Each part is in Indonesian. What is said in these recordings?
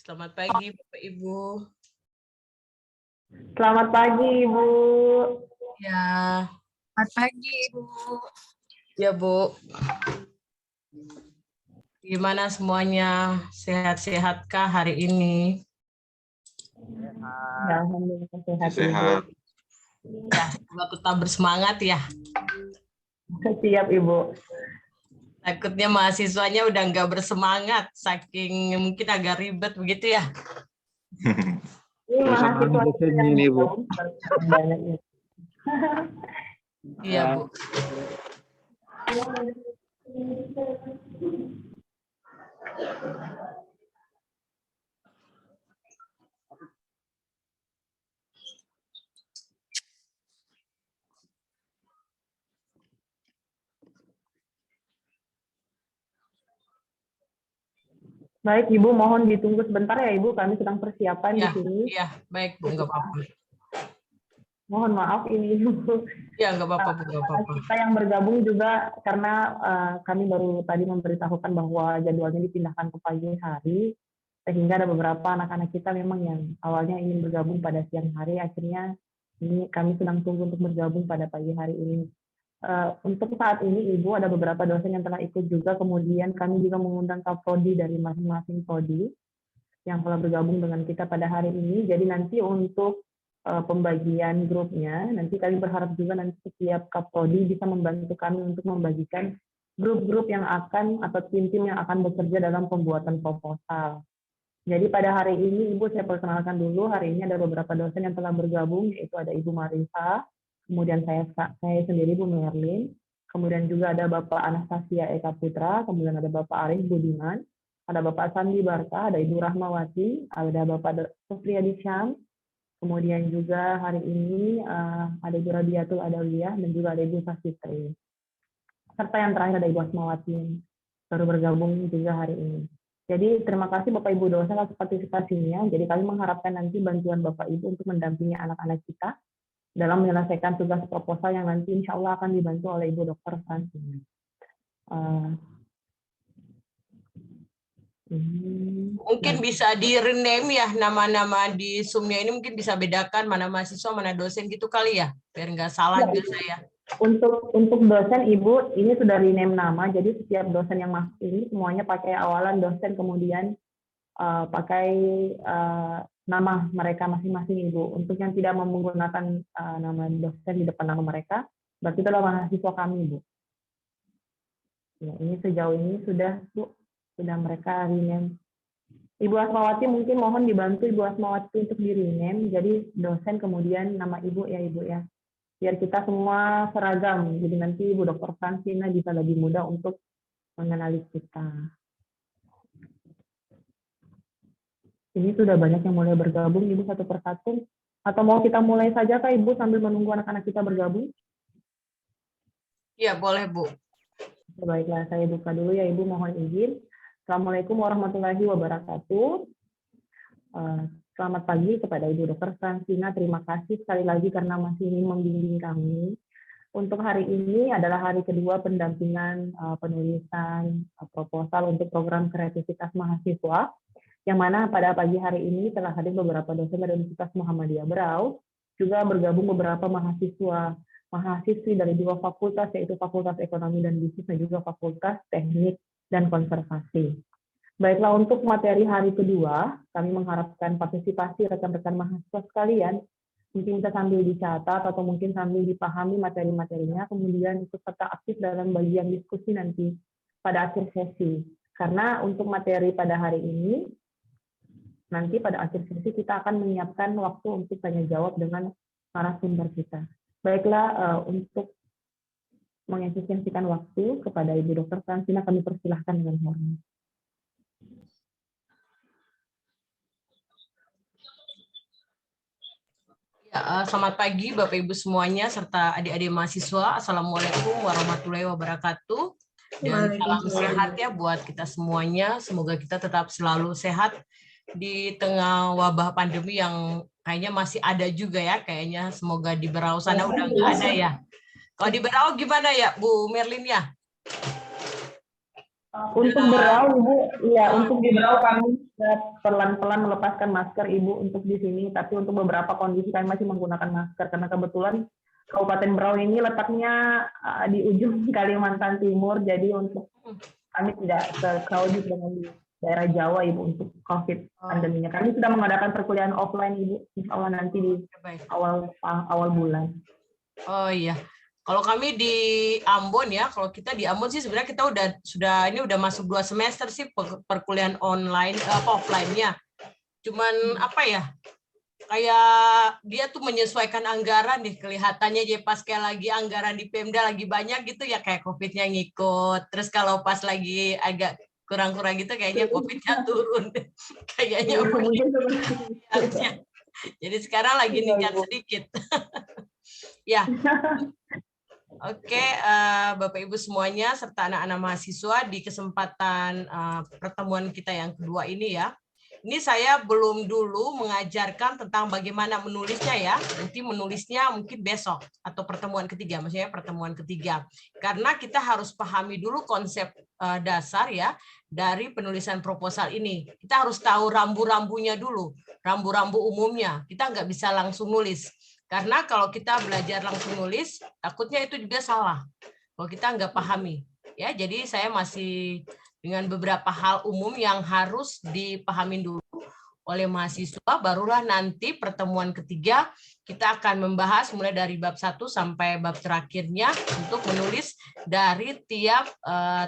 Selamat pagi, Bapak Ibu. Selamat pagi, Ibu. Ya, Selamat pagi, Ibu. ya Bu. Gimana semuanya? Sehat-sehatkah hari ini? Ya, alhamdulillah sehat, Sehat. Ibu. Ya, semoga tetap bersemangat ya. Siap, Ibu. Takutnya mahasiswanya udah nggak bersemangat, saking mungkin agak ribet begitu ya. Ini mahasiswa dosennya ini, Bu. banyak ya. Iya, Bu. Baik, Ibu, mohon ditunggu sebentar ya, Ibu. Kami sedang persiapan di Ya, sini. iya, baik Bu, nggak apa-apa. Mohon maaf ini, Ibu. Ya, nggak apa-apa Bu, nggak apa-apa. Kita yang bergabung juga karena kami baru tadi memberitahukan bahwa jadwalnya dipindahkan ke pagi hari, sehingga ada beberapa anak-anak kita memang yang awalnya ingin bergabung pada siang hari, akhirnya ini kami sedang tunggu untuk bergabung pada pagi hari ini. Untuk saat ini, Ibu, ada beberapa dosen yang telah ikut juga, kemudian kami juga mengundang Kaprodi dari masing-masing prodi yang telah bergabung dengan kita pada hari ini. Jadi nanti untuk pembagian grupnya, nanti kami berharap juga nanti setiap Kaprodi bisa membantu kami untuk membagikan grup-grup yang akan atau tim-tim yang akan bekerja dalam pembuatan proposal. Jadi pada hari ini, Ibu, saya perkenalkan dulu, hari ini ada beberapa dosen yang telah bergabung, yaitu ada Ibu Marisa, kemudian saya sendiri, Bu Merlin, kemudian juga ada Bapak Anastasia Eka Putra, kemudian ada Bapak Arif Budiman, ada Bapak Sandi Barka, ada Ibu Rahmawati, ada Bapak Sofriyadi Syam, kemudian juga hari ini ada Ibu Radiatul Adawiyah, dan juga ada Ibu Sasitri. Serta yang terakhir ada Ibu Asmawati, yang baru bergabung juga hari ini. Jadi terima kasih Bapak Ibu dosen atas partisipasinya. Jadi kami mengharapkan nanti bantuan Bapak Ibu untuk mendampingi anak-anak kita dalam menyelesaikan tugas proposal yang nanti insya Allah akan dibantu oleh Ibu Dr. Fransina. Mungkin bisa di rename ya nama-nama di Zoom-nya ini, mungkin bisa bedakan mana mahasiswa, mana dosen gitu kali ya, biar nggak salah Ya, juga saya. Untuk dosen, Ibu, ini sudah rename nama, jadi setiap dosen yang masuk ini semuanya pakai awalan dosen, kemudian pakai nama mereka masing-masing, Ibu. Untuk yang tidak menggunakan nama dosen di depan nama mereka, berarti itu adalah mahasiswa kami, Ibu. Ya, ini sejauh ini sudah, Bu, sudah mereka rename. Ibu Asmawati mungkin mohon dibantu Ibu Asmawati untuk di rename, jadi dosen kemudian nama Ibu ya, Ibu ya. Biar kita semua seragam, jadi nanti Ibu Dr. Fransina bisa lebih mudah untuk mengenali kita. Ini sudah banyak yang mulai bergabung, Ibu, satu persatu. Atau mau kita mulai saja Kak, Ibu, sambil menunggu anak-anak kita bergabung? Iya, boleh Bu. Baiklah, saya buka dulu ya, Ibu, mohon izin. Assalamualaikum warahmatullahi wabarakatuh. Selamat pagi kepada Ibu Dr. Fransina. Terima kasih sekali lagi karena masih ingin membimbing kami. Untuk hari ini adalah hari kedua pendampingan penulisan proposal untuk program kreativitas mahasiswa, yang mana pada pagi hari ini telah hadir beberapa dosen dari Universitas Muhammadiyah Berau, juga bergabung beberapa mahasiswi dari dua fakultas, yaitu Fakultas Ekonomi dan Bisnis dan juga Fakultas Teknik dan Konservasi. Baiklah, untuk materi hari kedua, kami mengharapkan partisipasi rekan-rekan mahasiswa sekalian, mungkin bisa sambil dicatat atau mungkin sambil dipahami materi-materinya, kemudian ikut serta aktif dalam bagian diskusi nanti pada akhir sesi. Karena untuk materi pada hari ini, nanti pada akhir sesi kita akan menyiapkan waktu untuk tanya jawab dengan narasumber kita. Baiklah, untuk mengefisiensikan waktu kepada Ibu Dr. Fransina, kami persilahkan dengan hormat. Selamat pagi Bapak Ibu semuanya serta adik-adik mahasiswa. Assalamualaikum warahmatullahi wabarakatuh. Dan salam sehat ya buat kita semuanya. Semoga kita tetap selalu sehat di tengah wabah pandemi yang kayaknya masih ada juga ya. Kayaknya semoga di Berau sana udah nggak ada ya. Kalau di Berau gimana ya Bu Merlin ya? Untuk berau, Ibu, ya untuk di berau kami pelan-pelan melepaskan masker, Ibu, untuk di sini. Tapi untuk beberapa kondisi kami masih menggunakan masker karena kebetulan Kabupaten Berau ini letaknya di ujung Kalimantan Timur. Jadi untuk kami tidak se-crowded dengan di daerah Jawa, Ibu, untuk COVID pandeminya. Kami sudah mengadakan perkuliahan offline, Ibu, insya Allah nanti di awal bulan. Oh iya. Kalau kami di Ambon ya, kalau kita di Ambon sih sebenarnya kita udah masuk 2 semester sih perkuliahan online offline-nya. Cuman apa ya? Kayak dia tuh menyesuaikan anggaran deh kelihatannya, jadi pas kayak lagi anggaran di Pemda lagi banyak gitu ya kayak COVID-nya ngikut. Terus kalau pas lagi agak kurang-kurang gitu kayaknya COVID-nya turun. Kayaknya harusnya. Jadi sekarang lagi ningkat sedikit. Ya. Oke, Bapak Ibu semuanya serta anak-anak mahasiswa di kesempatan pertemuan kita yang kedua ini ya. Ini saya belum dulu mengajarkan tentang bagaimana menulisnya ya. Nanti menulisnya mungkin besok atau pertemuan ketiga, maksudnya pertemuan ketiga. Karena kita harus pahami dulu konsep dasar ya dari penulisan proposal ini. Kita harus tahu rambu-rambunya dulu, rambu-rambu umumnya. Kita nggak bisa langsung nulis. Karena kalau kita belajar langsung nulis, takutnya itu juga salah. Kalau kita nggak pahami. Ya, jadi saya masih dengan beberapa hal umum yang harus dipahami dulu oleh mahasiswa, barulah nanti pertemuan ketiga kita akan membahas mulai dari bab 1 sampai bab terakhirnya untuk menulis dari tiap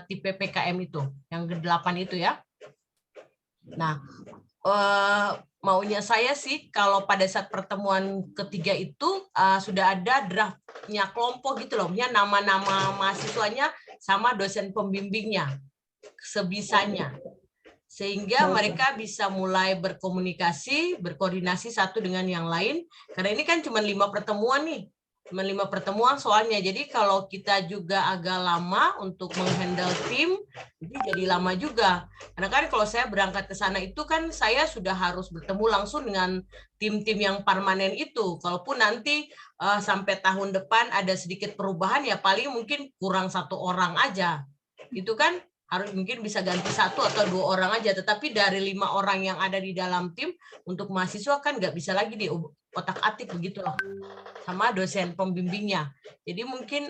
tipe PKM itu, yang ke-8 itu ya. Nah, maunya saya sih kalau pada saat pertemuan ketiga itu sudah ada draftnya kelompok gitu loh, nama-nama mahasiswanya sama dosen pembimbingnya sebisanya, sehingga mereka bisa mulai berkomunikasi, berkoordinasi satu dengan yang lain. Karena ini kan cuma 5 pertemuan nih, cuma 5 pertemuan soalnya. Jadi kalau kita juga agak lama untuk menghandle tim, jadi lama juga. Karena kan kalau saya berangkat ke sana itu kan saya sudah harus bertemu langsung dengan tim-tim yang permanen itu. Kalaupun nanti sampai tahun depan ada sedikit perubahan ya paling mungkin kurang 1 orang aja. Itu kan harus mungkin bisa ganti 1 atau 2 orang aja, tetapi dari 5 orang yang ada di dalam tim untuk mahasiswa kan nggak bisa lagi di otak-atik begitu loh sama dosen pembimbingnya. Jadi mungkin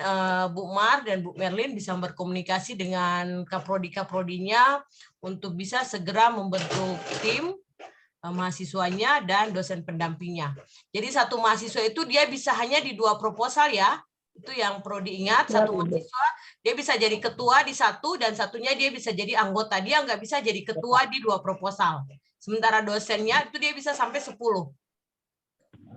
Bu Mar dan Bu Merlin bisa berkomunikasi dengan kaprodi-kaprodinya untuk bisa segera membentuk tim mahasiswanya dan dosen pendampingnya. Jadi satu mahasiswa itu dia bisa hanya di 2 proposal ya. Itu yang perlu diingat, satu mahasiswa dia bisa jadi ketua di 1 dan satunya dia bisa jadi anggota. Dia nggak bisa jadi ketua di 2 proposal. Sementara dosennya itu dia bisa sampai 10.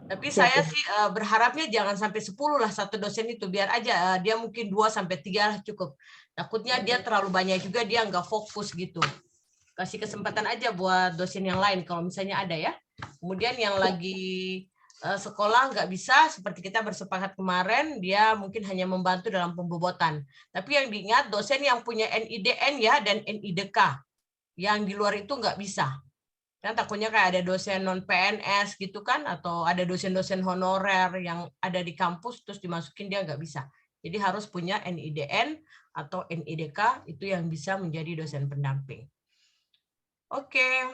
Tapi saya sih berharapnya jangan sampai 10 lah satu dosen itu, biar aja dia mungkin 2 sampai 3 lah cukup. Takutnya dia terlalu banyak juga dia nggak fokus gitu. Kasih kesempatan aja buat dosen yang lain kalau misalnya ada ya. Kemudian yang lagi sekolah nggak bisa, seperti kita bersepakat kemarin, dia mungkin hanya membantu dalam pembobotan. Tapi yang diingat dosen yang punya NIDN ya dan NIDK, yang di luar itu nggak bisa. Dan takutnya kayak ada dosen non PNS gitu kan, atau ada dosen-dosen honorer yang ada di kampus terus dimasukin dia nggak bisa. Jadi harus punya NIDN atau NIDK itu yang bisa menjadi dosen pendamping. Oke.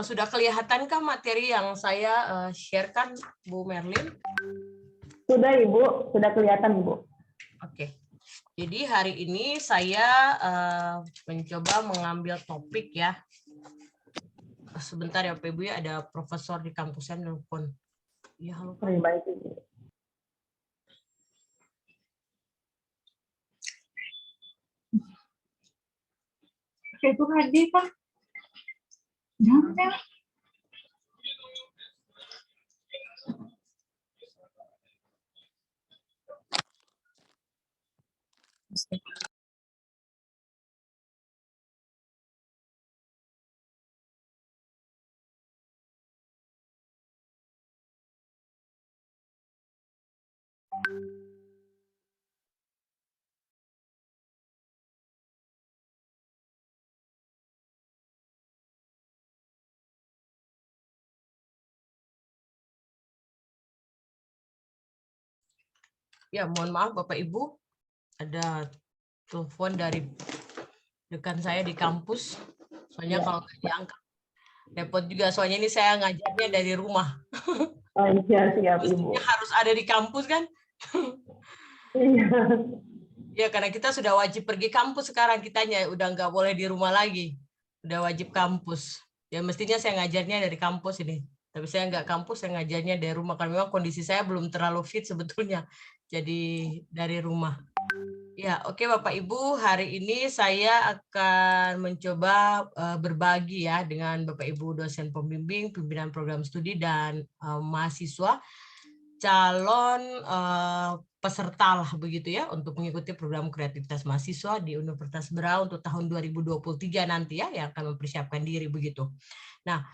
Sudah kelihatankah materi yang saya sharekan, Bu Merlin? Sudah, Ibu. Sudah kelihatan, Ibu. Oke. Jadi hari ini saya mencoba mengambil topik ya. Sebentar ya Pak Ibu ya, ada profesor di kampus saya nelpon. Ya, halo Pak. Baik, Ibu. Itu hadir Pak. Jangan. Ya, mohon maaf Bapak Ibu, ada telepon dari rekan saya di kampus. Soalnya kalau nggak diangkat, repot juga. Soalnya ini saya ngajarnya dari rumah. Oh iya, siap Ibu. Mestinya harus ada di kampus kan? Iya. Ya, karena kita sudah wajib pergi kampus sekarang kitanya. Udah nggak boleh di rumah lagi. Udah wajib kampus. Ya, mestinya saya ngajarnya dari kampus ini. Tapi saya nggak kampus, saya ngajarnya dari rumah. Karena memang kondisi saya belum terlalu fit sebetulnya. Jadi dari rumah. Ya, oke Bapak Ibu, hari ini saya akan mencoba berbagi ya dengan Bapak Ibu dosen pembimbing, pimpinan program studi dan mahasiswa calon peserta lah begitu ya untuk mengikuti program kreativitas mahasiswa di Universitas Berau untuk tahun 2023 nanti ya yang akan mempersiapkan diri begitu. Nah,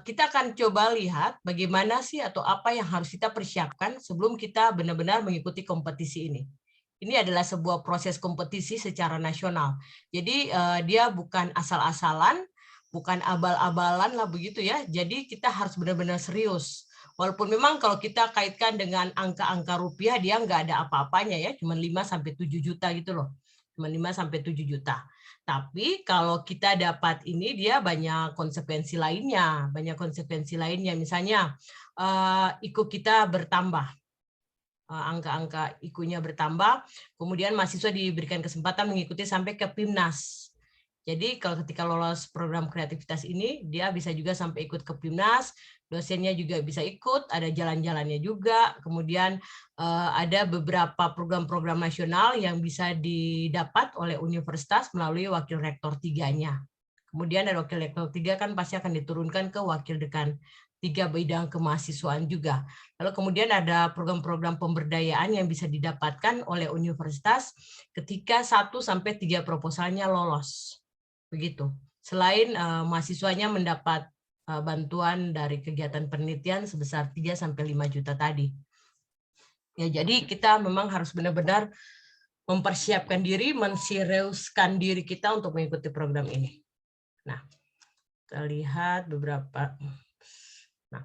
kita akan coba lihat bagaimana sih atau apa yang harus kita persiapkan sebelum kita benar-benar mengikuti kompetisi ini. Ini adalah sebuah proses kompetisi secara nasional. Jadi dia bukan asal-asalan, bukan abal-abalan lah begitu ya. Jadi kita harus benar-benar serius. Walaupun memang kalau kita kaitkan dengan angka-angka rupiah, dia nggak ada apa-apanya ya, cuma 5-7 juta gitu loh. Cuma 5-7 juta. Tapi kalau kita dapat ini, dia banyak konsekuensi lainnya. Banyak konsekuensi lainnya, misalnya IKU kita bertambah. Angka-angka IKU-nya bertambah, kemudian mahasiswa diberikan kesempatan mengikuti sampai ke PIMNAS. Jadi kalau ketika lolos program kreativitas ini, dia bisa juga sampai ikut ke PIMNAS, dosennya juga bisa ikut, ada jalan-jalannya juga, kemudian ada beberapa program-program nasional yang bisa didapat oleh universitas melalui wakil rektor 3-nya. Kemudian dari wakil rektor 3 kan pasti akan diturunkan ke wakil dekan 3 bidang kemahasiswaan juga. Lalu kemudian ada program-program pemberdayaan yang bisa didapatkan oleh universitas ketika 1-3 proposalnya lolos. Begitu. Selain mahasiswanya mendapat bantuan dari kegiatan penelitian sebesar 3-5 juta tadi. Ya, jadi kita memang harus benar-benar mempersiapkan diri, menseriuskan diri kita untuk mengikuti program ini. Nah, kita lihat beberapa. Nah,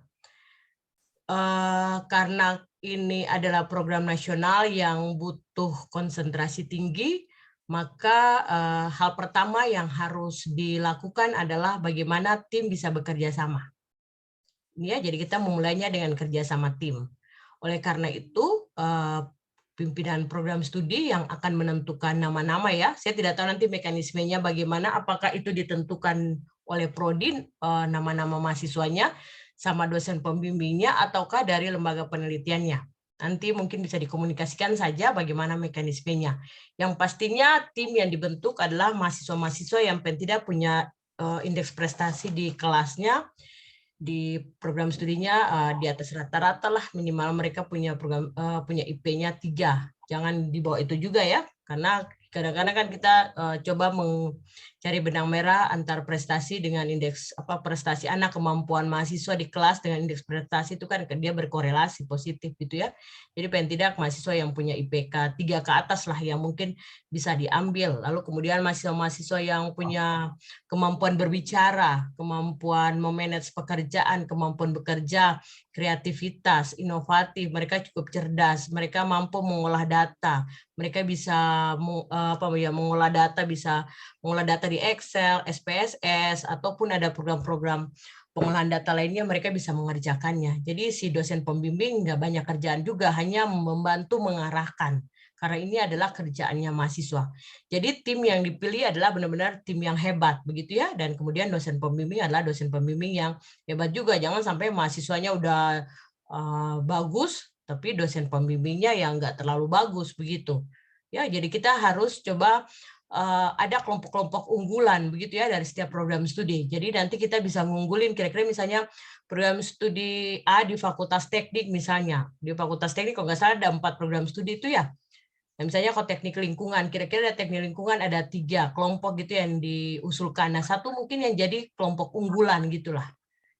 karena ini adalah program nasional yang butuh konsentrasi tinggi, maka hal pertama yang harus dilakukan adalah bagaimana tim bisa bekerja sama. Ini ya, jadi kita memulainya dengan kerja sama tim. Oleh karena itu, pimpinan program studi yang akan menentukan nama-nama ya. Saya tidak tahu nanti mekanismenya bagaimana, apakah itu ditentukan oleh prodi nama-nama mahasiswanya sama dosen pembimbingnya ataukah dari lembaga penelitiannya. Nanti mungkin bisa dikomunikasikan saja bagaimana mekanismenya. Yang pastinya tim yang dibentuk adalah mahasiswa-mahasiswa yang tidak punya indeks prestasi di kelasnya, di program studinya di atas rata-rata lah, minimal mereka punya program punya IP-nya 3. Jangan di bawah itu juga ya, karena kadang-kadang kan kita coba mencari benang merah antar prestasi dengan indeks prestasi anak, kemampuan mahasiswa di kelas dengan indeks prestasi itu kan dia berkorelasi positif gitu ya. Jadi paling tidak mahasiswa yang punya IPK 3 ke atas lah yang mungkin bisa diambil. Lalu kemudian mahasiswa-mahasiswa yang punya kemampuan berbicara, kemampuan memanage pekerjaan, kemampuan bekerja, kreativitas, inovatif, mereka cukup cerdas, mereka mampu mengolah data, mereka bisa mengolah data di Excel, SPSS, ataupun ada program-program pengolahan data lainnya, mereka bisa mengerjakannya. Jadi si dosen pembimbing nggak banyak kerjaan juga, hanya membantu mengarahkan. Karena ini adalah kerjaannya mahasiswa. Jadi tim yang dipilih adalah benar-benar tim yang hebat, begitu ya. Dan kemudian dosen pembimbing adalah dosen pembimbing yang hebat juga. Jangan sampai mahasiswanya udah bagus, tapi dosen pembimbingnya yang nggak terlalu bagus, begitu. Ya, jadi kita harus coba ada kelompok-kelompok unggulan begitu ya dari setiap program studi. Jadi nanti kita bisa ngunggulin kira-kira misalnya program studi A di Fakultas Teknik misalnya. Di Fakultas Teknik kalau nggak salah ada 4 program studi itu ya. Nah, misalnya kalau teknik lingkungan, kira-kira ada teknik lingkungan ada 3 kelompok gitu yang diusulkan. Nah, 1 mungkin yang jadi kelompok unggulan gitulah.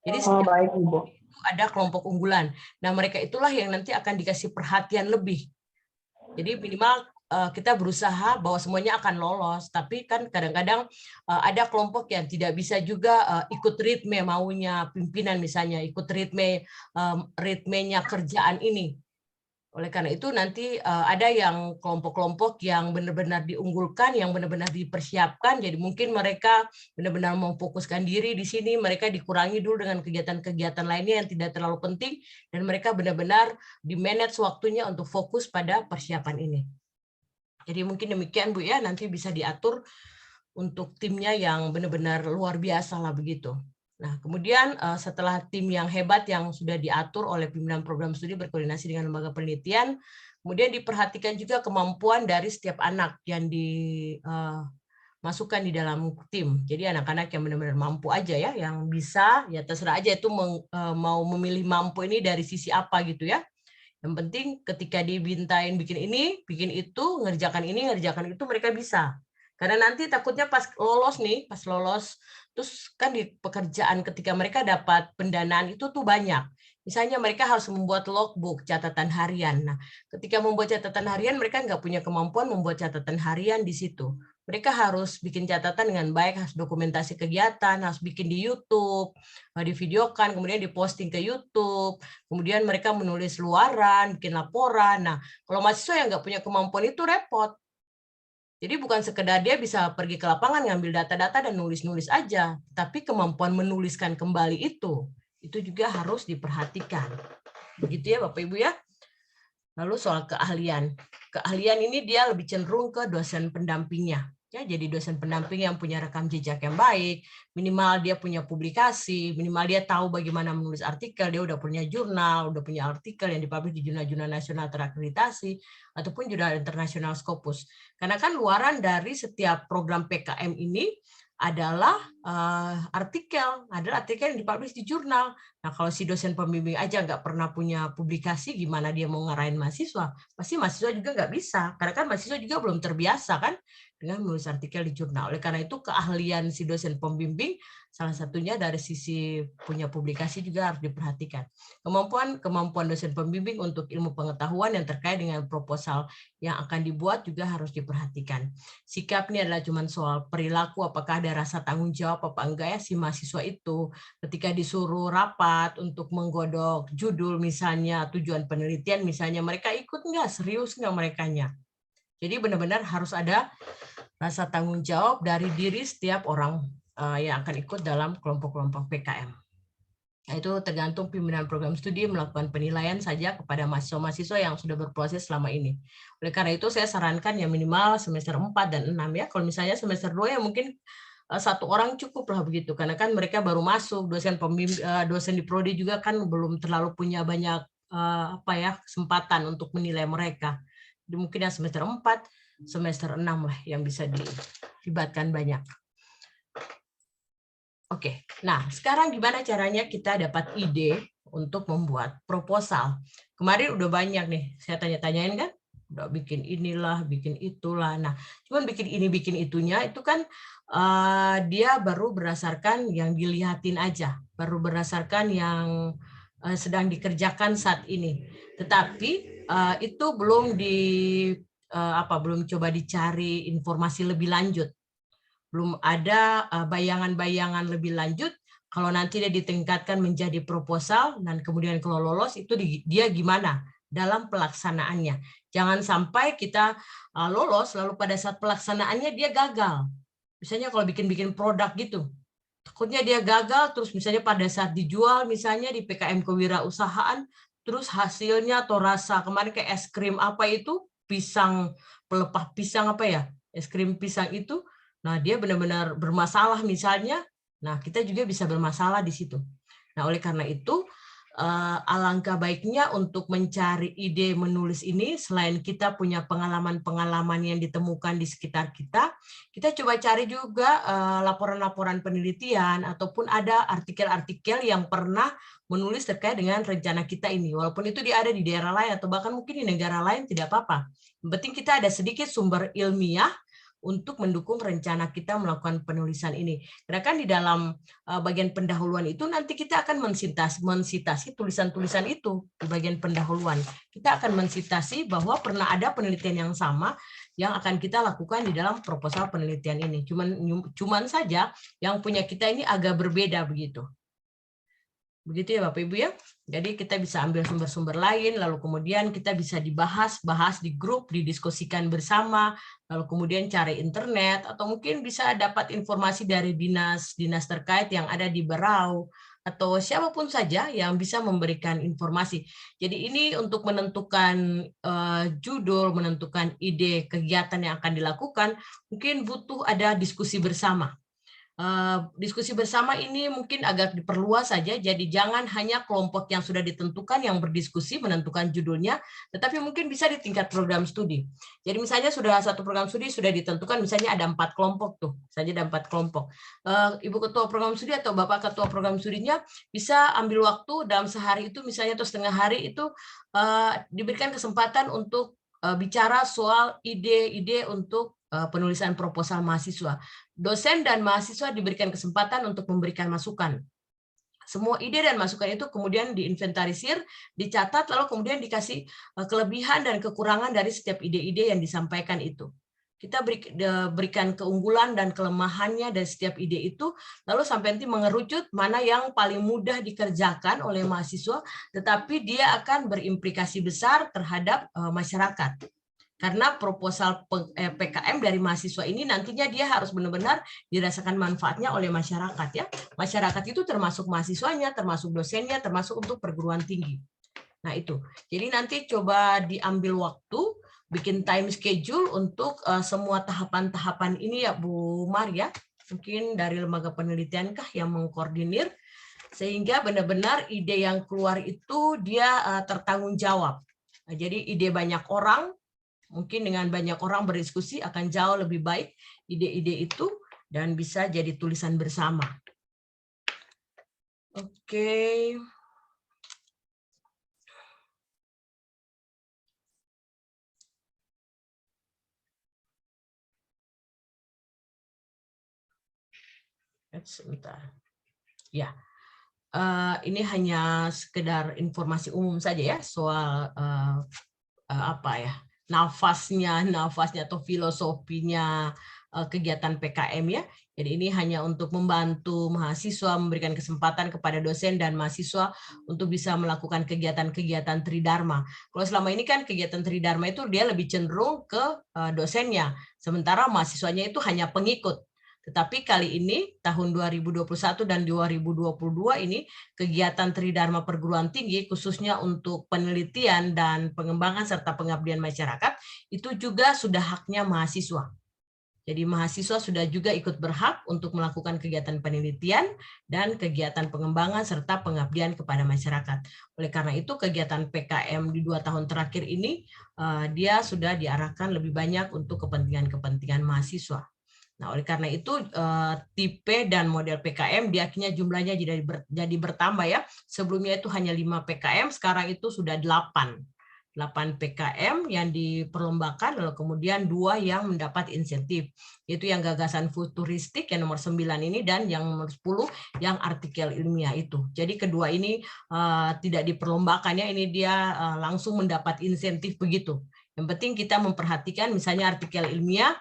Jadi Baik, Ibu. ada kelompok unggulan. Nah, mereka itulah yang nanti akan dikasih perhatian lebih. Jadi minimal kita berusaha bahwa semuanya akan lolos, tapi kan kadang-kadang ada kelompok yang tidak bisa juga ikut ritme maunya pimpinan misalnya, ikut ritmenya kerjaan ini. Oleh karena itu nanti ada yang kelompok-kelompok yang benar-benar diunggulkan, yang benar-benar dipersiapkan. Jadi mungkin mereka benar-benar memfokuskan diri di sini, mereka dikurangi dulu dengan kegiatan-kegiatan lainnya yang tidak terlalu penting, dan mereka benar-benar di-manage waktunya untuk fokus pada persiapan ini. Jadi mungkin demikian Bu ya, nanti bisa diatur untuk timnya yang benar-benar luar biasa lah begitu. Nah, kemudian setelah tim yang hebat yang sudah diatur oleh pimpinan program studi berkoordinasi dengan lembaga penelitian, kemudian diperhatikan juga kemampuan dari setiap anak yang dimasukkan di dalam tim. Jadi anak-anak yang benar-benar mampu aja ya, yang bisa, ya terserah aja itu mau memilih mampu ini dari sisi apa gitu ya. Yang penting ketika dibintain bikin ini, bikin itu, ngerjakan ini, ngerjakan itu, mereka bisa. Karena nanti takutnya pas lolos nih, pas lolos, terus kan di pekerjaan ketika mereka dapat pendanaan itu tuh banyak. Misalnya mereka harus membuat logbook, catatan harian. Nah, ketika membuat catatan harian, mereka nggak punya kemampuan membuat catatan harian di situ. Mereka harus bikin catatan dengan baik, harus dokumentasi kegiatan, harus bikin di YouTube, divideokan, kemudian diposting ke YouTube, kemudian mereka menulis luaran, bikin laporan. Nah, kalau mahasiswa yang nggak punya kemampuan itu repot. Jadi bukan sekedar dia bisa pergi ke lapangan ngambil data-data dan nulis-nulis aja, tapi kemampuan menuliskan kembali itu juga harus diperhatikan. Begitu ya Bapak Ibu ya. Lalu soal keahlian. Keahlian ini dia lebih cenderung ke dosen pendampingnya. Ya, jadi dosen pendamping yang punya rekam jejak yang baik, minimal dia punya publikasi, minimal dia tahu bagaimana menulis artikel, dia udah punya jurnal, udah punya artikel yang dipublish di jurnal-jurnal nasional terakreditasi, ataupun jurnal internasional Scopus. Karena kan luaran dari setiap program PKM ini adalah artikel yang dipublish di jurnal. Nah, kalau si dosen pembimbing aja nggak pernah punya publikasi, gimana dia mau ngarahin mahasiswa? Pasti mahasiswa juga nggak bisa, karena kan mahasiswa juga belum terbiasa kan dengan menulis artikel di jurnal. Oleh karena itu keahlian si dosen pembimbing salah satunya dari sisi punya publikasi juga harus diperhatikan. Kemampuan dosen pembimbing untuk ilmu pengetahuan yang terkait dengan proposal yang akan dibuat juga harus diperhatikan. Sikap ini adalah cuma soal perilaku, apakah ada rasa tanggung jawab apa enggak ya si mahasiswa itu ketika disuruh rapat untuk menggodok judul misalnya, tujuan penelitian misalnya, mereka ikut nggak, serius nggak merekanya. Jadi benar-benar harus ada rasa tanggung jawab dari diri setiap orang yang akan ikut dalam kelompok-kelompok PKM. Nah, itu tergantung pimpinan program studi melakukan penilaian saja kepada mahasiswa-mahasiswa yang sudah berproses selama ini. Oleh karena itu saya sarankan ya minimal semester 4 dan 6 ya. Kalau misalnya semester 2 ya mungkin satu orang cukup lah begitu, karena kan mereka baru masuk, dosen di prodi juga kan belum terlalu punya banyak kesempatan untuk menilai mereka. Jadi mungkin ya semester 4, semester 6 lah yang bisa dilibatkan banyak. Oke, nah sekarang gimana caranya kita dapat ide untuk membuat proposal? Kemarin udah banyak nih, saya tanya-tanyain kan, udah bikin inilah, bikin itulah. Nah, cuman bikin ini, bikin itunya itu kan dia baru berdasarkan yang dilihatin aja, baru berdasarkan yang sedang dikerjakan saat ini. Tetapi itu belum belum coba dicari informasi lebih lanjut. Belum ada bayangan-bayangan lebih lanjut kalau nanti dia ditingkatkan menjadi proposal dan kemudian kalau lolos itu dia gimana dalam pelaksanaannya. Jangan sampai kita lolos lalu pada saat pelaksanaannya dia gagal. Misalnya kalau bikin-bikin produk gitu, takutnya dia gagal terus misalnya pada saat dijual misalnya di PKM kewirausahaan terus hasilnya atau rasa kemarin kayak es krim apa itu pisang pelepah pisang apa ya, es krim pisang itu. Nah, dia benar-benar bermasalah misalnya, nah kita juga bisa bermasalah di situ. Nah, oleh karena itu, alangkah baiknya untuk mencari ide menulis ini, selain kita punya pengalaman-pengalaman yang ditemukan di sekitar kita coba cari juga laporan-laporan penelitian, ataupun ada artikel-artikel yang pernah menulis terkait dengan rencana kita ini. Walaupun itu dia ada di daerah lain, atau bahkan mungkin di negara lain, tidak apa-apa. Yang penting kita ada sedikit sumber ilmiah untuk mendukung rencana kita melakukan penulisan ini. Karena kan di dalam bagian pendahuluan itu nanti kita akan mensitasi tulisan-tulisan itu di bagian pendahuluan. Kita akan mensitasi bahwa pernah ada penelitian yang sama yang akan kita lakukan di dalam proposal penelitian ini. Cuman saja yang punya kita ini agak berbeda begitu. Begitu ya Bapak Ibu ya. Jadi kita bisa ambil sumber-sumber lain, lalu kemudian kita bisa bahas di grup, didiskusikan bersama, lalu kemudian cari internet, atau mungkin bisa dapat informasi dari dinas terkait yang ada di Berau, atau siapapun saja yang bisa memberikan informasi. Jadi ini untuk menentukan judul, menentukan ide kegiatan yang akan dilakukan, mungkin butuh ada diskusi bersama. Diskusi bersama ini mungkin agak diperluas saja, jadi jangan hanya kelompok yang sudah ditentukan yang berdiskusi menentukan judulnya, tetapi mungkin bisa di tingkat program studi. Jadi misalnya sudah satu program studi sudah ditentukan, misalnya ada 4 kelompok tuh, saja ada 4 kelompok. Ibu ketua program studi atau bapak ketua program studinya bisa ambil waktu dalam sehari itu misalnya atau setengah hari itu diberikan kesempatan untuk bicara soal ide-ide untuk penulisan proposal mahasiswa. Dosen dan mahasiswa diberikan kesempatan untuk memberikan masukan. Semua ide dan masukan itu kemudian diinventarisir, dicatat, lalu kemudian dikasih kelebihan dan kekurangan dari setiap ide-ide yang disampaikan itu. Kita berikan keunggulan dan kelemahannya dari setiap ide itu, lalu sampai nanti mengerucut mana yang paling mudah dikerjakan oleh mahasiswa, tetapi dia akan berimplikasi besar terhadap masyarakat. Karena proposal PKM dari mahasiswa ini nantinya dia harus benar-benar dirasakan manfaatnya oleh masyarakat ya. Masyarakat itu termasuk mahasiswanya, termasuk dosennya, termasuk untuk perguruan tinggi. Nah itu. Jadi nanti coba diambil waktu, bikin time schedule untuk semua tahapan-tahapan ini ya Bu Maria. Mungkin dari lembaga penelitiankah yang mengkoordinir sehingga benar-benar ide yang keluar itu dia tertanggung jawab. Nah, jadi ide banyak orang, mungkin dengan banyak orang berdiskusi akan jauh lebih baik ide-ide itu dan bisa jadi tulisan bersama. Oke. Sebentar. Ya, ini hanya sekedar informasi umum saja ya soal apa ya, nafasnya atau filosofinya kegiatan PKM ya. Jadi ini hanya untuk membantu mahasiswa, memberikan kesempatan kepada dosen dan mahasiswa untuk bisa melakukan kegiatan-kegiatan tridharma. Kalau selama ini kan kegiatan tridharma itu dia lebih cenderung ke dosennya, sementara mahasiswanya itu hanya pengikut. Tetapi kali ini tahun 2021 dan 2022 ini kegiatan tridharma perguruan tinggi khususnya untuk penelitian dan pengembangan serta pengabdian masyarakat itu juga sudah haknya mahasiswa. Jadi mahasiswa sudah juga ikut berhak untuk melakukan kegiatan penelitian dan kegiatan pengembangan serta pengabdian kepada masyarakat. Oleh karena itu kegiatan PKM di 2 tahun terakhir ini dia sudah diarahkan lebih banyak untuk kepentingan-kepentingan mahasiswa. Nah, oleh karena itu tipe dan model PKM diakinya jumlahnya jadi bertambah ya. Sebelumnya itu hanya 5 PKM, sekarang itu sudah 8 PKM yang diperlombakan, lalu kemudian 2 yang mendapat insentif, yaitu yang gagasan futuristik yang nomor 9 ini dan yang nomor 10 yang artikel ilmiah itu. Jadi kedua ini tidak diperlombakan ya, ini dia langsung mendapat insentif begitu. Yang penting kita memperhatikan misalnya artikel ilmiah,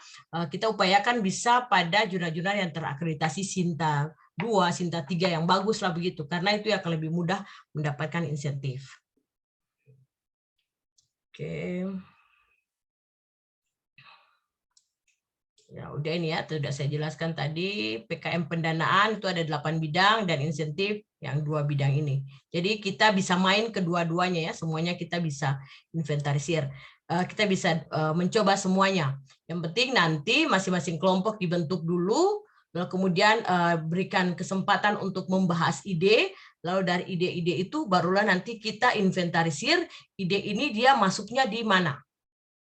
kita upayakan bisa pada jurnal-jurnal yang terakreditasi Sinta 2, Sinta 3 yang bagus lah begitu, karena itu akan lebih mudah mendapatkan insentif. Oke. Ya udah ini ya, sudah saya jelaskan tadi PKM pendanaan itu ada 8 bidang dan insentif yang 2 bidang ini. Jadi kita bisa main kedua-duanya ya, semuanya kita bisa inventarisir. Kita bisa mencoba semuanya. Yang penting nanti masing-masing kelompok dibentuk dulu, lalu kemudian berikan kesempatan untuk membahas ide, lalu dari ide-ide itu barulah nanti kita inventarisir ide ini dia masuknya di mana.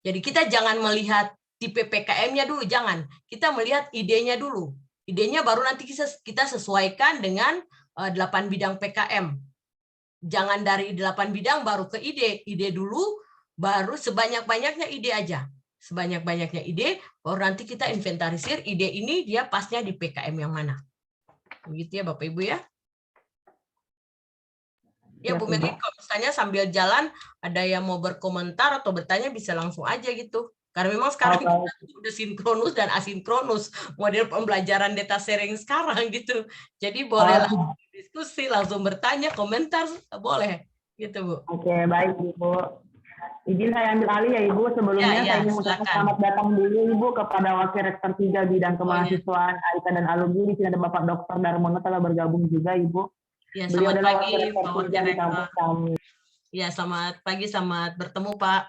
Jadi kita jangan melihat tipe PKM-nya dulu, jangan. Kita melihat idenya dulu. Idenya baru nanti kita sesuaikan dengan 8 bidang PKM. Jangan dari 8 bidang baru ke ide. Ide dulu, baru sebanyak-banyaknya ide aja. Sebanyak-banyaknya ide, baru nanti kita inventarisir ide ini dia pasnya di PKM yang mana. Begitu ya Bapak Ibu ya. Ya Bu Mary, kalau misalnya sambil jalan ada yang mau berkomentar atau bertanya bisa langsung aja gitu. Karena memang sekarang kita udah sinkronus dan asinkronus model pembelajaran data sharing sekarang gitu. Jadi boleh langsung diskusi, langsung bertanya, komentar, boleh gitu Bu. Oke, baik Ibu. Izin saya ambil alih ya Ibu. Sebelumnya saya ingin mengucapkan selamat datang dulu Ibu kepada Wakil Rektor 3 Bidang Kemahasiswaan AIKA dan Alumni. Di sini ada Bapak Dr. Darmono telah bergabung juga Ibu. Ya, Beliau selamat adalah pagi Wakil Rektor Pak 3 di kampus kami. Ya, selamat pagi, selamat bertemu Pak.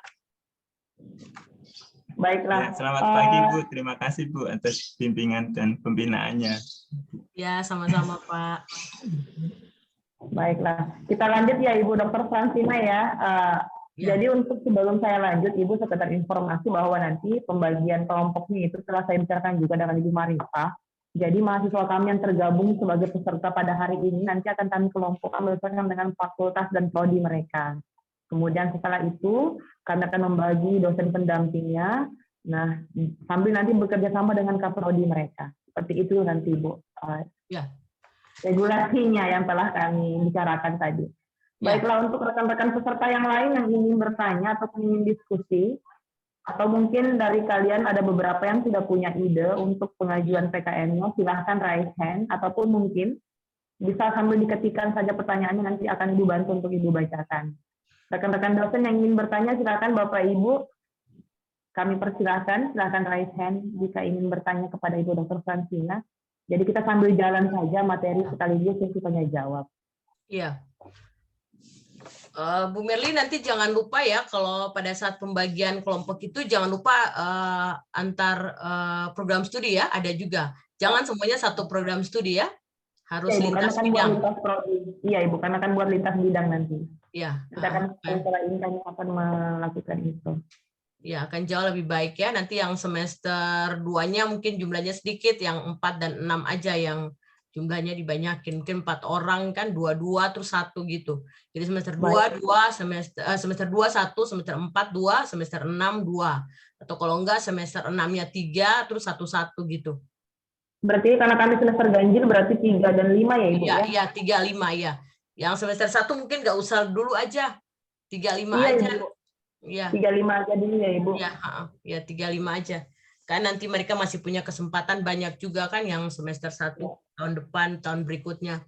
Baiklah. Ya, selamat pagi Bu, terima kasih Bu atas bimbingan dan pembinaannya. Ya, sama-sama Pak. Baiklah, kita lanjut ya Ibu Dr. Fransina ya. Jadi untuk sebelum saya lanjut, Ibu sekedar informasi bahwa nanti pembagian kelompoknya itu telah saya bicarakan juga dengan Ibu Marisa. Jadi mahasiswa kami yang tergabung sebagai peserta pada hari ini nanti akan kami kelompokkan berdasarkan dengan fakultas dan prodi mereka. Kemudian setelah itu kami akan membagi dosen pendampingnya. Nah, sambil nanti bekerja sama dengan kaprodi mereka. Seperti itu nanti Bu. Regulasinya yang telah kami bicarakan tadi. Baiklah, untuk rekan-rekan peserta yang lain yang ingin bertanya atau ingin diskusi, atau mungkin dari kalian ada beberapa yang sudah punya ide untuk pengajuan PKM-nya, silahkan raise hand, ataupun mungkin bisa sambil diketikkan saja pertanyaannya, nanti akan Ibu bantu untuk Ibu bacakan. Rekan-rekan dosen yang ingin bertanya, silakan Bapak Ibu, kami persilahkan, silakan raise hand jika ingin bertanya kepada Ibu Dr. Fransina. Jadi kita sambil jalan saja materi sekaligus yang kita jawab. Iya. Bu Merly nanti jangan lupa ya kalau pada saat pembagian kelompok itu jangan lupa antar program studi ya, ada juga. Jangan semuanya satu program studi ya, harus ya, lintas bidang. Iya Ibu, karena akan buat lintas bidang nanti. Iya. Kita akan setelah ini kami akan melakukan itu. Ya, akan jauh lebih baik ya. Nanti yang semester 2-nya mungkin jumlahnya sedikit, yang 4 dan 6 aja yang jumlahnya dibanyakin. Mungkin 4 orang kan 2 terus 1 gitu. Jadi semester 2 semester 2 1, semester 4 2, semester 6 2. Atau kalau enggak semester 6-nya 3 terus 1 gitu. Berarti karena kami semester ganjil berarti 3 dan 5 ya Ibu ya? Iya, 3 5 ya. Yang semester 1 mungkin nggak usah dulu aja. 3 5 iya, aja. Ibu. Iya. 35 aja dulu ya Ibu. Iya, ya 35 aja. Kan nanti mereka masih punya kesempatan banyak juga kan yang semester 1 tahun depan, tahun berikutnya.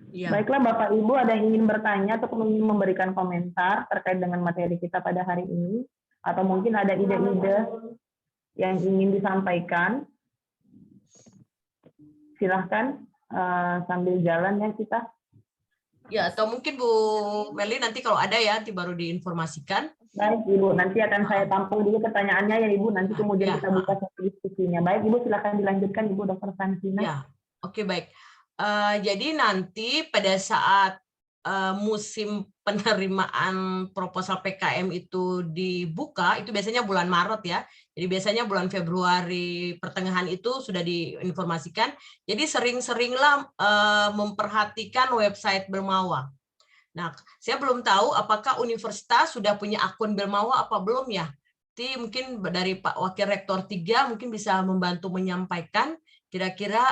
Ya. Baiklah Bapak Ibu, ada yang ingin bertanya atau ingin memberikan komentar terkait dengan materi kita pada hari ini, atau mungkin ada ide-ide yang ingin disampaikan, silahkan sambil jalan ya kita. Ya, atau mungkin Bu Meli nanti kalau ada ya, nanti baru diinformasikan. Baik Ibu, nanti akan saya tampung dulu pertanyaannya ya Ibu, nanti kemudian kita buka sesi diskusinya. Baik Ibu, silakan dilanjutkan Ibu Dr. Fransina. Ya, oke baik. Jadi nanti pada saat musim penerimaan proposal PKM itu dibuka, itu biasanya bulan Maret ya. Jadi biasanya bulan Februari pertengahan itu sudah diinformasikan. Jadi sering-seringlah memperhatikan website Belmawa. Nah, saya belum tahu apakah universitas sudah punya akun Belmawa apa belum ya. Jadi mungkin dari Pak Wakil Rektor 3 mungkin bisa membantu menyampaikan kira-kira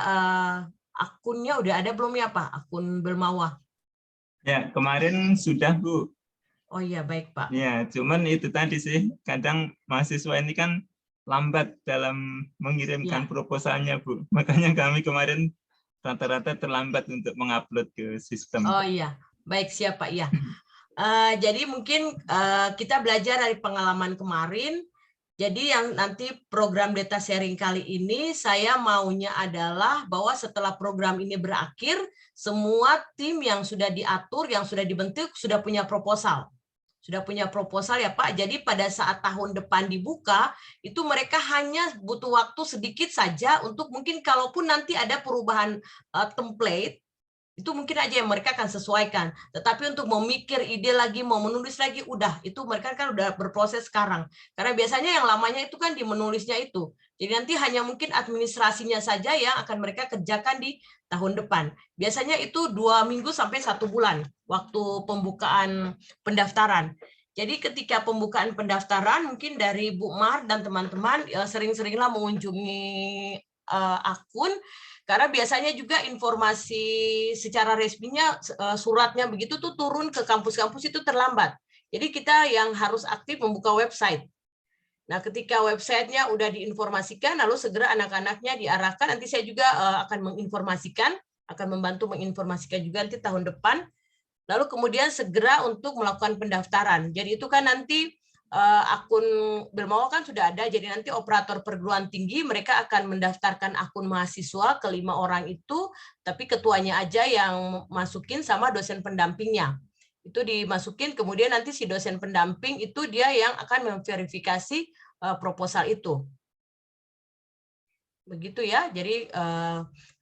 akunnya udah ada belum ya Pak, akun Belmawa? Ya, kemarin sudah Bu. Oh iya, baik Pak. Ya, cuman itu tadi sih, kadang mahasiswa ini kan lambat dalam mengirimkan proposalnya Bu. Makanya kami kemarin rata-rata terlambat untuk mengupload ke sistem. Oh iya, baik siap Pak ya. Jadi mungkin kita belajar dari pengalaman kemarin. Jadi yang nanti program data sharing kali ini saya maunya adalah bahwa setelah program ini berakhir, semua tim yang sudah diatur, yang sudah dibentuk, sudah punya proposal. Sudah punya proposal ya Pak. Jadi pada saat tahun depan dibuka, itu mereka hanya butuh waktu sedikit saja untuk mungkin kalaupun nanti ada perubahan template, itu mungkin aja yang mereka akan sesuaikan. Tetapi untuk memikir ide lagi, mau menulis lagi, udah. Itu mereka kan udah berproses sekarang. Karena biasanya yang lamanya itu kan di menulisnya itu. Jadi nanti hanya mungkin administrasinya saja yang akan mereka kerjakan di tahun depan. Biasanya itu 2 minggu sampai 1 bulan waktu pembukaan pendaftaran. Jadi ketika pembukaan pendaftaran, mungkin dari Bu Mar dan teman-teman sering-seringlah mengunjungi akun, karena biasanya juga informasi secara resminya, suratnya begitu tuh turun ke kampus-kampus itu terlambat. Jadi kita yang harus aktif membuka website. Nah, ketika websitenya udah diinformasikan, lalu segera anak-anaknya diarahkan. Nanti saya juga akan menginformasikan, akan membantu menginformasikan juga nanti tahun depan. Lalu kemudian segera untuk melakukan pendaftaran. Jadi itu kan nanti akun Belmawa kan sudah ada, jadi nanti operator perguruan tinggi mereka akan mendaftarkan akun mahasiswa ke 5 orang itu, tapi ketuanya aja yang masukin sama dosen pendampingnya. Itu dimasukin, kemudian nanti si dosen pendamping itu dia yang akan memverifikasi proposal itu. Begitu ya, jadi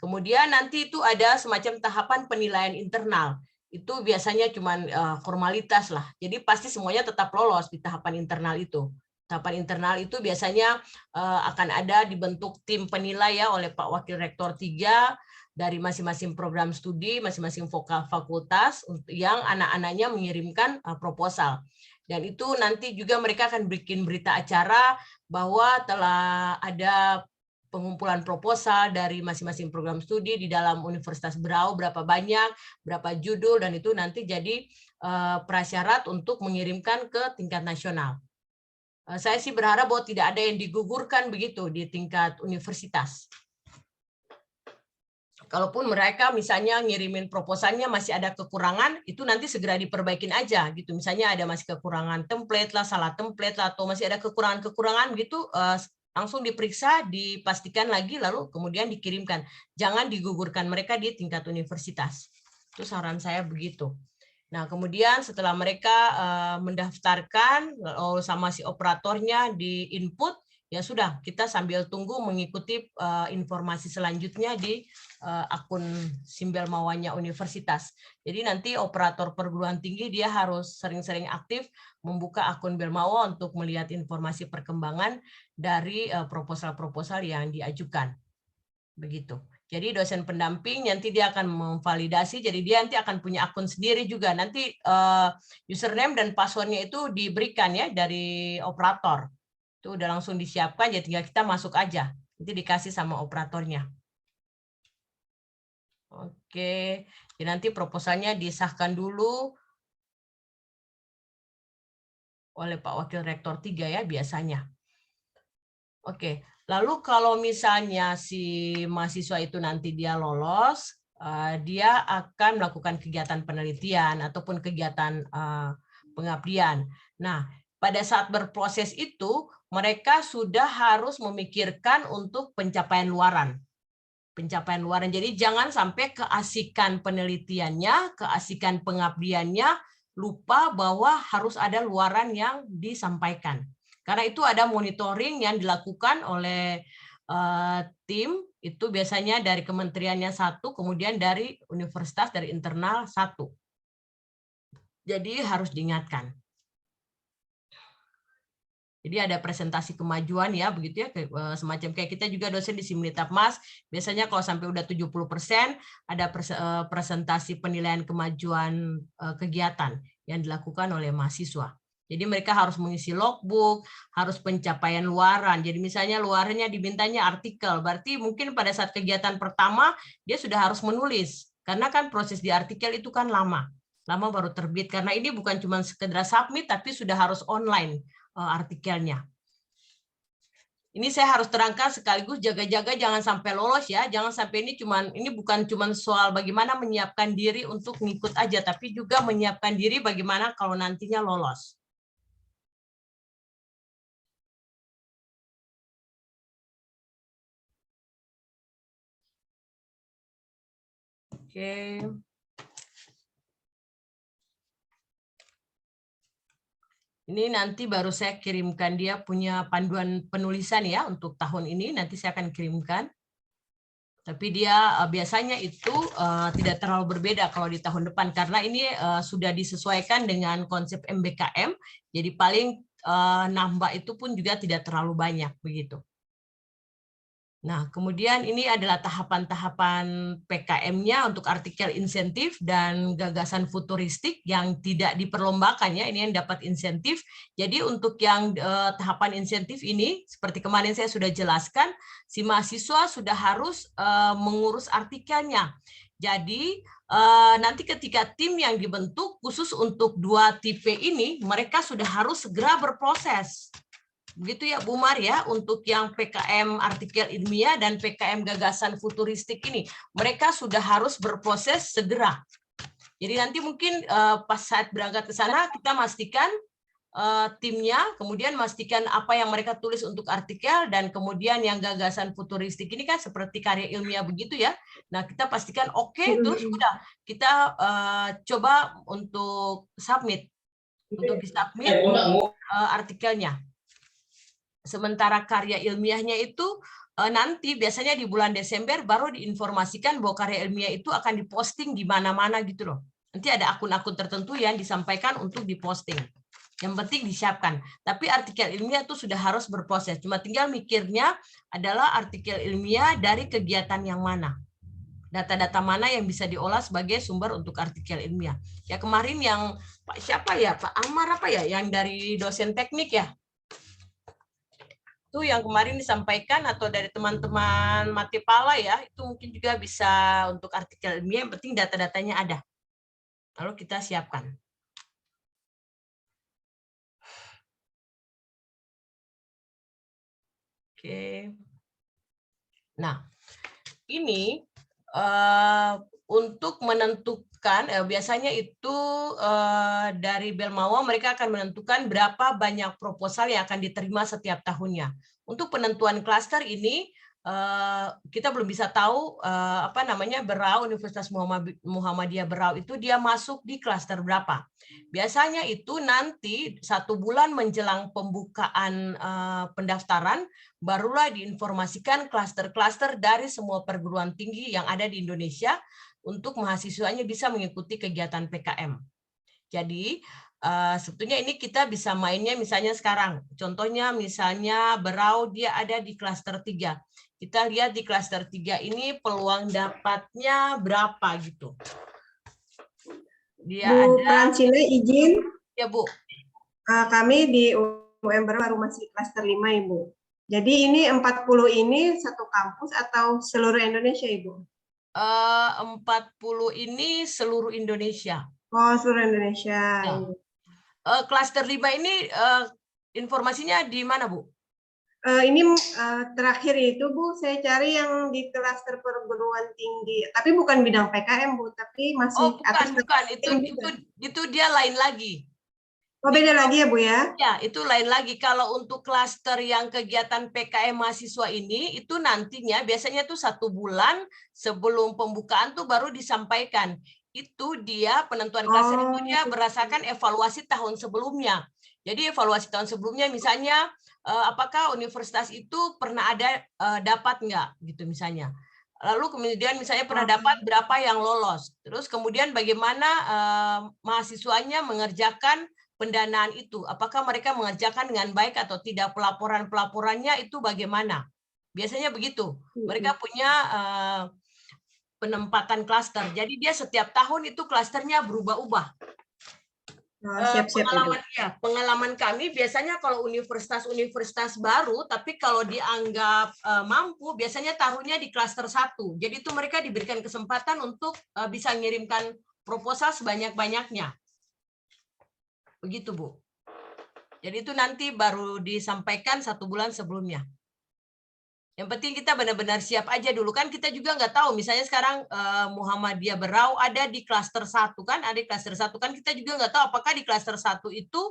kemudian nanti itu ada semacam tahapan penilaian internal. Itu biasanya cuma formalitas lah, jadi pasti semuanya tetap lolos di tahapan internal itu. Tahapan internal itu biasanya akan ada dibentuk tim penilai ya oleh Pak Wakil Rektor 3, dari masing-masing program studi, masing-masing fakultas yang anak-anaknya mengirimkan proposal. Dan itu nanti juga mereka akan bikin berita acara bahwa telah ada pengumpulan proposal dari masing-masing program studi di dalam Universitas Berau, berapa banyak, berapa judul, dan itu nanti jadi prasyarat untuk mengirimkan ke tingkat nasional. Saya sih berharap bahwa tidak ada yang digugurkan begitu di tingkat universitas. Kalaupun mereka misalnya ngirimin proposalnya masih ada kekurangan, itu nanti segera diperbaikin aja gitu. Misalnya ada masih kekurangan template lah, salah template lah, atau masih ada kekurangan-kekurangan gitu, langsung diperiksa, dipastikan lagi, lalu kemudian dikirimkan. Jangan digugurkan mereka di tingkat universitas. Itu saran saya begitu. Nah, kemudian setelah mereka mendaftarkan sama si operatornya di input, ya sudah, kita sambil tunggu mengikuti informasi selanjutnya di akun SIM Belmawanya universitas. Jadi nanti operator perguruan tinggi dia harus sering-sering aktif membuka akun Belmawa untuk melihat informasi perkembangan dari proposal-proposal yang diajukan. Begitu. Jadi dosen pendamping nanti dia akan memvalidasi, jadi dia nanti akan punya akun sendiri juga. Nanti username dan passwordnya itu diberikan ya dari operator. Itu udah langsung disiapkan, jadi tinggal kita masuk aja. Nanti dikasih sama operatornya. Oke, jadi nanti proposalnya disahkan dulu oleh Pak Wakil Rektor 3 ya biasanya. Oke, lalu kalau misalnya si mahasiswa itu nanti dia lolos, dia akan melakukan kegiatan penelitian ataupun kegiatan pengabdian. Nah, pada saat berproses itu, mereka sudah harus memikirkan untuk pencapaian luaran. Pencapaian luaran. Jadi jangan sampai keasikan penelitiannya, keasikan pengabdiannya, lupa bahwa harus ada luaran yang disampaikan. Karena itu ada monitoring yang dilakukan oleh tim, itu biasanya dari kementeriannya 1, kemudian dari universitas, dari internal 1. Jadi harus diingatkan. Jadi ada presentasi kemajuan ya, begitu ya, semacam kayak kita juga dosen di Simulitap Mas, biasanya kalau sampai udah 70% ada presentasi penilaian kemajuan kegiatan yang dilakukan oleh mahasiswa. Jadi mereka harus mengisi logbook, harus pencapaian luaran. Jadi misalnya luarannya dimintanya artikel, berarti mungkin pada saat kegiatan pertama dia sudah harus menulis, karena kan proses di artikel itu kan lama baru terbit, karena ini bukan cuma sekedar submit, tapi sudah harus online artikelnya. Ini saya harus terangkan sekaligus jaga-jaga jangan sampai lolos ya, jangan sampai ini bukan cuma soal bagaimana menyiapkan diri untuk ngikut aja, tapi juga menyiapkan diri bagaimana kalau nantinya lolos. Oke. Ini nanti baru saya kirimkan, dia punya panduan penulisan ya untuk tahun ini, nanti saya akan kirimkan. Tapi dia biasanya itu tidak terlalu berbeda kalau di tahun depan, karena ini sudah disesuaikan dengan konsep MBKM, jadi paling nambah itu pun juga tidak terlalu banyak begitu. Nah, kemudian ini adalah tahapan-tahapan PKM-nya untuk artikel insentif dan gagasan futuristik yang tidak diperlombakan ya, ini yang dapat insentif. Jadi untuk yang tahapan insentif ini, seperti kemarin saya sudah jelaskan, si mahasiswa sudah harus mengurus artikelnya. Jadi nanti ketika tim yang dibentuk khusus untuk 2 tipe ini, mereka sudah harus segera berproses. Begitu ya Bu Maria, untuk yang PKM artikel ilmiah dan PKM gagasan futuristik ini, mereka sudah harus berproses segera. Jadi nanti mungkin pas saat berangkat ke sana, kita pastikan timnya, kemudian pastikan apa yang mereka tulis untuk artikel, dan kemudian yang gagasan futuristik ini kan seperti karya ilmiah begitu ya. Nah, kita pastikan oke, terus udah kita coba untuk submit, untuk disubmit artikelnya. Sementara karya ilmiahnya itu nanti biasanya di bulan Desember baru diinformasikan bahwa karya ilmiah itu akan diposting di mana-mana gitu loh. Nanti ada akun-akun tertentu yang disampaikan untuk diposting. Yang penting disiapkan. Tapi artikel ilmiah itu sudah harus berproses. Cuma tinggal mikirnya adalah artikel ilmiah dari kegiatan yang mana. Data-data mana yang bisa diolah sebagai sumber untuk artikel ilmiah. Ya kemarin yang Pak siapa ya? Pak Amar apa ya? Yang dari dosen teknik ya? Itu yang kemarin disampaikan, atau dari teman-teman Matipala ya, itu mungkin juga bisa untuk artikel ilmiah, yang penting data-datanya ada. Lalu kita siapkan. Oke. Nah, ini untuk menentukan, biasanya itu dari Belmawa mereka akan menentukan berapa banyak proposal yang akan diterima setiap tahunnya. Untuk penentuan klaster ini kita belum bisa tahu apa namanya Berau, Universitas Muhammadiyah Berau itu dia masuk di klaster berapa. Biasanya itu nanti 1 bulan menjelang pembukaan pendaftaran barulah diinformasikan klaster-klaster dari semua perguruan tinggi yang ada di Indonesia untuk mahasiswanya bisa mengikuti kegiatan PKM. Jadi sebetulnya ini kita bisa mainnya misalnya sekarang. Contohnya misalnya Berau dia ada di klaster 3. Kita lihat di klaster 3 ini peluang dapatnya berapa gitu. Dia Bu ada. Francina izin. Ya Bu. Kami di UM Berau baru masih klaster 5 Ibu. Jadi ini 40 ini satu kampus atau seluruh Indonesia Ibu? 40 ini seluruh Indonesia. Oh, seluruh Indonesia. Ya. Klaster 5 ini informasinya di mana Bu? Ini terakhir itu Bu, saya cari yang di klaster perguruan tinggi, tapi bukan bidang PKM Bu, tapi masih bukan. Itu dia lain lagi. Oh, beda lagi ya Bu ya? Ya, itu lain lagi. Kalau untuk klaster yang kegiatan PKM mahasiswa ini, itu nantinya biasanya tuh 1 bulan sebelum pembukaan tuh baru disampaikan. Itu dia penentuan klaster itu dia berdasarkan evaluasi tahun sebelumnya. Jadi evaluasi tahun sebelumnya misalnya apakah universitas itu pernah ada dapat nggak gitu misalnya. Lalu kemudian misalnya pernah dapat berapa yang lolos. Terus kemudian bagaimana mahasiswanya mengerjakan pendanaan itu. Apakah mereka mengerjakan dengan baik atau tidak, pelaporannya itu bagaimana. Biasanya begitu. Mereka punya penempatan klaster. Jadi dia setiap tahun itu klasternya berubah-ubah. Pengalaman kami biasanya kalau universitas baru, tapi kalau dianggap mampu, biasanya taruhnya di klaster 1. Jadi itu mereka diberikan kesempatan untuk bisa mengirimkan proposal sebanyak-banyaknya. Begitu Bu. Jadi itu nanti baru disampaikan 1 bulan sebelumnya. Yang penting kita benar-benar siap aja dulu, kan kita juga nggak tahu. Misalnya sekarang Muhammadiyah Berau ada di klaster 1 kan, ada di klaster 1 kan, kita juga nggak tahu apakah di klaster 1 itu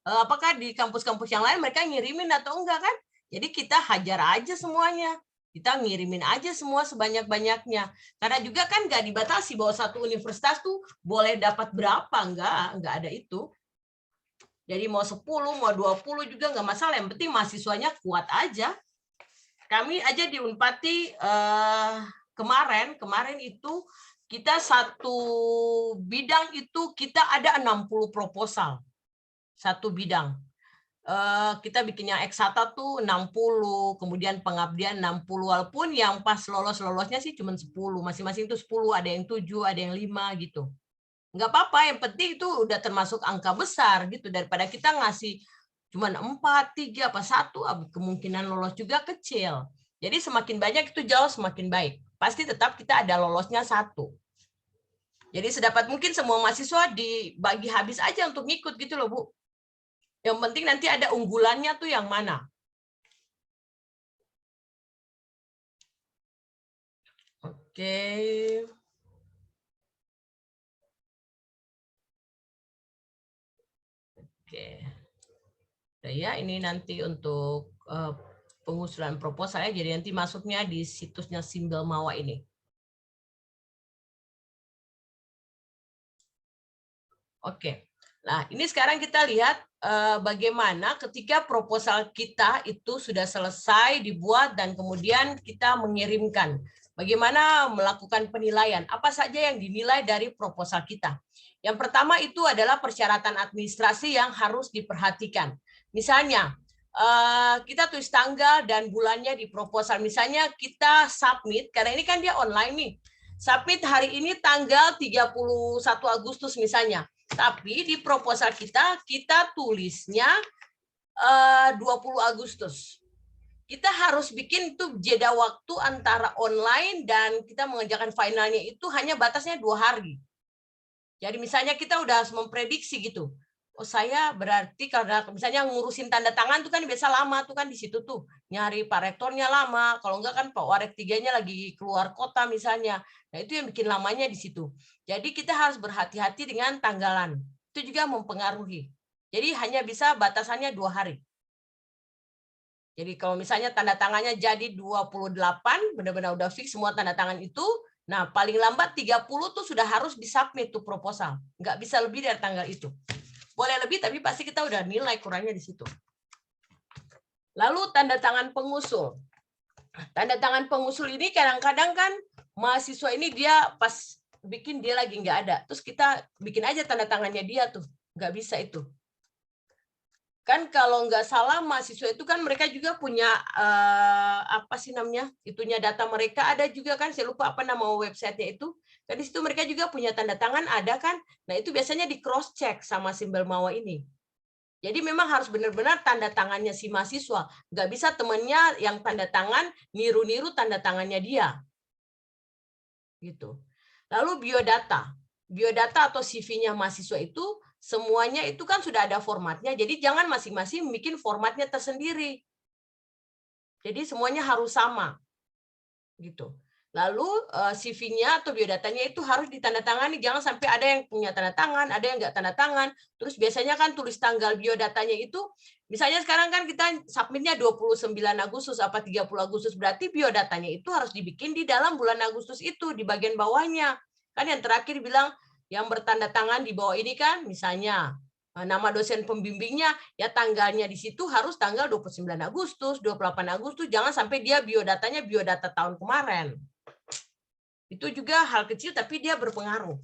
apakah di kampus-kampus yang lain mereka ngirimin atau enggak kan. Jadi kita hajar aja semuanya. Kita ngirimin aja semua sebanyak-banyaknya. Karena juga kan nggak dibatasi bahwa satu universitas tuh boleh dapat berapa, nggak ada itu. Jadi mau 10, mau 20 juga nggak masalah, yang penting mahasiswanya kuat aja. Kami aja di Unpati kemarin itu kita satu bidang itu kita ada 60 proposal. Satu bidang. Kita bikinnya X1 tuh 60, kemudian pengabdian 60, walaupun yang pas lolosnya sih cuma 10, masing-masing itu 10, ada yang 7, ada yang 5 gitu. Nggak apa-apa, yang penting itu udah termasuk angka besar gitu, daripada kita ngasih cuma 4, 3, apa 1, kemungkinan lolos juga kecil. Jadi semakin banyak itu jauh semakin baik. Pasti tetap kita ada lolosnya 1. Jadi sedapat mungkin semua mahasiswa dibagi habis aja untuk ngikut gitu loh Bu. Yang penting nanti ada unggulannya tuh yang mana. Oke. Oke. Nah, ya, ini nanti untuk pengusulan proposal ya. Jadi nanti masuknya di situsnya Simbel Mawa ini. Oke. Nah, ini sekarang kita lihat bagaimana ketika proposal kita itu sudah selesai dibuat dan kemudian kita mengirimkan. Bagaimana melakukan penilaian? Apa saja yang dinilai dari proposal kita? Yang pertama itu adalah persyaratan administrasi yang harus diperhatikan. Misalnya, kita tulis tanggal dan bulannya di proposal. Misalnya kita submit, karena ini kan dia online nih. Submit hari ini tanggal 31 Agustus misalnya. Tapi di proposal kita tulisnya 20 Agustus. Kita harus bikin itu jeda waktu antara online dan kita mengerjakan finalnya itu hanya batasnya 2 hari. Jadi misalnya kita udah harus memprediksi gitu. Oh, saya berarti karena misalnya ngurusin tanda tangan tuh kan biasa lama tuh kan di situ tuh. Nyari Pak Rektornya lama, kalau enggak kan Pak Warek 3-nya lagi keluar kota misalnya. Nah, itu yang bikin lamanya di situ. Jadi kita harus berhati-hati dengan tanggalan. Itu juga mempengaruhi. Jadi hanya bisa batasannya 2 hari. Jadi kalau misalnya tanda tangannya jadi 28, benar-benar udah fix semua tanda tangan itu, nah paling lambat 30 tuh sudah harus disubmit tuh proposal. Nggak bisa lebih dari tanggal itu. Boleh lebih, tapi pasti kita udah nilai kurangnya di situ. Lalu tanda tangan pengusul. Tanda tangan pengusul ini kadang-kadang kan mahasiswa ini dia pas bikin dia lagi nggak ada. Terus kita bikin aja tanda tangannya dia tuh. Nggak bisa itu. Kan kalau nggak salah mahasiswa itu kan mereka juga punya apa sih namanya? Itunya data mereka ada juga kan, saya lupa apa nama websitenya itu. Kan di situ mereka juga punya tanda tangan ada kan. Nah, itu biasanya di cross check sama Simbel Mawa ini. Jadi memang harus benar-benar tanda tangannya si mahasiswa. Nggak bisa temannya yang tanda tangan niru-niru tanda tangannya dia. Gitu. Lalu biodata. Biodata atau CV-nya mahasiswa itu semuanya itu kan sudah ada formatnya. Jadi jangan masing-masing bikin formatnya tersendiri. Jadi semuanya harus sama. Gitu. Lalu CV-nya atau biodatanya itu harus ditandatangani, jangan sampai ada yang punya tanda tangan, ada yang nggak tanda tangan. Terus biasanya kan tulis tanggal biodatanya itu, misalnya sekarang kan kita submitnya 29 Agustus apa 30 Agustus, berarti biodatanya itu harus dibikin di dalam bulan Agustus itu, di bagian bawahnya. Kan yang terakhir bilang, yang bertanda tangan di bawah ini kan, misalnya nama dosen pembimbingnya, ya tanggalnya di situ harus tanggal 29 Agustus, 28 Agustus, jangan sampai dia biodatanya biodata tahun kemarin. Itu juga hal kecil tapi dia berpengaruh.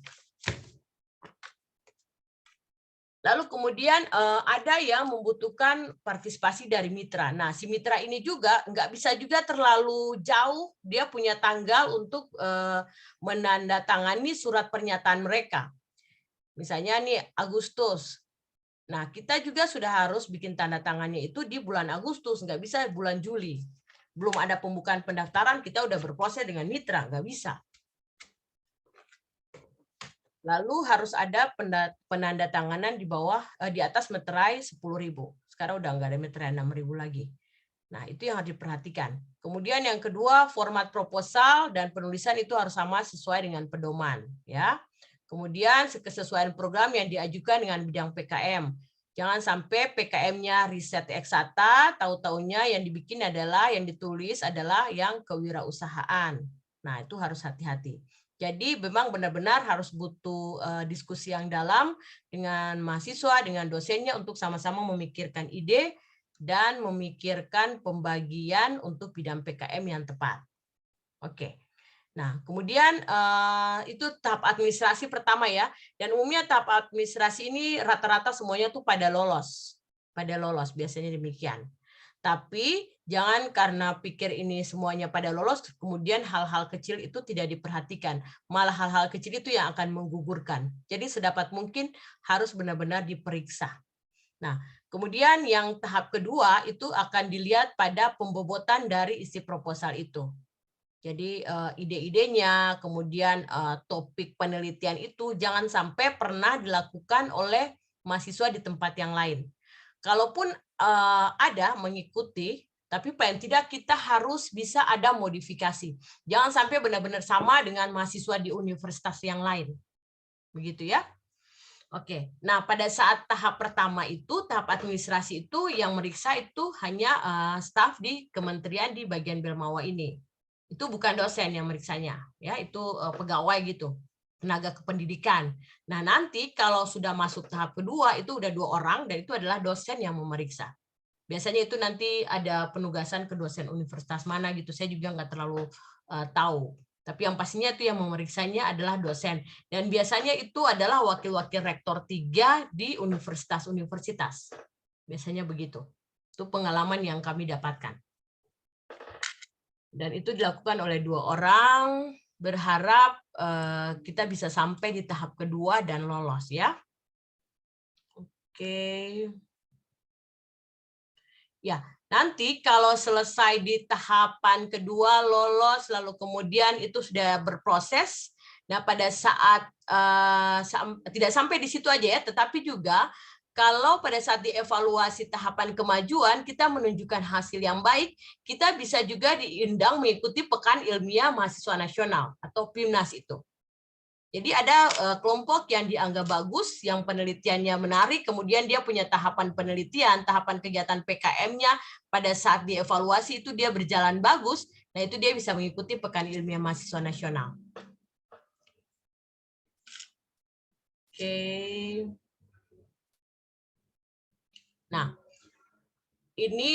Lalu kemudian ada yang membutuhkan partisipasi dari mitra. Nah, si mitra ini juga nggak bisa juga terlalu jauh, dia punya tanggal untuk menandatangani surat pernyataan mereka. Misalnya nih Agustus. Nah, kita juga sudah harus bikin tanda tangannya itu di bulan Agustus, nggak bisa bulan Juli. Belum ada pembukaan pendaftaran, kita udah berproses dengan mitra, nggak bisa. Lalu harus ada penandatanganan di bawah, di atas meterai 10.000. Sekarang udah nggak ada meterai 6.000 lagi. Nah, itu yang harus diperhatikan. Kemudian yang kedua, format proposal dan penulisan itu harus sama sesuai dengan pedoman. Ya. Kemudian kesesuaian program yang diajukan dengan bidang PKM. Jangan sampai PKM-nya riset eksata, tahu-taunya yang dibikin adalah, yang ditulis adalah yang kewirausahaan. Nah, itu harus hati-hati. Jadi memang benar-benar harus butuh diskusi yang dalam dengan mahasiswa, dengan dosennya untuk sama-sama memikirkan ide dan memikirkan pembagian untuk bidang PKM yang tepat. Oke. Nah, kemudian itu tahap administrasi pertama ya. Dan umumnya tahap administrasi ini rata-rata semuanya tuh pada lolos. Pada lolos, biasanya demikian. Tapi jangan karena pikir ini semuanya pada lolos, kemudian hal-hal kecil itu tidak diperhatikan. Malah hal-hal kecil itu yang akan menggugurkan. Jadi sedapat mungkin harus benar-benar diperiksa. Nah, kemudian yang tahap kedua itu akan dilihat pada pembobotan dari isi proposal itu. Jadi ide-idenya, kemudian topik penelitian itu jangan sampai pernah dilakukan oleh mahasiswa di tempat yang lain. Kalaupun ada mengikuti, Tapi paling tidak kita harus bisa ada modifikasi. Jangan sampai benar-benar sama dengan mahasiswa di universitas yang lain. Begitu ya. Oke, nah pada saat tahap pertama itu, tahap administrasi itu yang meriksa itu hanya staf di kementerian di bagian Belmawa ini. Itu bukan dosen yang meriksanya, ya itu pegawai gitu, tenaga kependidikan. Nah nanti kalau sudah masuk tahap kedua itu udah 2 orang dan itu adalah dosen yang memeriksa. Biasanya itu nanti ada penugasan ke dosen universitas mana gitu, saya juga nggak terlalu tahu. Tapi yang pastinya itu yang memeriksanya adalah dosen. Dan biasanya itu adalah wakil-wakil rektor 3 di universitas-universitas. Biasanya begitu. Itu pengalaman yang kami dapatkan. Dan itu dilakukan oleh 2 orang. Berharap kita bisa sampai di tahap kedua dan lolos ya. Oke. Ya, nanti kalau selesai di tahapan kedua lolos, lalu kemudian itu sudah berproses. Nah, pada saat tidak sampai di situ aja ya, tetapi juga kalau pada saat dievaluasi tahapan kemajuan kita menunjukkan hasil yang baik, kita bisa juga diundang mengikuti Pekan Ilmiah Mahasiswa Nasional atau PIMNAS itu. Jadi ada kelompok yang dianggap bagus, yang penelitiannya menarik, kemudian dia punya tahapan penelitian, tahapan kegiatan PKM-nya, pada saat dievaluasi itu dia berjalan bagus, nah itu dia bisa mengikuti Pekan Ilmiah Mahasiswa Nasional. Oke. Nah, ini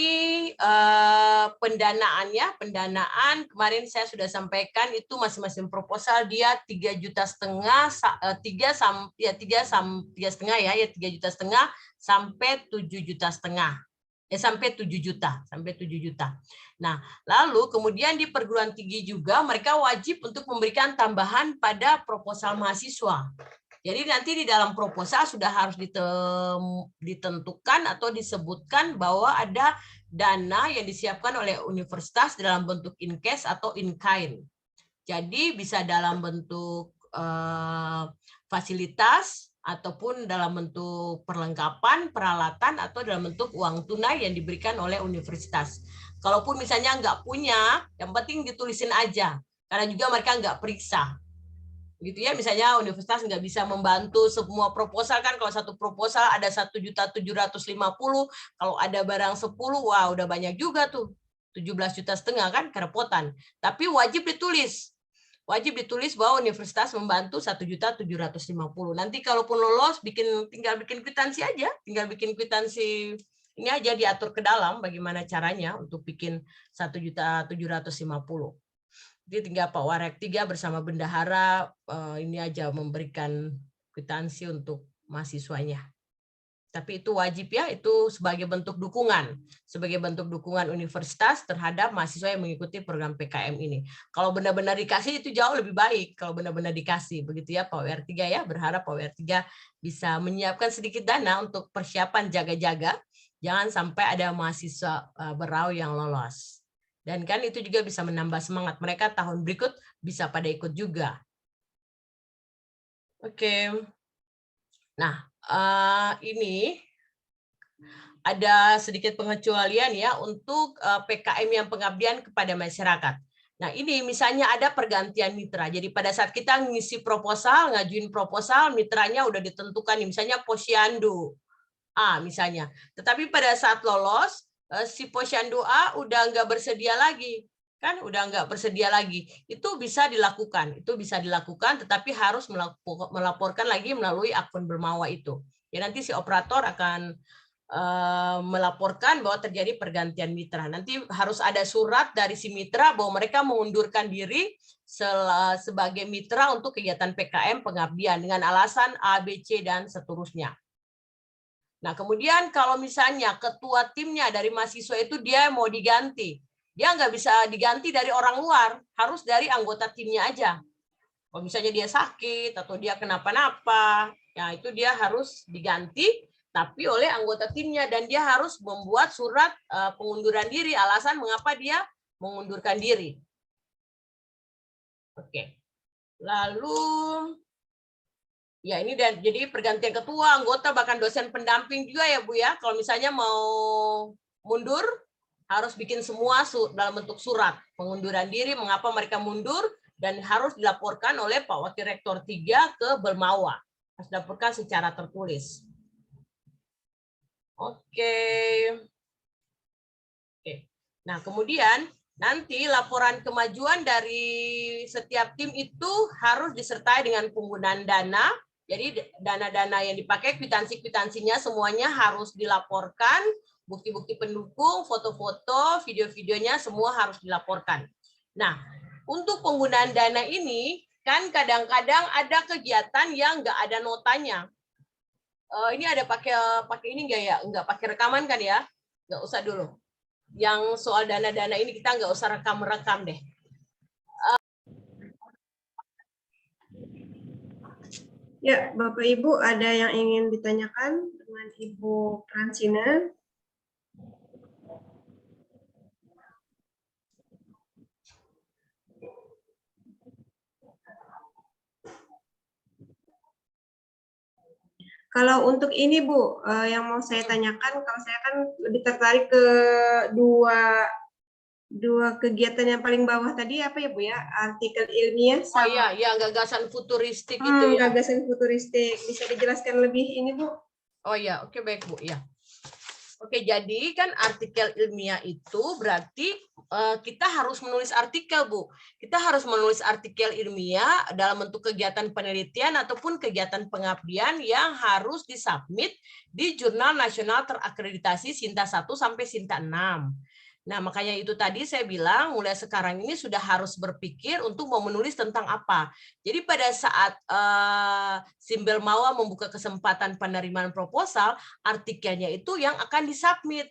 pendanaannya, pendanaan kemarin saya sudah sampaikan itu masing-masing proposal dia 3,5 juta, 3,5 juta sampai 7,5 juta. Sampai 7 juta. Nah, lalu kemudian di perguruan tinggi juga mereka wajib untuk memberikan tambahan pada proposal mahasiswa. Jadi nanti di dalam proposal sudah harus ditentukan atau disebutkan bahwa ada dana yang disiapkan oleh universitas dalam bentuk in cash atau in kind. Jadi bisa dalam bentuk fasilitas ataupun dalam bentuk perlengkapan, peralatan, atau dalam bentuk uang tunai yang diberikan oleh universitas. Kalaupun misalnya nggak punya, yang penting ditulisin aja. Karena juga mereka nggak periksa. Gitu ya, misalnya universitas nggak bisa membantu semua proposal kan, kalau satu proposal ada 1.750.000, kalau ada barang 10, wah udah banyak juga tuh, 17,5 juta kan, kerepotan. Tapi wajib ditulis bahwa universitas membantu 1.750.000. Nanti kalaupun lolos, tinggal bikin kwitansi aja, ini aja diatur ke dalam bagaimana caranya untuk bikin 1.750.000. Jadi tinggal Pak Warek 3 bersama bendahara ini aja memberikan kwitansi untuk mahasiswanya. Tapi itu wajib ya, itu sebagai bentuk dukungan universitas terhadap mahasiswa yang mengikuti program PKM ini. Kalau benar-benar dikasih itu jauh lebih baik, kalau benar-benar dikasih. Begitu ya Pak WR3 ya, berharap Pak WR3 bisa menyiapkan sedikit dana untuk persiapan jaga-jaga, jangan sampai ada mahasiswa berau yang lolos. Dan kan itu juga bisa menambah semangat mereka tahun berikut bisa pada ikut juga. Oke. Nah, ini ada sedikit pengecualian ya untuk PKM yang pengabdian kepada masyarakat. Nah, ini misalnya ada pergantian mitra. Jadi pada saat kita ngisi proposal, ngajuin proposal, mitranya udah ditentukan nih, misalnya Posyandu A misalnya. Tetapi pada saat lolos, si Posyandu A udah nggak bersedia lagi, kan udah nggak bersedia lagi. Itu bisa dilakukan, tetapi harus melaporkan lagi melalui akun Belmawa itu. Ya nanti si operator akan melaporkan bahwa terjadi pergantian mitra. Nanti harus ada surat dari si mitra bahwa mereka mengundurkan diri sebagai mitra untuk kegiatan PKM pengabdian dengan alasan A, B, C, dan seterusnya. Nah, kemudian kalau misalnya ketua timnya dari mahasiswa itu dia mau diganti, dia nggak bisa diganti dari orang luar, harus dari anggota timnya aja. Kalau misalnya dia sakit atau dia kenapa-napa, ya itu dia harus diganti, tapi oleh anggota timnya, dan dia harus membuat surat pengunduran diri, alasan mengapa dia mengundurkan diri. Oke. Lalu ya ini dan jadi pergantian ketua, anggota, bahkan dosen pendamping juga ya Bu ya. Kalau misalnya mau mundur, harus bikin semua dalam bentuk surat pengunduran diri, mengapa mereka mundur, dan harus dilaporkan oleh Pak Wakil Rektor 3 ke Belmawa. Harus dilaporkan secara tertulis. Oke. Nah, kemudian nanti laporan kemajuan dari setiap tim itu harus disertai dengan penggunaan dana. Jadi dana-dana yang dipakai, kwitansi-kwitansinya semuanya harus dilaporkan, bukti-bukti pendukung, foto-foto, video-videonya semua harus dilaporkan. Nah, untuk penggunaan dana ini, kan kadang-kadang ada kegiatan yang nggak ada notanya. Ini ada pakai ini nggak ya? Nggak pakai rekaman kan ya? Nggak usah dulu. Yang soal dana-dana ini kita nggak usah rekam-rekam deh. Ya, Bapak Ibu ada yang ingin ditanyakan dengan Ibu Fransina? Kalau untuk ini Bu, yang mau saya tanyakan, kalau saya kan lebih tertarik ke dua kegiatan yang paling bawah tadi apa ya Bu ya? Artikel ilmiah Oh sama iya, gagasan futuristik itu ya. gagasan futuristik. Bisa dijelaskan lebih ini Bu? Oh iya, oke baik Bu ya. Oke, jadi kan artikel ilmiah itu berarti kita harus menulis artikel, Bu. Kita harus menulis artikel ilmiah dalam bentuk kegiatan penelitian ataupun kegiatan pengabdian yang harus disubmit di Jurnal Nasional Terakreditasi Sinta 1 sampai Sinta 6. Nah, makanya itu tadi saya bilang mulai sekarang ini sudah harus berpikir untuk mau menulis tentang apa. Jadi pada saat Simbel Mawa membuka kesempatan penerimaan proposal, artikelnya itu yang akan disubmit.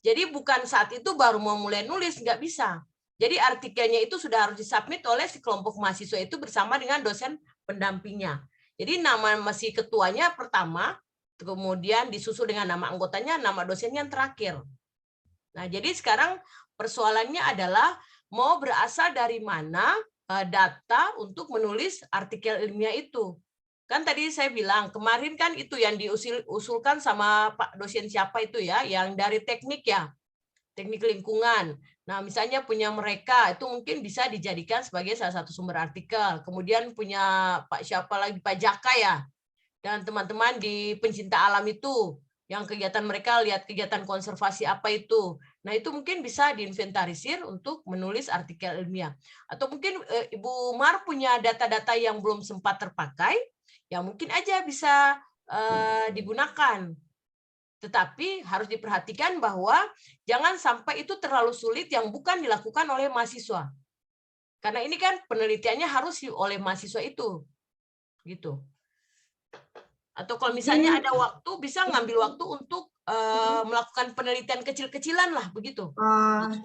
Jadi bukan saat itu baru mau mulai nulis, nggak bisa. Jadi artikelnya itu sudah harus disubmit oleh si kelompok mahasiswa itu bersama dengan dosen pendampingnya. Jadi nama masih ketuanya pertama, kemudian disusul dengan nama anggotanya, nama dosennya yang terakhir. Nah, jadi sekarang persoalannya adalah mau berasal dari mana data untuk menulis artikel ilmiah itu. Kan tadi saya bilang, kemarin kan itu yang diusulkan sama Pak dosen siapa itu ya, yang dari teknik ya, teknik lingkungan. Nah, misalnya punya mereka, itu mungkin bisa dijadikan sebagai salah satu sumber artikel. Kemudian punya Pak siapa lagi, Pak Jaka ya, dan teman-teman di pencinta alam itu, yang kegiatan mereka lihat kegiatan konservasi apa itu. Nah, itu mungkin bisa diinventarisir untuk menulis artikel ilmiah. Atau mungkin Ibu Mar punya data-data yang belum sempat terpakai, ya mungkin aja bisa digunakan. Tetapi harus diperhatikan bahwa jangan sampai itu terlalu sulit yang bukan dilakukan oleh mahasiswa. Karena ini kan penelitiannya harus oleh mahasiswa itu. Gitu. Atau kalau misalnya ada waktu, bisa ngambil waktu untuk melakukan penelitian kecil-kecilan lah, begitu.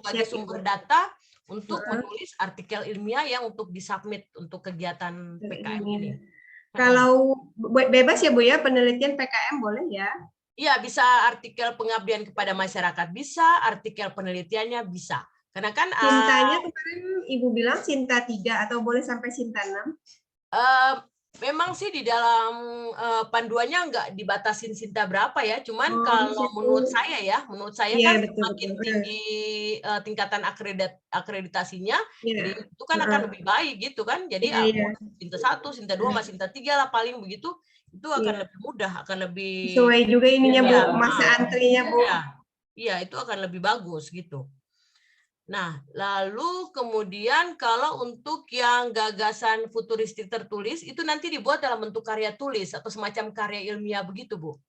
Sebagai sumber data untuk menulis artikel ilmiah yang untuk disubmit untuk kegiatan PKM ini. Kalau bebas ya Bu ya, penelitian PKM boleh ya? Iya, bisa artikel pengabdian kepada masyarakat, bisa, artikel penelitiannya bisa. Karena kan Sintanya kemarin Ibu bilang Sinta 3 atau boleh sampai Sinta 6? Memang sih di dalam panduannya nggak dibatasin Sinta berapa ya, cuman kalau menurut saya ya, kan semakin tinggi tingkatan akreditasinya, jadi itu kan akan lebih baik gitu kan. Jadi Sinta 1, Sinta 2, sama Sinta 3 lah paling begitu, itu akan lebih mudah, akan lebih sesuai juga ininya Bu, masa antrinya Bu. Iya, itu akan lebih bagus gitu. Nah, lalu kemudian kalau untuk yang gagasan futuristik tertulis, itu nanti dibuat dalam bentuk karya tulis atau semacam karya ilmiah begitu, Bu.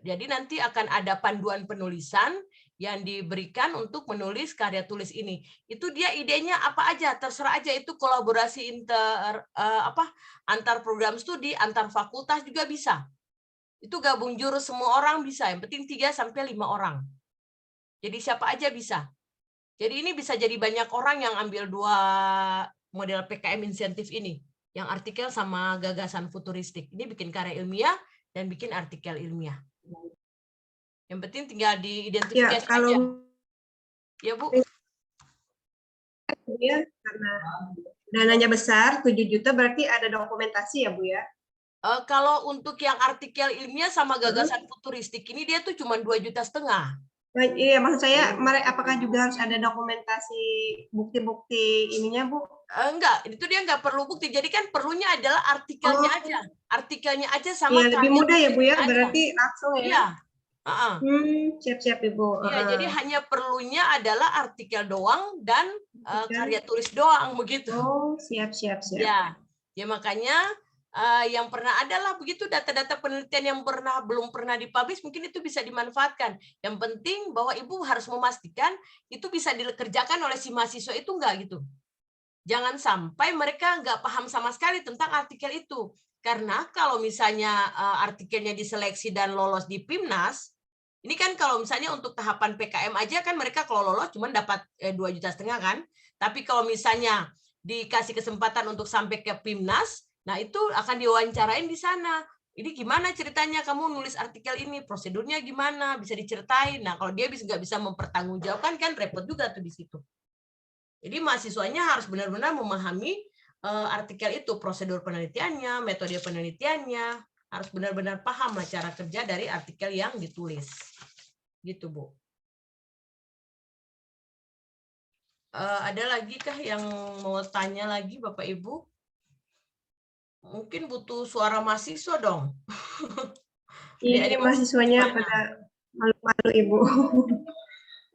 Jadi nanti akan ada panduan penulisan yang diberikan untuk menulis karya tulis ini. Itu dia idenya apa aja, terserah aja, itu kolaborasi antar program studi, antar fakultas juga bisa. Itu gabung jurus semua orang bisa, yang penting 3 sampai 5 orang. Jadi siapa aja bisa. Jadi ini bisa jadi banyak orang yang ambil 2 model PKM insentif ini, yang artikel sama gagasan futuristik. Ini bikin karya ilmiah dan bikin artikel ilmiah. Yang penting tinggal diidentifikasi aja. Ya Bu. Ya, karena dananya besar, 7 juta berarti ada dokumentasi ya Bu ya? Kalau untuk yang artikel ilmiah sama gagasan futuristik ini dia tuh cuma 2,5 juta. Iya, maksud saya, apakah juga harus ada dokumentasi bukti-bukti ininya, Bu? Enggak, itu dia enggak perlu bukti. Jadi kan perlunya adalah artikelnya aja. Artikelnya aja sama Iya, lebih karya mudah ya, Bu ya, tulisnya aja. berarti langsung ya. Iya. Heeh. Siap-siap, Ibu. Iya, jadi hanya perlunya adalah artikel doang dan karya tulis doang begitu. Oh, siap. Ya, ya makanya yang pernah adalah begitu data-data penelitian yang belum pernah dipublish mungkin itu bisa dimanfaatkan. Yang penting bahwa Ibu harus memastikan itu bisa dikerjakan oleh si mahasiswa itu enggak gitu. Jangan sampai mereka nggak paham sama sekali tentang artikel itu. Karena kalau misalnya artikelnya diseleksi dan lolos di PIMNAS, ini kan kalau misalnya untuk tahapan PKM aja kan mereka kalau lolos cuma dapat 2,5 juta kan. Tapi kalau misalnya dikasih kesempatan untuk sampai ke PIMNAS, nah itu akan diwawancarain di sana. Ini gimana ceritanya kamu nulis artikel ini, prosedurnya gimana, bisa diceritain. Nah kalau dia nggak bisa mempertanggungjawabkan kan repot juga tuh di situ. Jadi mahasiswanya harus benar-benar memahami artikel itu, prosedur penelitiannya, metode penelitiannya, harus benar-benar paham lah cara kerja dari artikel yang ditulis. Gitu, Bu. Ada lagi kah yang mau tanya lagi, Bapak Ibu? Mungkin butuh suara mahasiswa dong. Ini mahasiswanya pada malu-malu, Ibu.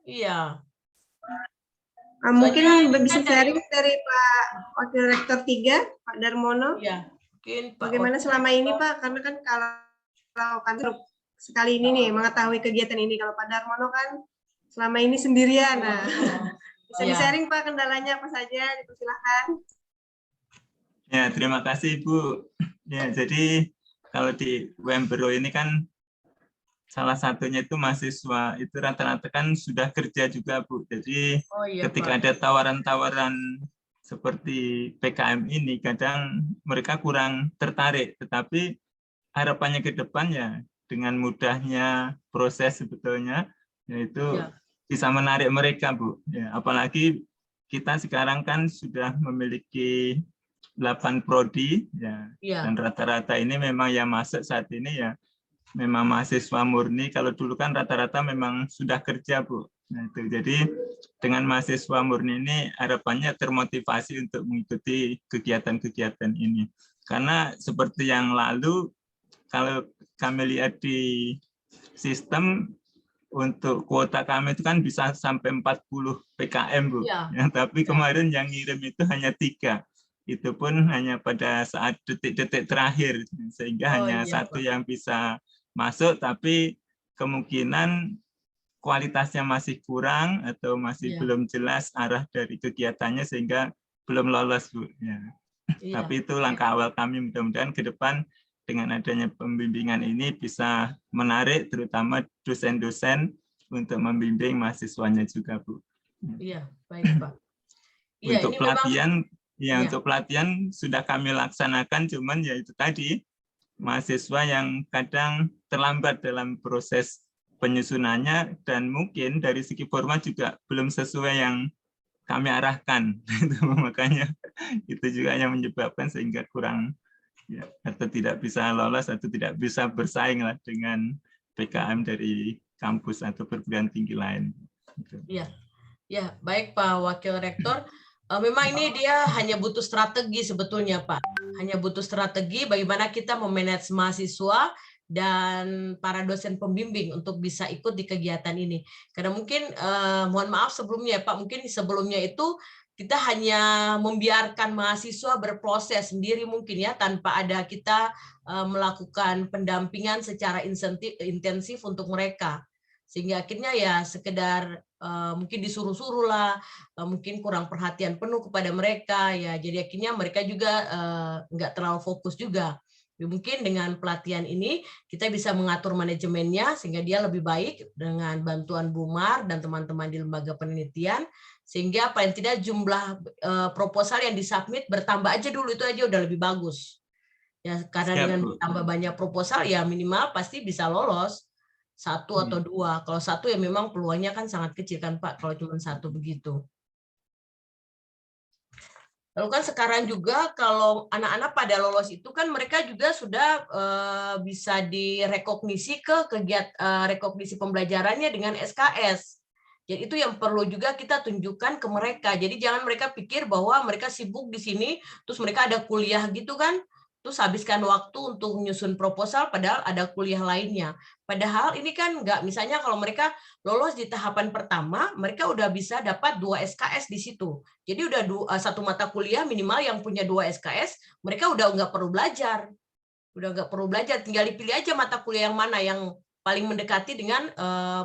Iya. Mungkin bisa sharing dari Pak Wakil Rektor 3, Pak Darmono. Iya, mungkin Pak. Bagaimana selama ini, Pak? Karena kan kalau kantor sekali ini nih mengetahui kegiatan ini, kalau Pak Darmono kan selama ini sendirian. Nah, bisa di-sharing Pak kendalanya apa saja? Silakan. Ya, terima kasih Ibu. Ya, jadi kalau di Wembero ini kan salah satunya itu mahasiswa itu rata-rata kan sudah kerja juga Bu. Jadi ketika ada tawaran-tawaran seperti PKM ini kadang mereka kurang tertarik. Tetapi harapannya ke depan ya dengan mudahnya proses sebetulnya yaitu bisa menarik mereka Bu. Ya, apalagi kita sekarang kan sudah memiliki 8 prodi ya. Dan rata-rata ini memang yang masuk saat ini ya memang mahasiswa murni. Kalau dulu kan rata-rata memang sudah kerja Bu. Nah, itu. Jadi dengan mahasiswa murni ini harapannya termotivasi untuk mengikuti kegiatan-kegiatan ini. Karena seperti yang lalu kalau kami lihat di sistem untuk kuota kami itu kan bisa sampai 40 PKM Bu. Ya, tapi kemarin yang ngirim itu hanya 3. Itu pun hanya pada saat detik-detik terakhir sehingga hanya satu yang bisa masuk, tapi kemungkinan kualitasnya masih kurang atau masih belum jelas arah dari kegiatannya sehingga belum lolos Bu. Ya. Tapi itu langkah awal kami, mudah-mudahan ke depan dengan adanya pembimbingan ini bisa menarik terutama dosen-dosen untuk membimbing mahasiswanya juga Bu. Iya, baik Pak. Untuk pelatihan, untuk pelatihan sudah kami laksanakan, cuman ya itu tadi mahasiswa yang kadang terlambat dalam proses penyusunannya dan mungkin dari segi format juga belum sesuai yang kami arahkan. Makanya itu juga yang menyebabkan sehingga kurang ya, atau tidak bisa lolos atau tidak bisa bersaing lah dengan PKM dari kampus atau perguruan tinggi lain. Iya, ya baik Pak Wakil Rektor. Memang ini dia hanya butuh strategi sebetulnya Pak. Hanya butuh strategi bagaimana kita memanage mahasiswa dan para dosen pembimbing untuk bisa ikut di kegiatan ini. Karena mungkin, mohon maaf sebelumnya Pak, mungkin sebelumnya itu kita hanya membiarkan mahasiswa berproses sendiri mungkin ya, tanpa ada kita melakukan pendampingan secara intensif untuk mereka. Sehingga akhirnya ya sekedar mungkin disuruh-suruh lah, mungkin kurang perhatian penuh kepada mereka ya, jadi akhirnya mereka juga nggak terlalu fokus juga. Mungkin dengan pelatihan ini kita bisa mengatur manajemennya sehingga dia lebih baik dengan bantuan Bu Mar dan teman-teman di lembaga penelitian, sehingga paling tidak jumlah proposal yang disubmit bertambah aja dulu, itu aja udah lebih bagus ya, karena dengan bertambah banyak proposal ya minimal pasti bisa lolos 1 atau 2. Kalau 1 ya memang peluangnya kan sangat kecil kan Pak, kalau cuma 1 begitu. Lalu kan sekarang juga kalau anak-anak pada lolos itu kan mereka juga sudah bisa direkognisi ke kegiatan rekognisi pembelajarannya dengan SKS. Jadi itu yang perlu juga kita tunjukkan ke mereka. Jadi jangan mereka pikir bahwa mereka sibuk di sini, terus mereka ada kuliah gitu kan, terus habiskan waktu untuk menyusun proposal padahal ada kuliah lainnya. Padahal ini kan enggak, misalnya kalau mereka lolos di tahapan pertama, mereka udah bisa dapat 2 SKS di situ. Jadi udah satu mata kuliah minimal yang punya 2 SKS, mereka udah nggak perlu belajar. Udah nggak perlu belajar, tinggal dipilih aja mata kuliah yang mana yang paling mendekati dengan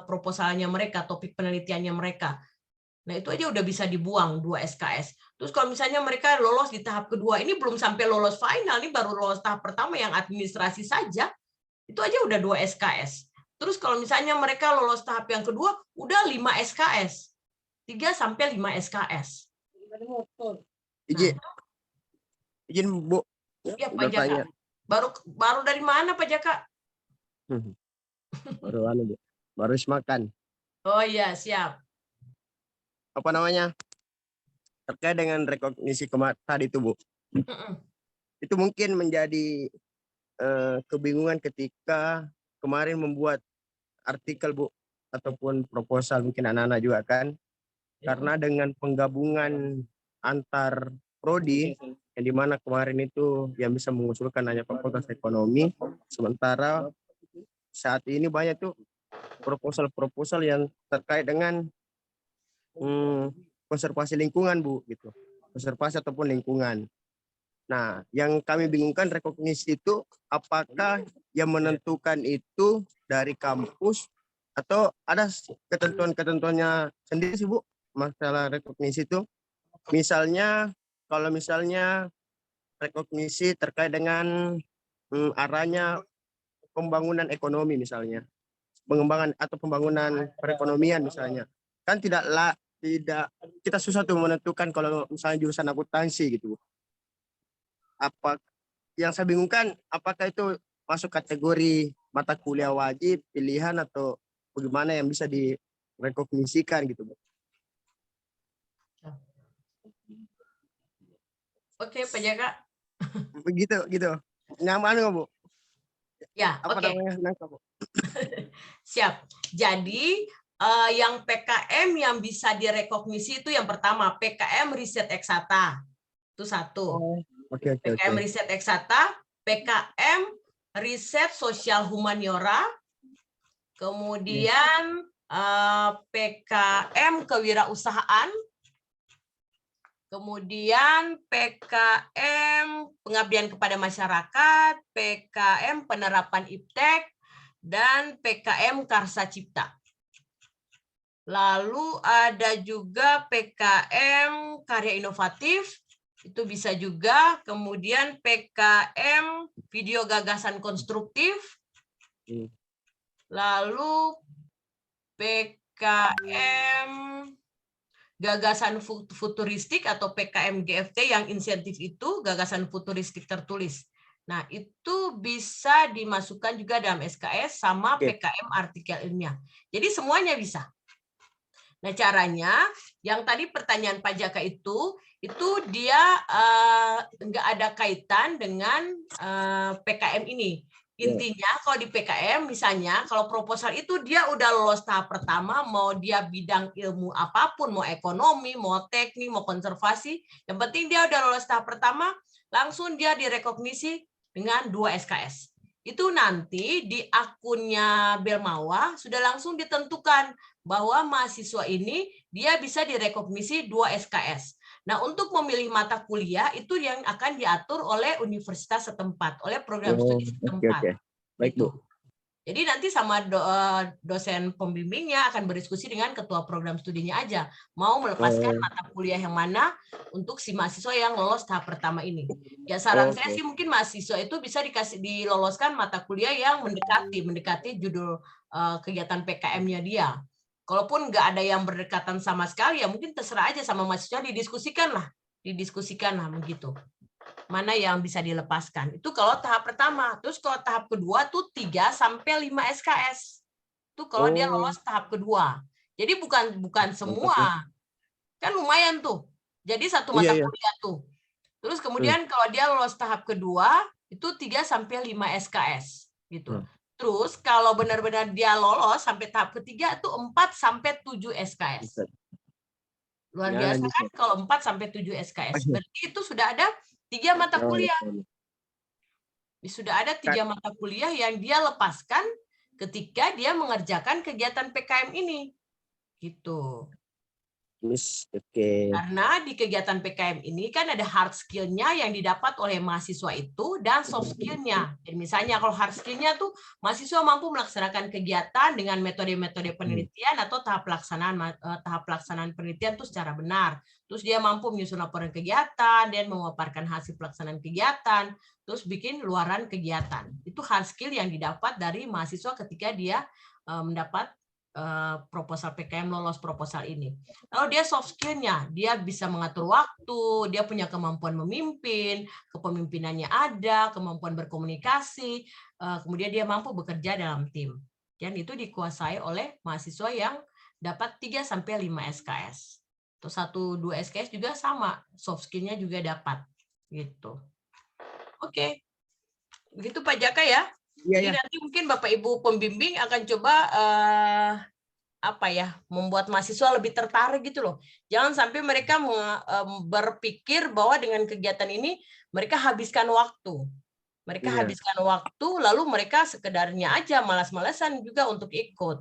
proposalnya mereka, topik penelitiannya mereka. Nah, itu aja udah bisa dibuang 2 SKS. Terus kalau misalnya mereka lolos di tahap kedua, ini belum sampai lolos final, ini baru lolos tahap pertama yang administrasi saja, itu aja udah 2 SKS. Terus kalau misalnya mereka lolos tahap yang kedua, udah 5 SKS. 3 sampai 5 SKS. Izin Bu. Ya, Pak Jaka. Baru dari mana Pak Jaka? Bu. Baru makan. Oh iya, siap. Apa namanya? Terkait dengan rekognisi tadi itu Bu. Itu mungkin menjadi kebingungan ketika kemarin membuat artikel Bu ataupun proposal, mungkin anak-anak juga kan, karena dengan penggabungan antar prodi yang dimana kemarin itu yang bisa mengusulkan hanya Fakultas Ekonomi, sementara saat ini banyak tuh proposal yang terkait dengan konservasi lingkungan Bu, gitu, konservasi ataupun lingkungan. Nah, yang kami bingungkan rekognisi itu apakah yang menentukan itu dari kampus atau ada ketentuan-ketentuannya sendiri sih Bu masalah rekognisi itu? Misalnya kalau misalnya rekognisi terkait dengan arahnya pembangunan ekonomi misalnya, pengembangan atau pembangunan perekonomian misalnya, kan tidak kita susah tuh menentukan kalau misalnya jurusan akuntansi gitu. Apa yang saya bingungkan, apakah itu masuk kategori mata kuliah wajib, pilihan, atau bagaimana yang bisa direkognisikan gitu Bu? Oke, Pak Jaka. Begitu gitu. Nyaman nggak Bu? Ya, Apa namanya? Nangkap Bu? Siap. Jadi yang PKM yang bisa direkognisi itu yang pertama PKM Riset Eksata. Itu satu. Oke. PKM Riset Eksata, PKM Riset Sosial Humaniora, kemudian PKM Kewirausahaan, kemudian PKM Pengabdian kepada Masyarakat, PKM Penerapan Iptek, dan PKM Karsa Cipta. Lalu ada juga PKM Karya Inovatif, itu bisa juga. Kemudian PKM Video Gagasan Konstruktif. Lalu PKM Gagasan Futuristik atau PKM GFT yang insentif itu gagasan futuristik tertulis. Nah, itu bisa dimasukkan juga dalam SKS sama PKM artikel ilmiah. Jadi semuanya bisa. Nah, caranya yang tadi pertanyaan Pak Jaka itu dia nggak ada kaitan dengan PKM ini. Intinya kalau di PKM misalnya kalau proposal itu dia udah lolos tahap pertama, mau dia bidang ilmu apapun, mau ekonomi, mau teknik, mau konservasi, yang penting dia udah lolos tahap pertama, langsung dia direkognisi dengan 2 SKS. Itu nanti di akunnya Belmawa sudah langsung ditentukan bahwa mahasiswa ini dia bisa direkognisi 2 SKS. Nah, untuk memilih mata kuliah itu yang akan diatur oleh universitas setempat, oleh program studi setempat. Baik, Bu. Jadi nanti sama dosen pembimbingnya akan berdiskusi dengan ketua program studinya aja, mau melepaskan mata kuliah yang mana untuk si mahasiswa yang lolos tahap pertama ini. Ya saran saya sih mungkin mahasiswa itu bisa diloloskan mata kuliah yang mendekati judul kegiatan PKM-nya dia. Kalaupun nggak ada yang berdekatan sama sekali, ya mungkin terserah aja sama mahasiswa, didiskusikan lah begitu. Mana yang bisa dilepaskan. Itu kalau tahap pertama. Terus kalau tahap kedua tuh 3 sampai 5 SKS. Itu kalau dia lolos tahap kedua. Jadi bukan semua. Kan lumayan tuh. Jadi satu mata kuliah tuh. Terus kemudian kalau dia lolos tahap kedua itu 3 sampai 5 SKS gitu. Terus kalau benar-benar dia lolos sampai tahap ketiga itu 4 sampai 7 SKS. Luar Ya, biasa kan kalau 4 sampai 7 SKS. Berarti itu sudah ada 3 mata kuliah. Sudah ada 3 mata kuliah yang dia lepaskan ketika dia mengerjakan kegiatan PKM ini. Gitu. Oke. Karena di kegiatan PKM ini kan ada hard skill-nya yang didapat oleh mahasiswa itu dan soft skill-nya. Jadi misalnya kalau hard skill-nya tuh mahasiswa mampu melaksanakan kegiatan dengan metode-metode penelitian atau tahap pelaksanaan penelitian itu secara benar. Terus dia mampu menyusun laporan kegiatan dan memaparkan hasil pelaksanaan kegiatan, terus bikin luaran kegiatan. Itu hard skill yang didapat dari mahasiswa ketika dia mendapat proposal PKM, lolos proposal ini. Lalu dia soft skill-nya, dia bisa mengatur waktu, dia punya kemampuan memimpin, kepemimpinannya ada, kemampuan berkomunikasi, kemudian dia mampu bekerja dalam tim. Dan itu dikuasai oleh mahasiswa yang dapat 3 sampai 5 SKS. Atau 1-2 SKS juga sama, soft skill-nya juga dapat gitu. Oke. Begitu Pak Jaka ya. Jadi nanti mungkin Bapak Ibu pembimbing akan coba membuat mahasiswa lebih tertarik gitu loh. Jangan sampai mereka berpikir bahwa dengan kegiatan ini mereka habiskan waktu. Mereka habiskan waktu lalu mereka sekedarnya aja malas-malasan juga untuk ikut.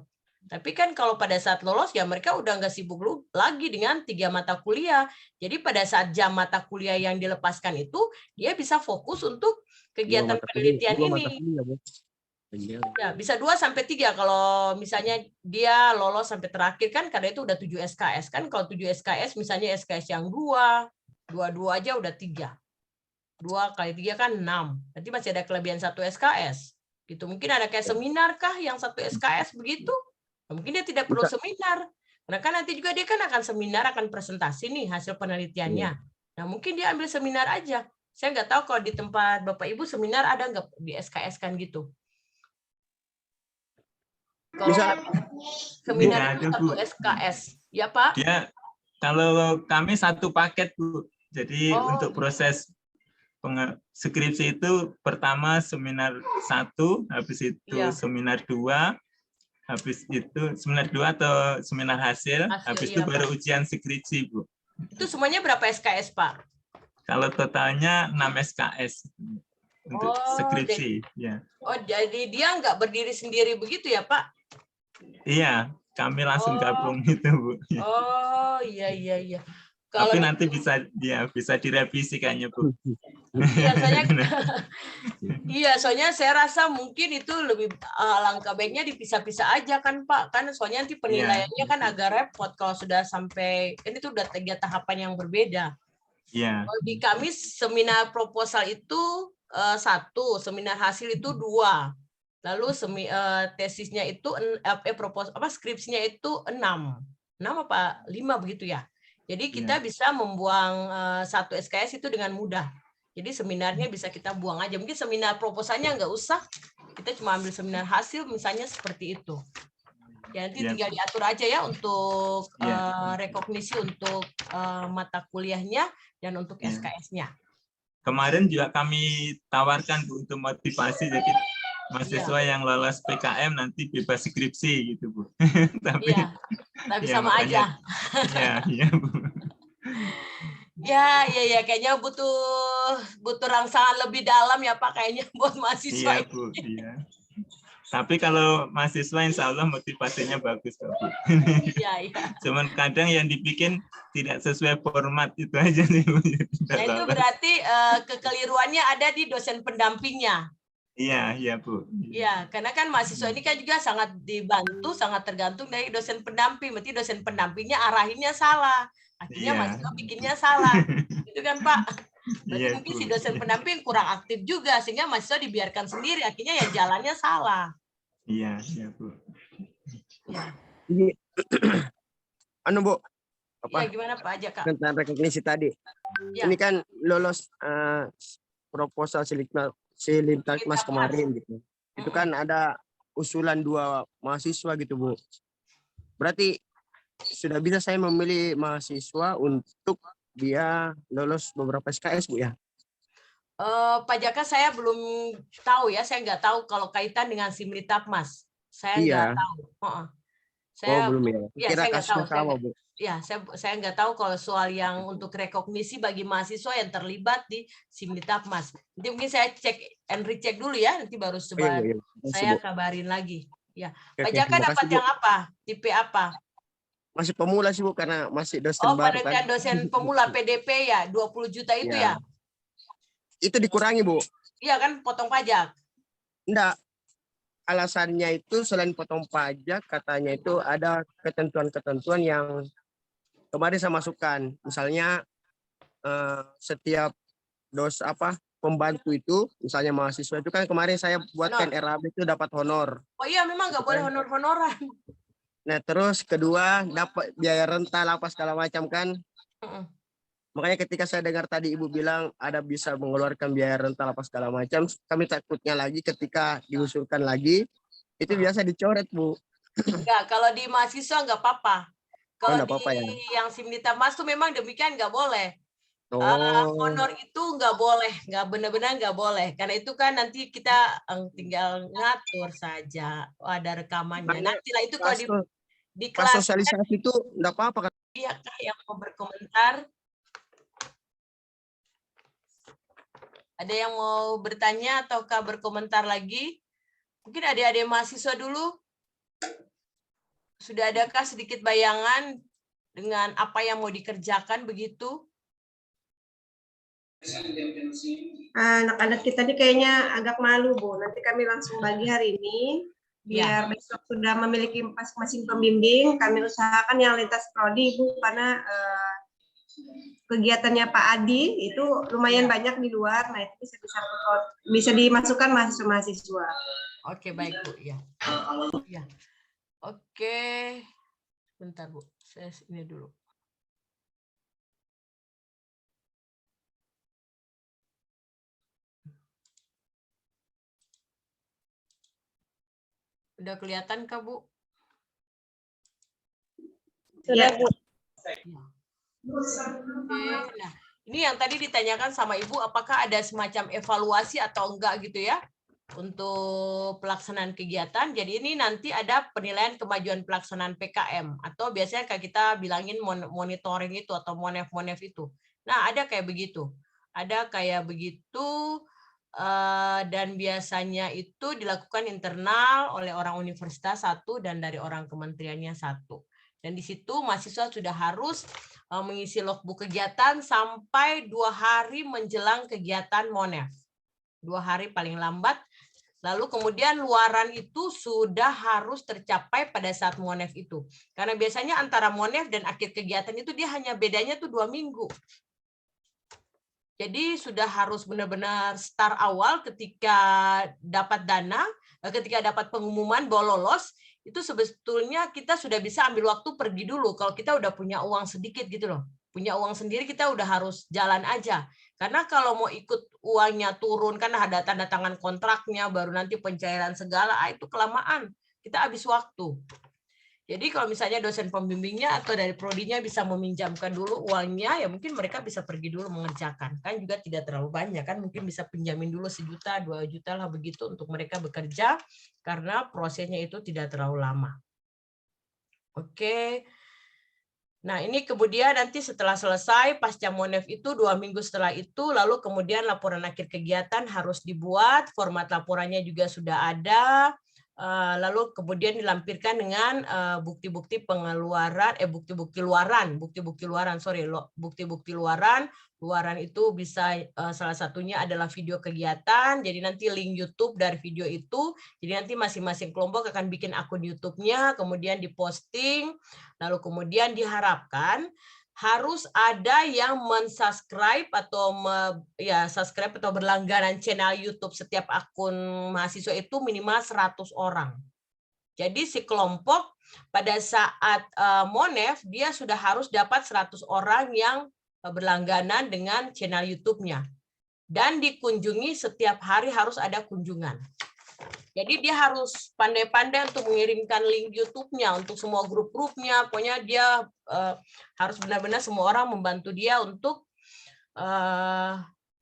Tapi kan kalau pada saat lolos ya mereka udah nggak sibuk lagi dengan 3 mata kuliah. Jadi pada saat jam mata kuliah yang dilepaskan itu dia bisa fokus untuk kegiatan penelitian ini. Ya, bisa 2 sampai 3 kalau misalnya dia lolos sampai terakhir kan karena itu udah 7 SKS kan. Kalau 7 SKS misalnya SKS yang 2 aja udah 3. 2 kali 3 kan 6. Berarti masih ada kelebihan 1 SKS. Gitu. Mungkin ada kayak seminar kah yang 1 SKS begitu? Nah, mungkin dia tidak perlu seminar. Karena kan nanti juga dia kan akan seminar, akan presentasi nih hasil penelitiannya. Nah, mungkin dia ambil seminar aja. Saya nggak tahu kalau di tempat Bapak Ibu seminar ada nggak di SKS kan gitu. Kalau seminar itu 1 SKS. Ya, Pak? Ya, kalau kami 1 paket, Bu. Jadi untuk proses skripsi itu pertama seminar 1, habis itu seminar 2, habis itu seminar 2 atau seminar hasil habis itu baru ujian skripsi, Bu. Itu semuanya berapa SKS, Pak? Kalau totalnya 6 SKS untuk skripsi. Jadi dia nggak berdiri sendiri begitu ya, Pak? Iya, kami langsung gabung itu, Bu. Oh, iya. Tapi nanti bisa direvisi kayaknya, Bu. Iya, soalnya saya rasa mungkin itu lebih langkah baiknya dipisah-pisah aja kan, Pak. Kan soalnya nanti penilaiannya kan agak repot kalau sudah sampai ini tuh udah 3 tahapan yang berbeda. Kalau di kami seminar proposal itu 1, seminar hasil itu 2. Lalu tesisnya itu skripsinya itu 6 apa 5 begitu ya. Jadi kita bisa membuang 1 SKS itu dengan mudah. Jadi seminarnya bisa kita buang aja. Mungkin seminar proposalnya nggak usah. Kita cuma ambil seminar hasil misalnya seperti itu. Ya, nanti tinggal diatur aja ya untuk rekognisi untuk mata kuliahnya dan untuk SKS-nya. Kemarin juga kami tawarkan, Bu, untuk motivasi jadi mahasiswa yang lolos PKM nanti bebas skripsi gitu, Bu. Tapi sama aja. Iya, Bu. Ya, kayaknya butuh rangsangan lebih dalam ya Pak kayaknya buat mahasiswa. Iya, Bu. Iya. Tapi kalau mahasiswa insya Allah motivasinya bagus, Bu. Iya. Cuman kadang yang dibikin tidak sesuai format itu aja nih, Bu. Nah, itu berarti kekeliruannya ada di dosen pendampingnya. Iya, Bu. Iya, karena kan mahasiswa ini kan juga sangat dibantu, sangat tergantung dari dosen pendamping. Berarti dosen pendampingnya arahinnya salah. Akhirnya mahasiswa bikinnya salah. Gitu kan, Pak? Berarti mungkin si dosen pendamping kurang aktif juga, sehingga mahasiswa dibiarkan sendiri. Akhirnya ya jalannya salah. Iya, Bu. Ya. Bu, gimana Pak aja, Kak? tentang rekognisi tadi. Ini kan lolos proposal Silintmas kemarin gitu. Itu kan ada usulan 2 mahasiswa gitu, Bu. Berarti sudah bisa saya memilih mahasiswa untuk dia lolos beberapa SKS, Bu ya. Pak Jaka, saya belum tahu ya, saya nggak tahu kalau kaitan dengan Simlitapmas. Saya nggak Iya. tahu. Oh, Saya belum ya. ya Kira saya nggak tahu. kasusnya sama, Bu. Saya nggak tahu kalau soal yang untuk rekognisi bagi mahasiswa yang terlibat di Simlitapmas. Nanti mungkin saya cek and recheck dulu ya, nanti baru Oh, iya, Bu, iya. Makasih, saya Bu. kabarin lagi. Ya, Oke, Pak oke. Jaka Makasih, dapat Bu. yang apa? Tipe apa? Masih pemula sih, Bu, karena masih dosen Oh, baru kan. penelitian dosen pemula PDP ya, 20 juta itu ya? Itu dikurangi, Bu. Iya kan, potong pajak. Enggak. Alasannya itu selain potong pajak, katanya itu ada ketentuan-ketentuan yang kemarin saya masukkan. Misalnya setiap pembantu itu, misalnya mahasiswa itu kan kemarin saya buatkan RAB itu dapat honor. Oh iya, memang nggak boleh honor-honoran. Nah, terus kedua dapat biaya rental apa segala macam kan. Makanya ketika saya dengar tadi Ibu bilang ada bisa mengeluarkan biaya rental apa segala macam, kami takutnya lagi ketika diusulkan lagi itu biasa dicoret, Bu. Enggak, kalau di mahasiswa nggak apa-apa. Kalau nggak di apa-apa ya. yang Simlitapmas tuh memang demikian, nggak boleh. Honor itu nggak boleh, nggak benar-benar nggak boleh. Karena itu kan nanti kita tinggal ngatur saja. Ada rekamannya. Nanti lah itu kalau di pas kelas sosialisasi itu nggak apa-apa kan? Iya, yang mau berkomentar. Ada yang mau bertanya ataukah berkomentar lagi? Mungkin adik-adik mahasiswa dulu. Sudah adakah sedikit bayangan dengan apa yang mau dikerjakan begitu? Anak-anak kita ini kayaknya agak malu, Bu. Nanti kami langsung bagi hari ini. Biar besok sudah memiliki masing-masing pembimbing, kami usahakan yang lintas prodi, Bu, karena kegiatannya Pak Adi itu lumayan banyak di luar. Nah, itu bisa dimasukkan mahasiswa-mahasiswa. Oke, baik, Bu. Ya. Oke. Bentar, Bu. Saya ini dulu. Udah kelihatan kah, Bu? Sudah, Bu. Oke, nah ini yang tadi ditanyakan sama Ibu, apakah ada semacam evaluasi atau enggak gitu ya untuk pelaksanaan kegiatan. Jadi ini nanti ada penilaian kemajuan pelaksanaan PKM atau biasanya kayak kita bilangin monitoring itu atau monef itu. Nah, ada kayak begitu. Ada kayak begitu. Dan biasanya itu dilakukan internal oleh orang universitas satu dan dari orang kementeriannya satu. Dan di situ mahasiswa sudah harus mengisi logbook kegiatan sampai 2 hari menjelang kegiatan Monef. 2 hari paling lambat. Lalu kemudian luaran itu sudah harus tercapai pada saat Monef itu. Karena biasanya antara Monef dan akhir kegiatan itu dia hanya bedanya tuh 2 minggu. Jadi sudah harus benar-benar start awal ketika dapat dana, ketika dapat pengumuman bahwa lolos, itu sebetulnya kita sudah bisa ambil waktu pergi dulu. Kalau kita udah punya uang sedikit gitu loh. Punya uang sendiri kita udah harus jalan aja. Karena kalau mau ikut uangnya turun, kan ada tanda tangan kontraknya, baru nanti pencairan segala, itu kelamaan. Kita habis waktu. Jadi kalau misalnya dosen pembimbingnya atau dari prodinya bisa meminjamkan dulu uangnya, ya mungkin mereka bisa pergi dulu mengerjakan. Kan juga tidak terlalu banyak, kan mungkin bisa pinjamin dulu 1 juta, 2 juta lah begitu untuk mereka bekerja, karena prosesnya itu tidak terlalu lama. Oke. Nah ini kemudian nanti setelah selesai, pasca Monef itu 2 minggu setelah itu, lalu kemudian laporan akhir kegiatan harus dibuat, format laporannya juga sudah ada, lalu kemudian dilampirkan dengan bukti-bukti pengeluaran, bukti-bukti luaran. Luaran itu bisa salah satunya adalah video kegiatan, jadi nanti link YouTube dari video itu, jadi nanti masing-masing kelompok akan bikin akun YouTube-nya, kemudian diposting, lalu kemudian diharapkan harus ada yang mensubscribe atau subscribe atau berlangganan channel YouTube setiap akun mahasiswa itu minimal 100 orang. Jadi si kelompok pada saat Monef dia sudah harus dapat 100 orang yang berlangganan dengan channel YouTube-nya. Dan dikunjungi setiap hari harus ada kunjungan. Jadi dia harus pandai-pandai untuk mengirimkan link YouTube-nya untuk semua grup-grupnya. Pokoknya dia harus benar-benar semua orang membantu dia untuk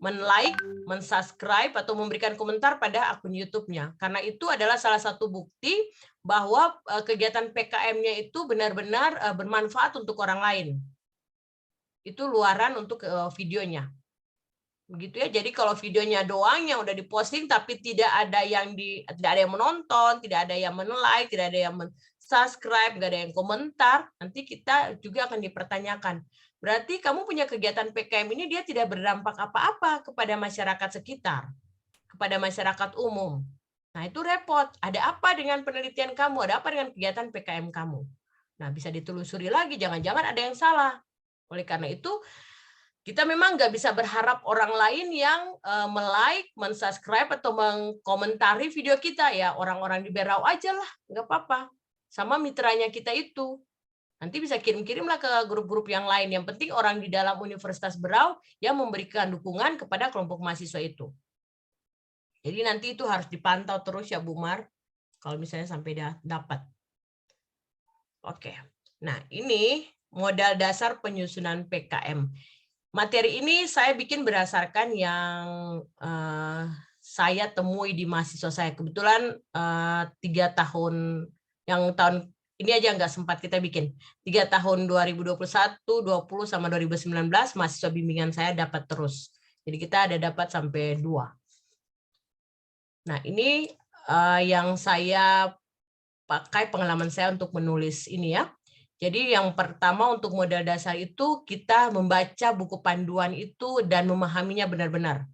men-like, men-subscribe, atau memberikan komentar pada akun YouTube-nya. Karena itu adalah salah satu bukti bahwa kegiatan PKM-nya itu benar-benar bermanfaat untuk orang lain. Itu luaran untuk videonya. Begitu ya. Jadi kalau videonya doang yang udah diposting tapi tidak ada yang menonton, tidak ada yang men-like, tidak ada yang men-subscribe, nggak ada yang komentar, nanti kita juga akan dipertanyakan. Berarti kamu punya kegiatan PKM ini dia tidak berdampak apa-apa kepada masyarakat sekitar, kepada masyarakat umum. Nah, itu repot. Ada apa dengan penelitian kamu? Ada apa dengan kegiatan PKM kamu? Nah, bisa ditelusuri lagi, jangan-jangan ada yang salah. Oleh karena itu, kita memang nggak bisa berharap orang lain yang like, men-subscribe, atau mengkomentari video kita. Ya, orang-orang di Berau aja lah, nggak apa-apa. Sama mitranya kita itu. Nanti bisa kirim-kirimlah ke grup-grup yang lain. Yang penting orang di dalam Universitas Berau yang memberikan dukungan kepada kelompok mahasiswa itu. Jadi nanti itu harus dipantau terus ya Bu Mar, kalau misalnya sampai dapat. Oke, nah ini modal dasar penyusunan PKM. Materi ini saya bikin berdasarkan yang saya temui di mahasiswa saya. Kebetulan 3 tahun, yang tahun ini aja nggak sempat kita bikin. 3 tahun 2021, 20 sama 2019 mahasiswa bimbingan saya dapat terus. Jadi kita ada dapat sampai 2. Nah ini yang saya pakai pengalaman saya untuk menulis ini ya. Jadi yang pertama untuk modal dasar itu kita membaca buku panduan itu dan memahaminya benar-benar.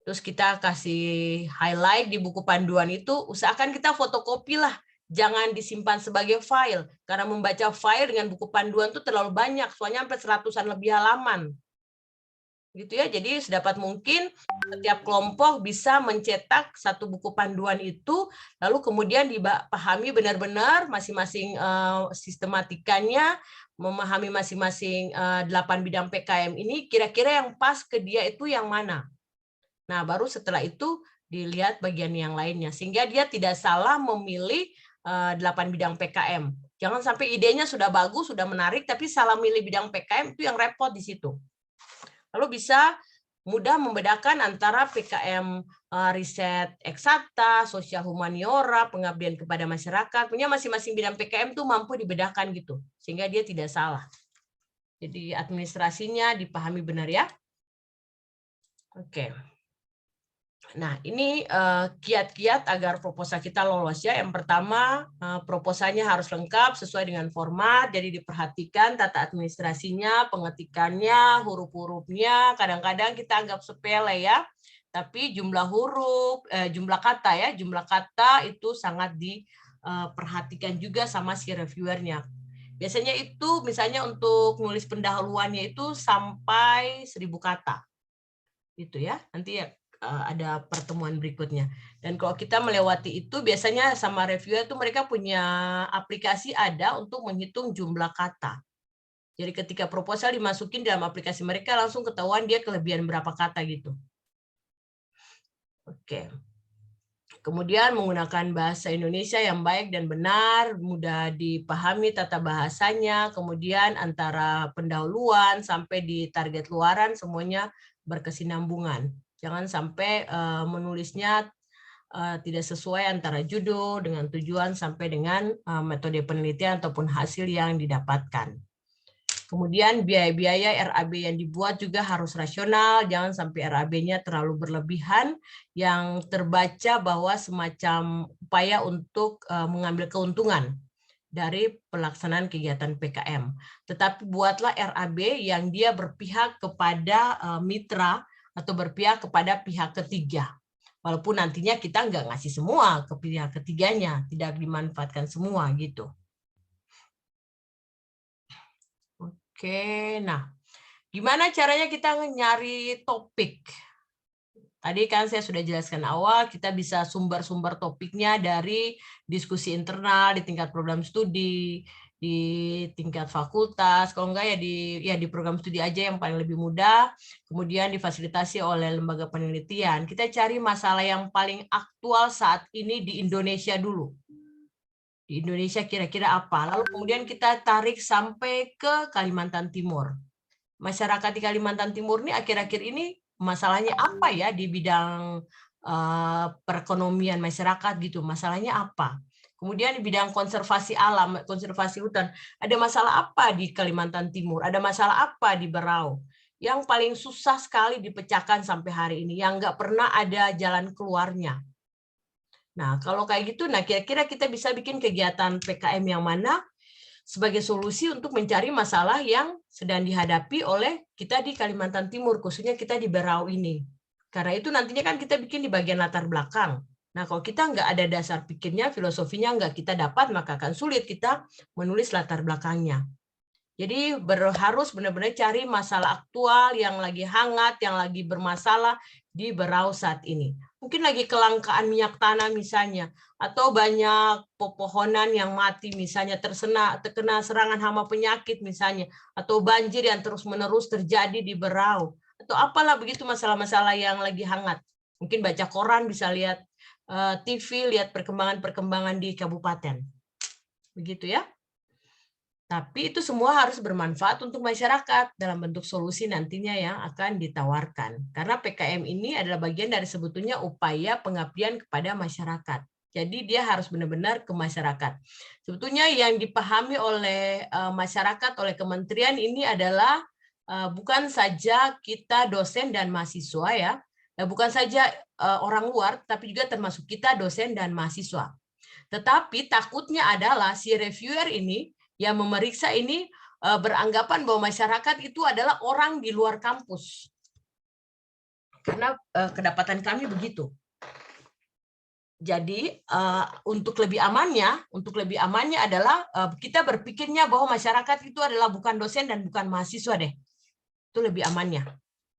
Terus kita kasih highlight di buku panduan itu, usahakan kita fotokopi lah. Jangan disimpan sebagai file. Karena membaca file dengan buku panduan itu terlalu banyak, soalnya sampai 100-an lebih halaman. Gitu ya. Jadi sedapat mungkin setiap kelompok bisa mencetak satu buku panduan itu, lalu kemudian dipahami benar-benar masing-masing sistematikanya, memahami masing-masing 8 bidang PKM ini, kira-kira yang pas ke dia itu yang mana. Nah, baru setelah itu dilihat bagian yang lainnya, sehingga dia tidak salah memilih 8 bidang PKM. Jangan sampai idenya sudah bagus, sudah menarik, tapi salah milih bidang PKM, itu yang repot di situ. Lalu bisa mudah membedakan antara PKM riset eksakta, sosial humaniora, pengabdian kepada masyarakat. Punya masing-masing bidang PKM itu mampu dibedakan gitu, sehingga dia tidak salah. Jadi administrasinya dipahami benar ya. Oke. Nah, ini kiat-kiat agar proposal kita lolos ya. Yang pertama, proposalnya harus lengkap sesuai dengan format, jadi diperhatikan tata administrasinya, pengetikannya, huruf-hurufnya. Kadang-kadang kita anggap sepele ya, tapi jumlah huruf, jumlah kata ya, jumlah kata itu sangat diperhatikan juga sama si reviewernya. Biasanya itu misalnya untuk nulis pendahuluannya itu sampai 1000 kata. Gitu ya. Nanti ya ada pertemuan berikutnya. Dan kalau kita melewati itu, biasanya sama reviewer itu mereka punya aplikasi ada untuk menghitung jumlah kata. Jadi ketika proposal dimasukin dalam aplikasi mereka, langsung ketahuan dia kelebihan berapa kata gitu. Oke. Kemudian menggunakan bahasa Indonesia yang baik dan benar, mudah dipahami tata bahasanya, kemudian antara pendahuluan sampai di target luaran semuanya berkesinambungan. Jangan sampai menulisnya tidak sesuai antara judul dengan tujuan sampai dengan metode penelitian ataupun hasil yang didapatkan. Kemudian biaya-biaya RAB yang dibuat juga harus rasional, jangan sampai RAB-nya terlalu berlebihan, yang terbaca bahwa semacam upaya untuk mengambil keuntungan dari pelaksanaan kegiatan PKM. Tetapi buatlah RAB yang dia berpihak kepada mitra atau berpihak kepada pihak ketiga. Walaupun nantinya kita nggak ngasih semua ke pihak ketiganya, tidak dimanfaatkan semua gitu. Oke, nah gimana caranya kita nyari topik? Tadi kan saya sudah jelaskan awal, kita bisa sumber-sumber topiknya dari diskusi internal di tingkat program studi, di tingkat fakultas, kalau enggak ya di program studi aja yang paling lebih mudah, kemudian difasilitasi oleh lembaga penelitian. Kita cari masalah yang paling aktual saat ini di Indonesia dulu. Di Indonesia kira-kira apa? Lalu kemudian kita tarik sampai ke Kalimantan Timur. Masyarakat di Kalimantan Timur ini akhir-akhir ini masalahnya apa ya di bidang perekonomian masyarakat gitu, masalahnya apa? Kemudian di bidang konservasi alam, konservasi hutan, ada masalah apa di Kalimantan Timur? Ada masalah apa di Berau? Yang paling susah sekali dipecahkan sampai hari ini, yang nggak pernah ada jalan keluarnya. Nah, kalau kayak gitu, nah kira-kira kita bisa bikin kegiatan PKM yang mana sebagai solusi untuk mencari masalah yang sedang dihadapi oleh kita di Kalimantan Timur, khususnya kita di Berau ini. Karena itu nantinya kan kita bikin di bagian latar belakang. Nah, kalau kita nggak ada dasar pikirnya, filosofinya nggak kita dapat, maka akan sulit kita menulis latar belakangnya. Jadi harus benar-benar cari masalah aktual yang lagi hangat, yang lagi bermasalah di Berau saat ini. Mungkin lagi kelangkaan minyak tanah misalnya, atau banyak pepohonan yang mati misalnya, terkena serangan hama penyakit misalnya, atau banjir yang terus-menerus terjadi di Berau, atau apalah begitu masalah-masalah yang lagi hangat. Mungkin baca koran, bisa lihat TV, lihat perkembangan-perkembangan di kabupaten. Begitu ya. Tapi itu semua harus bermanfaat untuk masyarakat dalam bentuk solusi nantinya yang akan ditawarkan. Karena PKM ini adalah bagian dari sebetulnya upaya pengabdian kepada masyarakat. Jadi dia harus benar-benar ke masyarakat. Sebetulnya yang dipahami oleh masyarakat, oleh kementerian ini adalah bukan saja kita dosen dan mahasiswa ya, bukan saja orang luar, tapi juga termasuk kita dosen dan mahasiswa. Tetapi takutnya adalah si reviewer ini yang memeriksa ini beranggapan bahwa masyarakat itu adalah orang di luar kampus. Karena kedapatan kami begitu. Jadi untuk lebih amannya adalah kita berpikirnya bahwa masyarakat itu adalah bukan dosen dan bukan mahasiswa deh. Itu lebih amannya.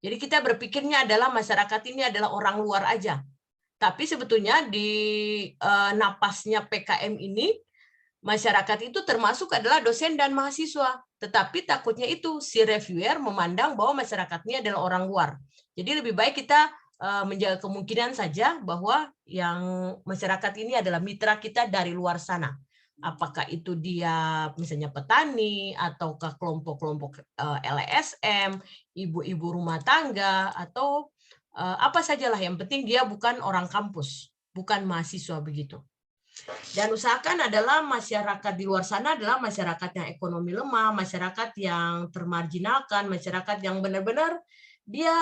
Jadi kita berpikirnya adalah masyarakat ini adalah orang luar aja. Tapi sebetulnya di napasnya PKM ini, masyarakat itu termasuk adalah dosen dan mahasiswa. Tetapi takutnya itu si reviewer memandang bahwa masyarakat ini adalah orang luar. Jadi lebih baik kita menjaga kemungkinan saja bahwa yang masyarakat ini adalah mitra kita dari luar sana. Apakah itu dia misalnya petani, ataukah kelompok-kelompok LSM, ibu-ibu rumah tangga, atau apa sajalah, yang penting dia bukan orang kampus, bukan mahasiswa begitu. Dan usahakan adalah masyarakat di luar sana adalah masyarakat yang ekonomi lemah, masyarakat yang termarginalkan, masyarakat yang benar-benar dia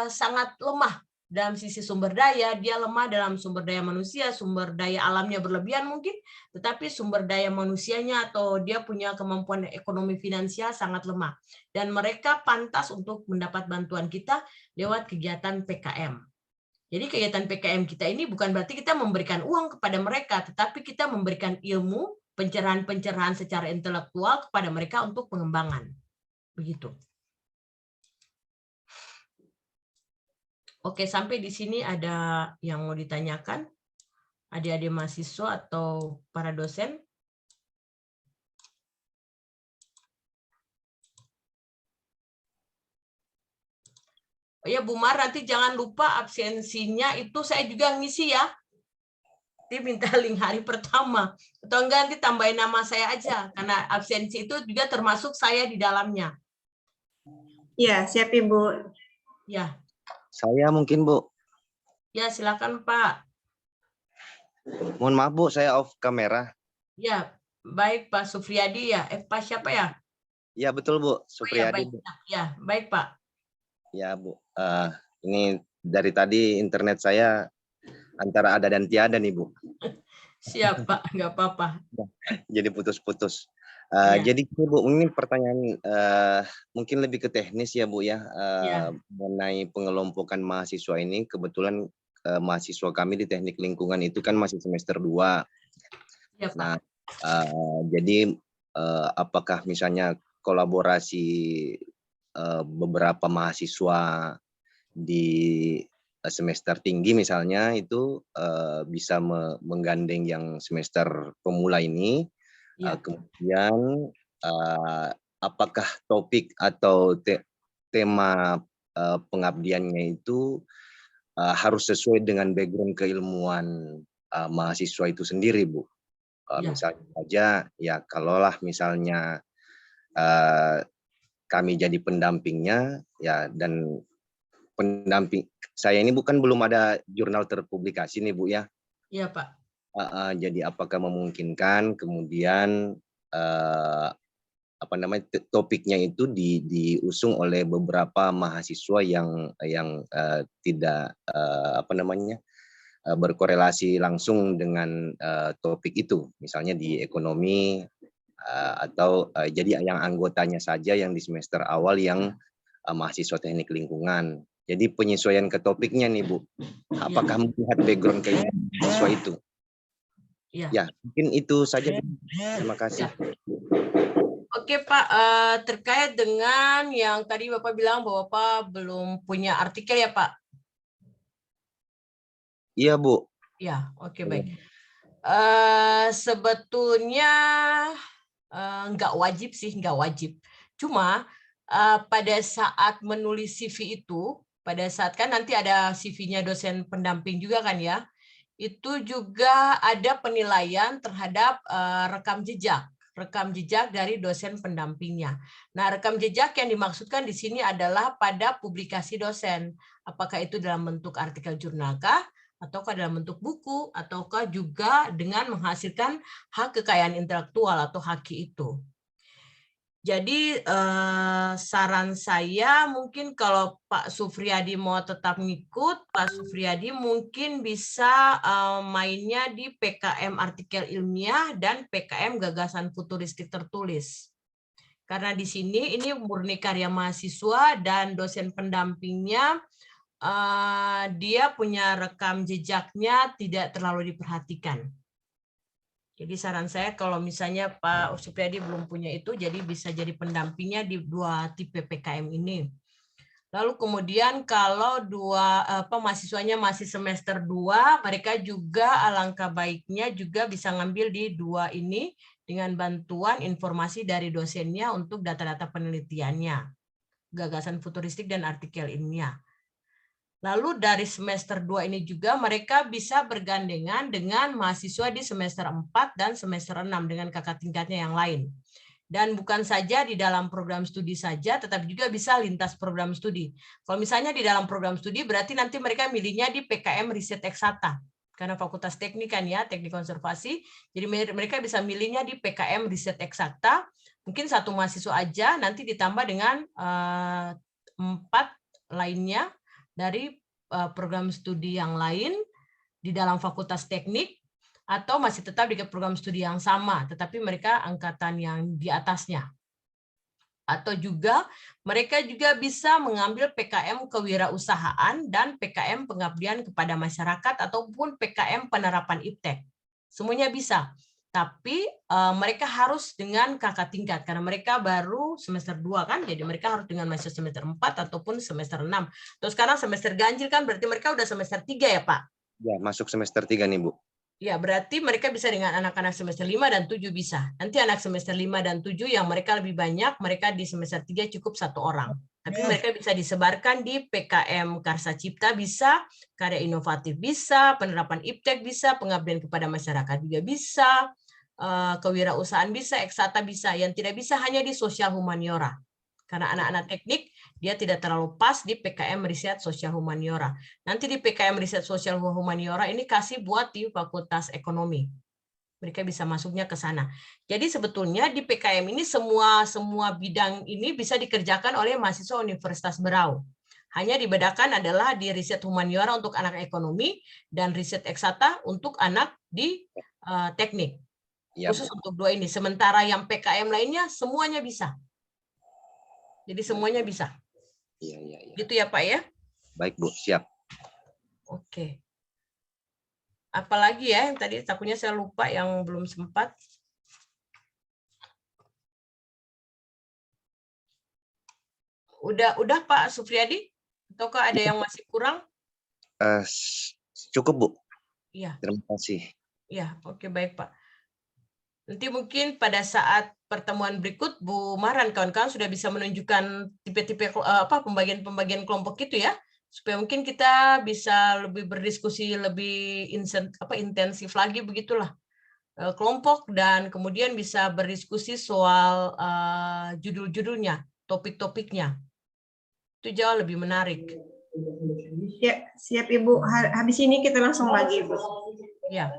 sangat lemah dalam sisi sumber daya, dia lemah dalam sumber daya manusia, sumber daya alamnya berlebihan mungkin, tetapi sumber daya manusianya atau dia punya kemampuan ekonomi finansial sangat lemah. Dan mereka pantas untuk mendapat bantuan kita lewat kegiatan PKM. Jadi kegiatan PKM kita ini bukan berarti kita memberikan uang kepada mereka, tetapi kita memberikan ilmu, pencerahan-pencerahan secara intelektual kepada mereka untuk pengembangan. Begitu. Oke, sampai di sini ada yang mau ditanyakan? Adik-adik mahasiswa atau para dosen? Oh ya, Bu Mar, nanti jangan lupa absensinya itu saya juga ngisi ya. Nanti minta link hari pertama. Atau enggak, nanti tambahin nama saya aja. Karena absensi itu juga termasuk saya di dalamnya. Ya, siap Ibu. Ya. Saya mungkin, Bu. Ya, silakan Pak. Mohon maaf, Bu, saya off kamera. Ya, baik Pak Sufriyadi ya. Pak siapa ya? Ya, betul, Bu. Supriyadi. Oh, ya, baik Pak. Ya, Bu. Ini dari tadi internet saya antara ada dan tiada nih, Bu. Siap, Pak. Nggak apa-apa. Jadi putus-putus. Ya. Jadi Bu, ini pertanyaan mungkin lebih ke teknis ya Bu ya, mengenai pengelompokan mahasiswa ini. Kebetulan mahasiswa kami di teknik lingkungan itu kan masih semester 2. Ya, Pak. Nah, jadi apakah misalnya kolaborasi beberapa mahasiswa di semester tinggi misalnya itu bisa menggandeng yang semester pemula ini Ya. Kemudian apakah topik atau tema pengabdiannya itu harus sesuai dengan background keilmuan mahasiswa itu sendiri, Bu. Ya. Misalnya saja, ya kalaulah misalnya kami jadi pendampingnya, ya, dan pendamping saya ini belum ada jurnal terpublikasi nih, Bu, ya. Iya, Pak. Jadi apakah memungkinkan kemudian topiknya itu diusung oleh beberapa mahasiswa yang tidak berkorelasi langsung dengan topik itu, misalnya di ekonomi atau jadi yang anggotanya saja yang di semester awal yang mahasiswa teknik lingkungan. Jadi penyesuaian ke topiknya nih, Bu. Apakah melihat background ke mahasiswa itu? Ya, mungkin itu saja. Terima kasih. Oke, Pak, terkait dengan yang tadi Bapak bilang bahwa Bapak belum punya artikel ya, Pak? Iya, Bu. Ya, oke, baik. Sebetulnya nggak wajib sih, nggak wajib. Cuma pada saat menulis CV itu, pada saat kan nanti ada CV-nya dosen pendamping juga kan ya, itu juga ada penilaian terhadap rekam jejak dari dosen pendampingnya. Nah, rekam jejak yang dimaksudkan di sini adalah pada publikasi dosen. Apakah itu dalam bentuk artikel jurnalkah, ataukah dalam bentuk buku, ataukah juga dengan menghasilkan hak kekayaan intelektual atau HAKI itu. Jadi saran saya mungkin kalau Pak Sufriyadi mau tetap ngikut, Pak Sufriyadi mungkin bisa mainnya di PKM artikel ilmiah dan PKM gagasan futuristik tertulis. Karena di sini ini murni karya mahasiswa dan dosen pendampingnya dia punya rekam jejaknya tidak terlalu diperhatikan. Jadi saran saya kalau misalnya Pak Supriyadi belum punya itu, jadi bisa jadi pendampingnya di 2 tipe PKM ini. Lalu kemudian kalau mahasiswanya masih semester 2, mereka juga alangkah baiknya juga bisa ngambil di 2 ini dengan bantuan informasi dari dosennya untuk data-data penelitiannya, gagasan futuristik dan artikel ilmiah. Lalu dari semester 2 ini juga mereka bisa bergandengan dengan mahasiswa di semester 4 dan semester 6 dengan kakak tingkatnya yang lain. Dan bukan saja di dalam program studi saja, tetapi juga bisa lintas program studi. Kalau misalnya di dalam program studi, berarti nanti mereka milihnya di PKM Riset Eksata. Karena fakultas teknik kan ya, teknik konservasi. Jadi mereka bisa milihnya di PKM Riset Eksata. Mungkin 1 mahasiswa aja, nanti ditambah dengan 4 lainnya dari program studi yang lain di dalam fakultas teknik, atau masih tetap di program studi yang sama, tetapi mereka angkatan yang di atasnya. Atau juga mereka juga bisa mengambil PKM kewirausahaan dan PKM pengabdian kepada masyarakat ataupun PKM penerapan IPTEK. Semuanya bisa. Tapi mereka harus dengan kakak tingkat karena mereka baru semester 2 kan, jadi mereka harus dengan mahasiswa semester 4 ataupun semester 6. Terus sekarang semester ganjil kan berarti mereka udah semester 3 ya, Pak? Ya, masuk semester 3 nih, Bu. Ya, berarti mereka bisa dengan anak-anak semester 5 dan 7 bisa. Nanti anak semester 5 dan 7 yang mereka lebih banyak, mereka di semester 3 cukup 1 orang. Tapi mereka bisa disebarkan di PKM Karsa Cipta bisa, karya inovatif bisa, penerapan IPTEK bisa, pengabdian kepada masyarakat juga bisa, kewirausahaan bisa, eksata bisa. Yang tidak bisa hanya di sosial humaniora. Karena anak-anak teknik, dia tidak terlalu pas di PKM Riset Sosial Humaniora. Nanti di PKM Riset Sosial Humaniora ini kasih buat di Fakultas Ekonomi. Mereka bisa masuknya ke sana. Jadi sebetulnya di PKM ini semua bidang ini bisa dikerjakan oleh mahasiswa Universitas Berau. Hanya dibedakan adalah di riset humaniora untuk anak ekonomi dan riset eksata untuk anak di teknik. Ya, khusus untuk 2 ini. Sementara yang PKM lainnya semuanya bisa. Jadi semuanya bisa. Iya. Gitu ya, Pak ya? Baik, Bu. Siap. Oke. Apalagi ya yang tadi takutnya saya lupa yang belum sempat. Udah Pak Sufriyadi? Ataukah ada yang masih kurang? Cukup, Bu. Iya. Terima kasih. Iya, oke baik, Pak. Nanti mungkin pada saat pertemuan berikut, Bu Maran, kawan-kawan sudah bisa menunjukkan tipe-tipe pembagian kelompok itu ya, supaya mungkin kita bisa lebih berdiskusi lebih intensif lagi begitulah kelompok, dan kemudian bisa berdiskusi soal judul-judulnya, topik-topiknya. Itu jauh lebih menarik. Ya, siap Ibu. Habis ini kita langsung bagi, Ibu. Ya.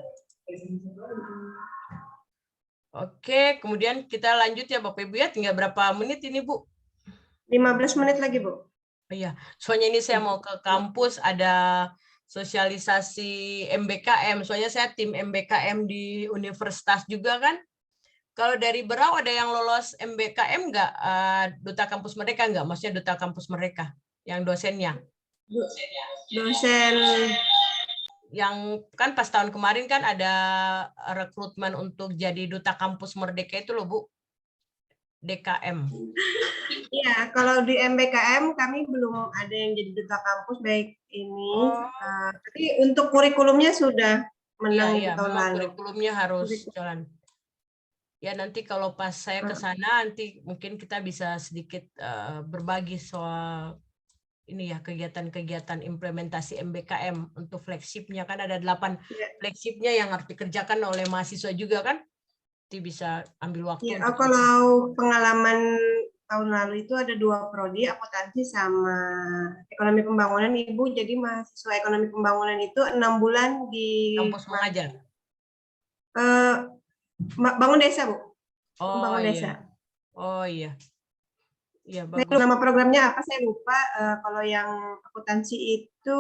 Oke, kemudian kita lanjut ya Bapak Ibu ya, tinggal berapa menit ini Bu? 15 menit lagi, Bu. Oh iya, soalnya ini saya mau ke kampus, ada sosialisasi MBKM, soalnya saya tim MBKM di universitas juga kan. Kalau dari Berau ada yang lolos MBKM nggak? Duta Kampus Merdeka nggak? Maksudnya Duta Kampus Merdeka, yang dosennya. Dosen. Yang kan pas tahun kemarin kan ada rekrutmen untuk jadi Duta Kampus Merdeka itu loh Bu. DKM. Iya, kalau di MBKM kami belum ada yang jadi duta kampus baik ini. Tapi untuk kurikulumnya sudah menang tahun lalu. Kurikulumnya harus jalan. Ya nanti kalau pas saya ke sana nanti mungkin kita bisa sedikit berbagi soal ini ya, kegiatan-kegiatan implementasi MBKM untuk flagship-nya kan ada 8 flagship-nya yang harus dikerjakan oleh mahasiswa juga kan. Nanti bisa ambil waktu. Ya, kalau pengalaman tahun lalu itu ada 2 prodi, akuntansi sama ekonomi pembangunan, Ibu. Jadi mahasiswa ekonomi pembangunan itu 6 bulan di kampus mengajar. Bangun Desa, Bu. Bangun Desa. Oh iya. Iya, bagus. Nama programnya apa saya lupa. Kalau yang akuntansi itu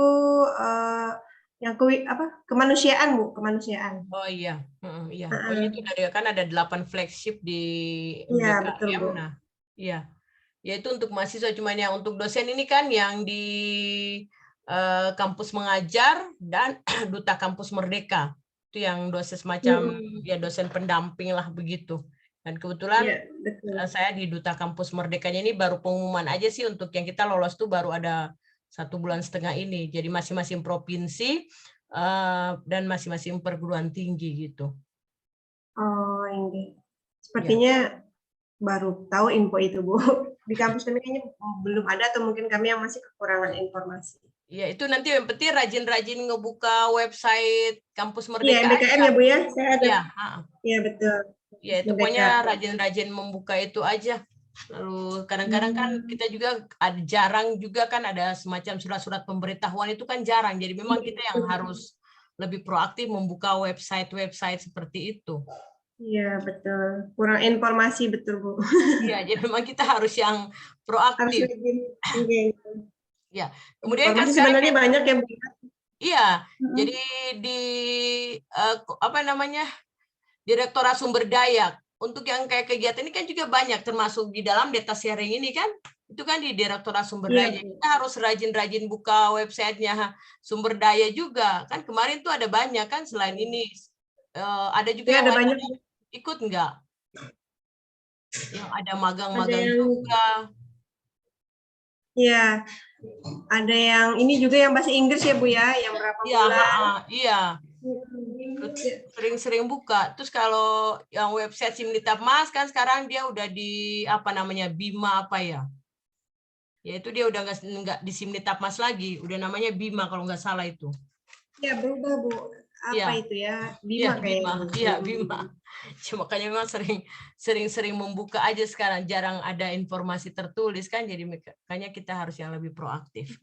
yang kemanusiaan, Bu, kemanusiaan. Oh iya. Iya. Pokoknya itu dari kan ada 8 flagship di MBKM. Iya, betul, Bu. Nah, iya. Ya itu untuk mahasiswa, cuman yang untuk dosen ini kan yang di kampus mengajar dan Duta Kampus Merdeka. Itu yang dosen semacam ya dosen pendamping lah begitu. Dan kebetulan saya di Duta Kampus Merdekanya ini baru pengumuman aja sih, untuk yang kita lolos tuh baru ada 1,5 bulan ini. Jadi masing-masing provinsi dan masing-masing perguruan tinggi gitu. Oh ini, sepertinya baru tahu info itu Bu. Di kampus kami kayaknya belum ada, atau mungkin kami yang masih kekurangan informasi. Ya itu nanti yang penting rajin-rajin ngebuka website Kampus Merdeka. Iya MBKM ya Bu ya, saya ada. Iya betul. Ya itu pokoknya rajin-rajin membuka itu aja. Lalu kadang-kadang kan kita juga ada jarang juga kan ada semacam surat-surat pemberitahuan itu kan jarang. Jadi memang kita yang harus lebih proaktif membuka website-website seperti itu. Iya betul, kurang informasi betul Bu. Iya, jadi memang kita harus yang proaktif. Ya, kemudian kan sebenarnya banyak yang iya, jadi di Direktorat Sumber Daya untuk yang kayak kegiatan ini kan juga banyak, termasuk di dalam data sharing ini kan, itu kan di Direktorat Sumber Daya. Kita harus rajin-rajin buka websitenya Sumber Daya juga kan. Kemarin tuh ada banyak kan, selain ini ada juga yang banyak. Ikut enggak? Yang ada magang-magang juga. Iya, ada yang ini juga yang bahasa Inggris ya Bu ya, yang berapa bulan? Iya. Sering-sering buka. Terus kalau yang website Simnitapmas kan sekarang dia udah di Bima apa ya? Ya itu dia udah nggak di Simnitapmas lagi, udah namanya Bima kalau nggak salah itu. Ya berubah Bu. Apa itu ya? Bima kayaknya. Iya Bima. Makanya memang sering membuka aja sekarang, jarang ada informasi tertulis kan, jadi makanya kita harus yang lebih proaktif.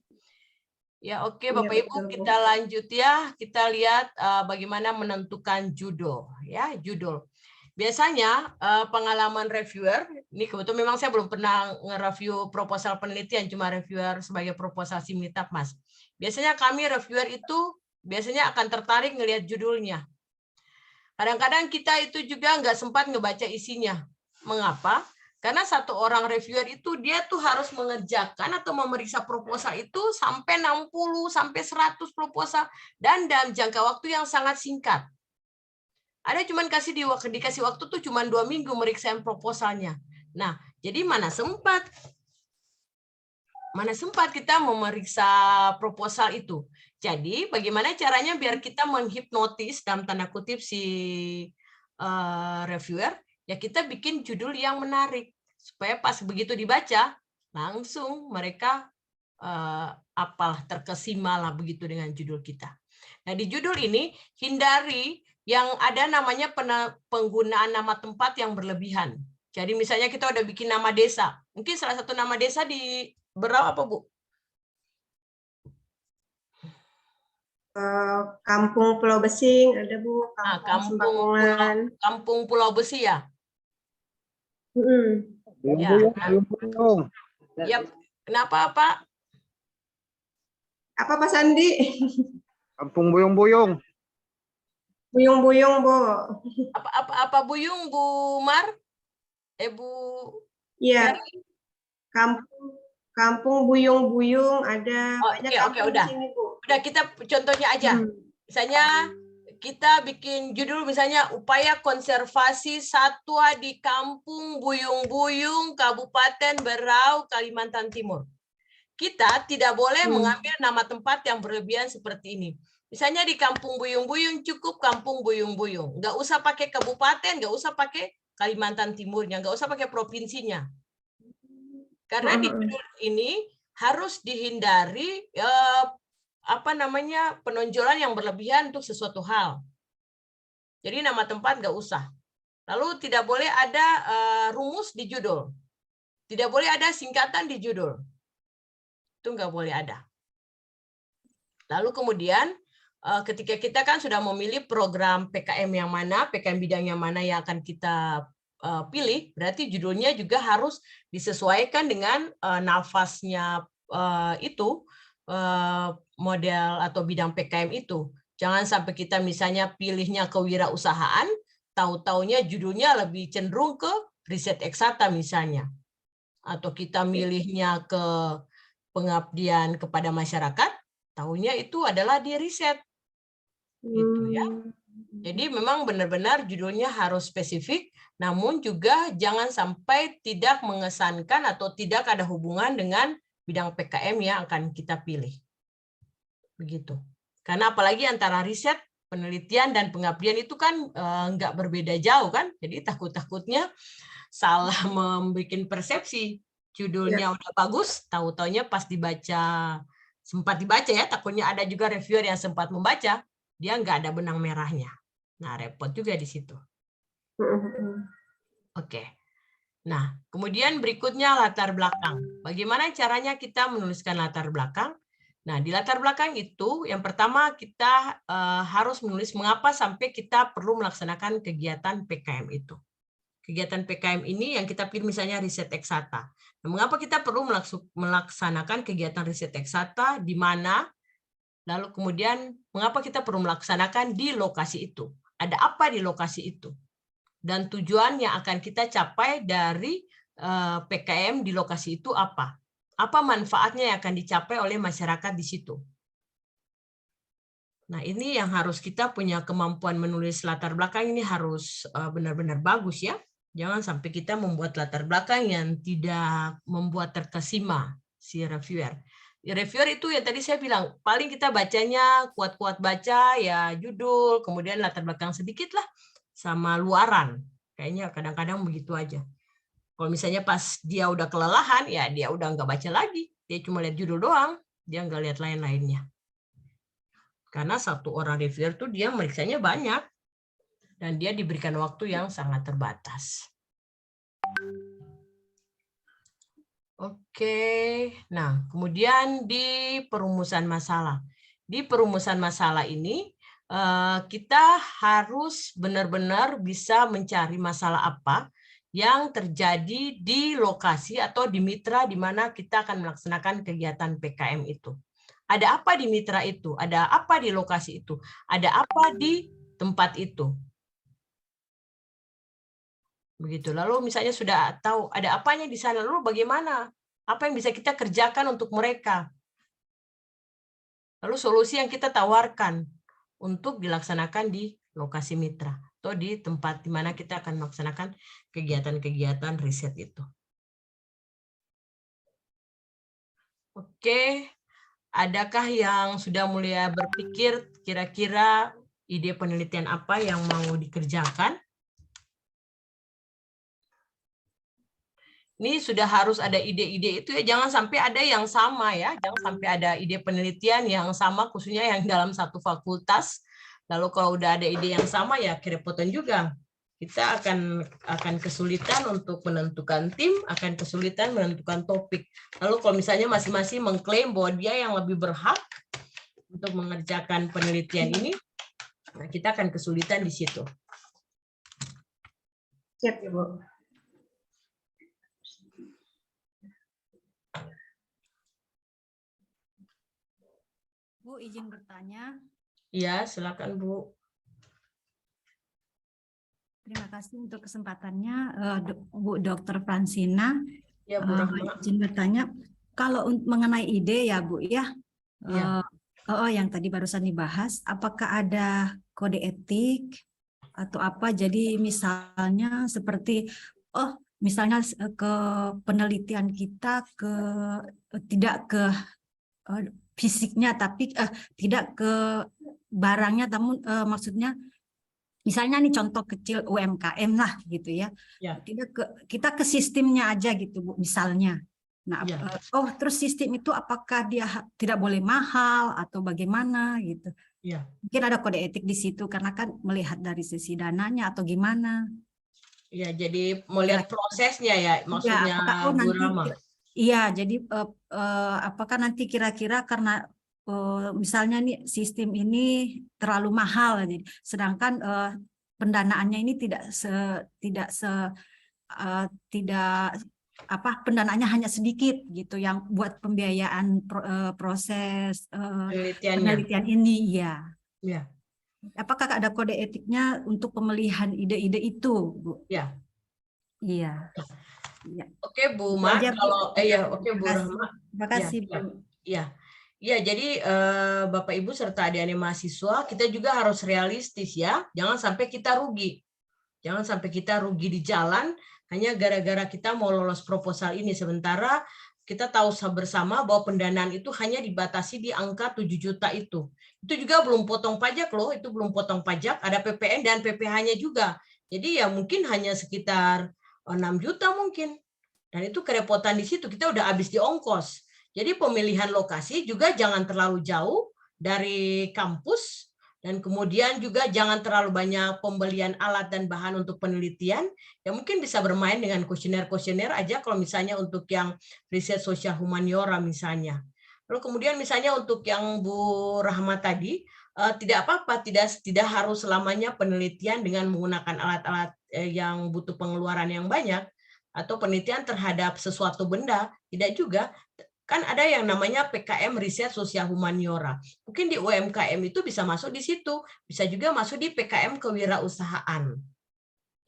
Ya oke, Bapak Ibu, kita lanjut ya. Kita lihat bagaimana menentukan judul ya, judul. Biasanya pengalaman reviewer, ini kebetulan memang saya belum pernah nge-review proposal penelitian, cuma reviewer sebagai proposal Simnitapmas. Biasanya kami reviewer itu biasanya akan tertarik ngelihat judulnya. Kadang-kadang kita itu juga nggak sempat ngebaca isinya. Mengapa? Karena satu orang reviewer itu dia tuh harus mengerjakan atau memeriksa proposal itu sampai 60 sampai 100 proposal dan dalam jangka waktu yang sangat singkat. Ada cuman dikasih waktu tuh cuman 2 minggu meriksa proposalnya. Nah, jadi mana sempat kita memeriksa proposal itu. Jadi bagaimana caranya biar kita menghipnotis dalam tanda kutip si reviewer, ya kita bikin judul yang menarik supaya pas begitu dibaca langsung mereka apalah, terkesima lah begitu dengan judul kita. Nah, di judul ini hindari yang ada namanya penggunaan nama tempat yang berlebihan. Jadi misalnya kita udah bikin nama desa, mungkin salah satu nama desa di Berau apa, Bu? Kampung Pulau Besing ada, Bu. Kampung Pulau Besi ya. Buyung-buyung, Ya, buyung-buyung. ya, kenapa Pak? Apa Pak Sandi? Kampung buyung-buyung. Buyung-buyung, Bu. Apa buyung, Bu Mar? Bu? Iya. Kampung Buyung-buyung ada banyak kampung udah. di sini, Bu. Udah, kita contohnya aja. Misalnya kita bikin judul misalnya upaya konservasi satwa di Kampung Buyung-buyung, Kabupaten Berau, Kalimantan Timur. Kita tidak boleh mengambil nama tempat yang berlebihan seperti ini. Misalnya di Kampung Buyung-buyung cukup Kampung Buyung-buyung. Nggak usah pakai kabupaten, nggak usah pakai Kalimantan Timurnya, nggak usah pakai provinsinya. Karena di judul ini harus dihindari penonjolan yang berlebihan untuk sesuatu hal. Jadi nama tempat nggak usah. Lalu tidak boleh ada rumus di judul. Tidak boleh ada singkatan di judul. Itu nggak boleh ada. Lalu kemudian ketika kita kan sudah memilih program PKM yang mana, PKM bidang yang mana yang akan kita pilih, berarti judulnya juga harus disesuaikan dengan nafasnya itu, model atau bidang PKM itu. Jangan sampai kita misalnya pilihnya kewirausahaan, tahu-taunya judulnya lebih cenderung ke riset eksata misalnya. Atau kita milihnya ke pengabdian kepada masyarakat, tahunya itu adalah di riset. Gitu ya. Jadi memang benar-benar judulnya harus spesifik, namun juga jangan sampai tidak mengesankan atau tidak ada hubungan dengan bidang PKM yang akan kita pilih. Begitu. Karena apalagi antara riset, penelitian, dan pengabdian itu kan nggak berbeda jauh kan. Jadi takut-takutnya salah membuat persepsi. Judulnya udah bagus, tahu-taunya pas dibaca, sempat dibaca ya, takutnya ada juga reviewer yang sempat membaca, dia nggak ada benang merahnya. Nah, repot juga di situ. Oke. Nah, kemudian berikutnya latar belakang. Bagaimana caranya kita menuliskan latar belakang? Nah, di latar belakang itu, yang pertama kita harus menulis mengapa sampai kita perlu melaksanakan kegiatan PKM itu. Kegiatan PKM ini yang kita pilih misalnya riset eksata. Nah, mengapa kita perlu melaksanakan kegiatan riset eksata, di mana, lalu kemudian mengapa kita perlu melaksanakan di lokasi itu. Ada apa di lokasi itu? Dan tujuan yang akan kita capai dari PKM di lokasi itu apa? Apa manfaatnya yang akan dicapai oleh masyarakat di situ? Nah, ini yang harus kita punya kemampuan menulis latar belakang ini harus benar-benar bagus ya. Jangan sampai kita membuat latar belakang yang tidak membuat terkesima si reviewer. Reviewer itu ya tadi saya bilang, paling kita bacanya kuat-kuat baca ya judul, kemudian latar belakang sedikit lah, sama luaran. Kayaknya kadang-kadang begitu aja. Kalau misalnya pas dia udah kelelahan, ya dia udah nggak baca lagi. Dia cuma lihat judul doang, dia nggak lihat lain-lainnya. Karena satu orang reviewer tuh dia meriksanya banyak, dan dia diberikan waktu yang sangat terbatas. Oke, nah kemudian di perumusan masalah. Di perumusan masalah ini, kita harus benar-benar bisa mencari masalah apa yang terjadi di lokasi atau di mitra di mana kita akan melaksanakan kegiatan PKM itu. Ada apa di mitra itu? Ada apa di lokasi itu? Ada apa di tempat itu? Begitu. Lalu misalnya sudah tahu ada apanya di sana, lalu bagaimana? Apa yang bisa kita kerjakan untuk mereka? Lalu solusi yang kita tawarkan untuk dilaksanakan di lokasi mitra atau di tempat di mana kita akan melaksanakan kegiatan-kegiatan riset itu. Oke, adakah yang sudah mulai berpikir kira-kira ide penelitian apa yang mau dikerjakan? Ini sudah harus ada ide-ide itu ya, jangan sampai ada yang sama ya, jangan sampai ada ide penelitian yang sama khususnya yang dalam satu fakultas. Lalu kalau udah ada ide yang sama ya kerepotan juga. Kita akan kesulitan untuk menentukan tim, akan kesulitan menentukan topik. Lalu kalau misalnya masing-masing mengklaim bahwa dia yang lebih berhak untuk mengerjakan penelitian ini, nah kita akan kesulitan di situ. Siap, Ibu. Bu, izin bertanya. Iya, silakan Bu. Terima kasih untuk kesempatannya, Bu Dr. Fransina. Ya, Bu Rahma. Izin bertanya, kalau mengenai ide ya Bu ya, Ya. yang tadi barusan dibahas, apakah ada kode etik atau apa? Jadi misalnya seperti, misalnya ke penelitian kita tidak ke fisiknya, tapi tidak ke barangnya, namun maksudnya misalnya nih contoh kecil UMKM lah gitu ya, Ya. kita ke sistemnya aja gitu Bu misalnya. Nah, Ya. Terus sistem itu apakah dia tidak boleh mahal atau bagaimana gitu? Ya. Mungkin ada kode etik di situ karena kan melihat dari sisi dananya atau gimana? Ya, jadi melihat prosesnya ya, maksudnya apakah, Bu nanti, Rahma. iya, jadi apakah nanti kira-kira karena misalnya nih sistem ini terlalu mahal, jadi, sedangkan pendanaannya ini pendanaannya hanya sedikit gitu, yang buat pembiayaan proses penelitian ini, ya. Ya. Apakah ada kode etiknya untuk pemilihan ide-ide itu, Bu? Ya. Iya. Ya. Oke Bu Ma, kalau oke Bu Rahma. Terima kasih Bu. Ya, jadi Bapak Ibu serta adik-adik mahasiswa, kita juga harus realistis ya. Jangan sampai kita rugi. Jangan sampai kita rugi di jalan hanya gara-gara kita mau lolos proposal ini. Sementara kita tahu bersama bahwa pendanaan itu hanya dibatasi di angka 7 juta itu. Itu juga belum potong pajak loh, itu belum potong pajak, ada PPN dan PPh-nya juga. Jadi ya mungkin hanya sekitar 6 juta mungkin. Dan itu kerepotan di situ, kita udah habis di ongkos. Jadi pemilihan lokasi juga jangan terlalu jauh dari kampus, dan kemudian juga jangan terlalu banyak pembelian alat dan bahan untuk penelitian. Ya mungkin bisa bermain dengan kuesioner-kuesioner aja kalau misalnya untuk yang riset sosial humaniora misalnya. Lalu kemudian misalnya untuk yang Bu Rahma tadi, tidak apa-apa, tidak harus selamanya penelitian dengan menggunakan alat-alat yang butuh pengeluaran yang banyak, atau penelitian terhadap sesuatu benda, tidak juga. Kan ada yang namanya PKM riset sosial humaniora. Mungkin di UMKM itu bisa masuk di situ, bisa juga masuk di PKM kewirausahaan.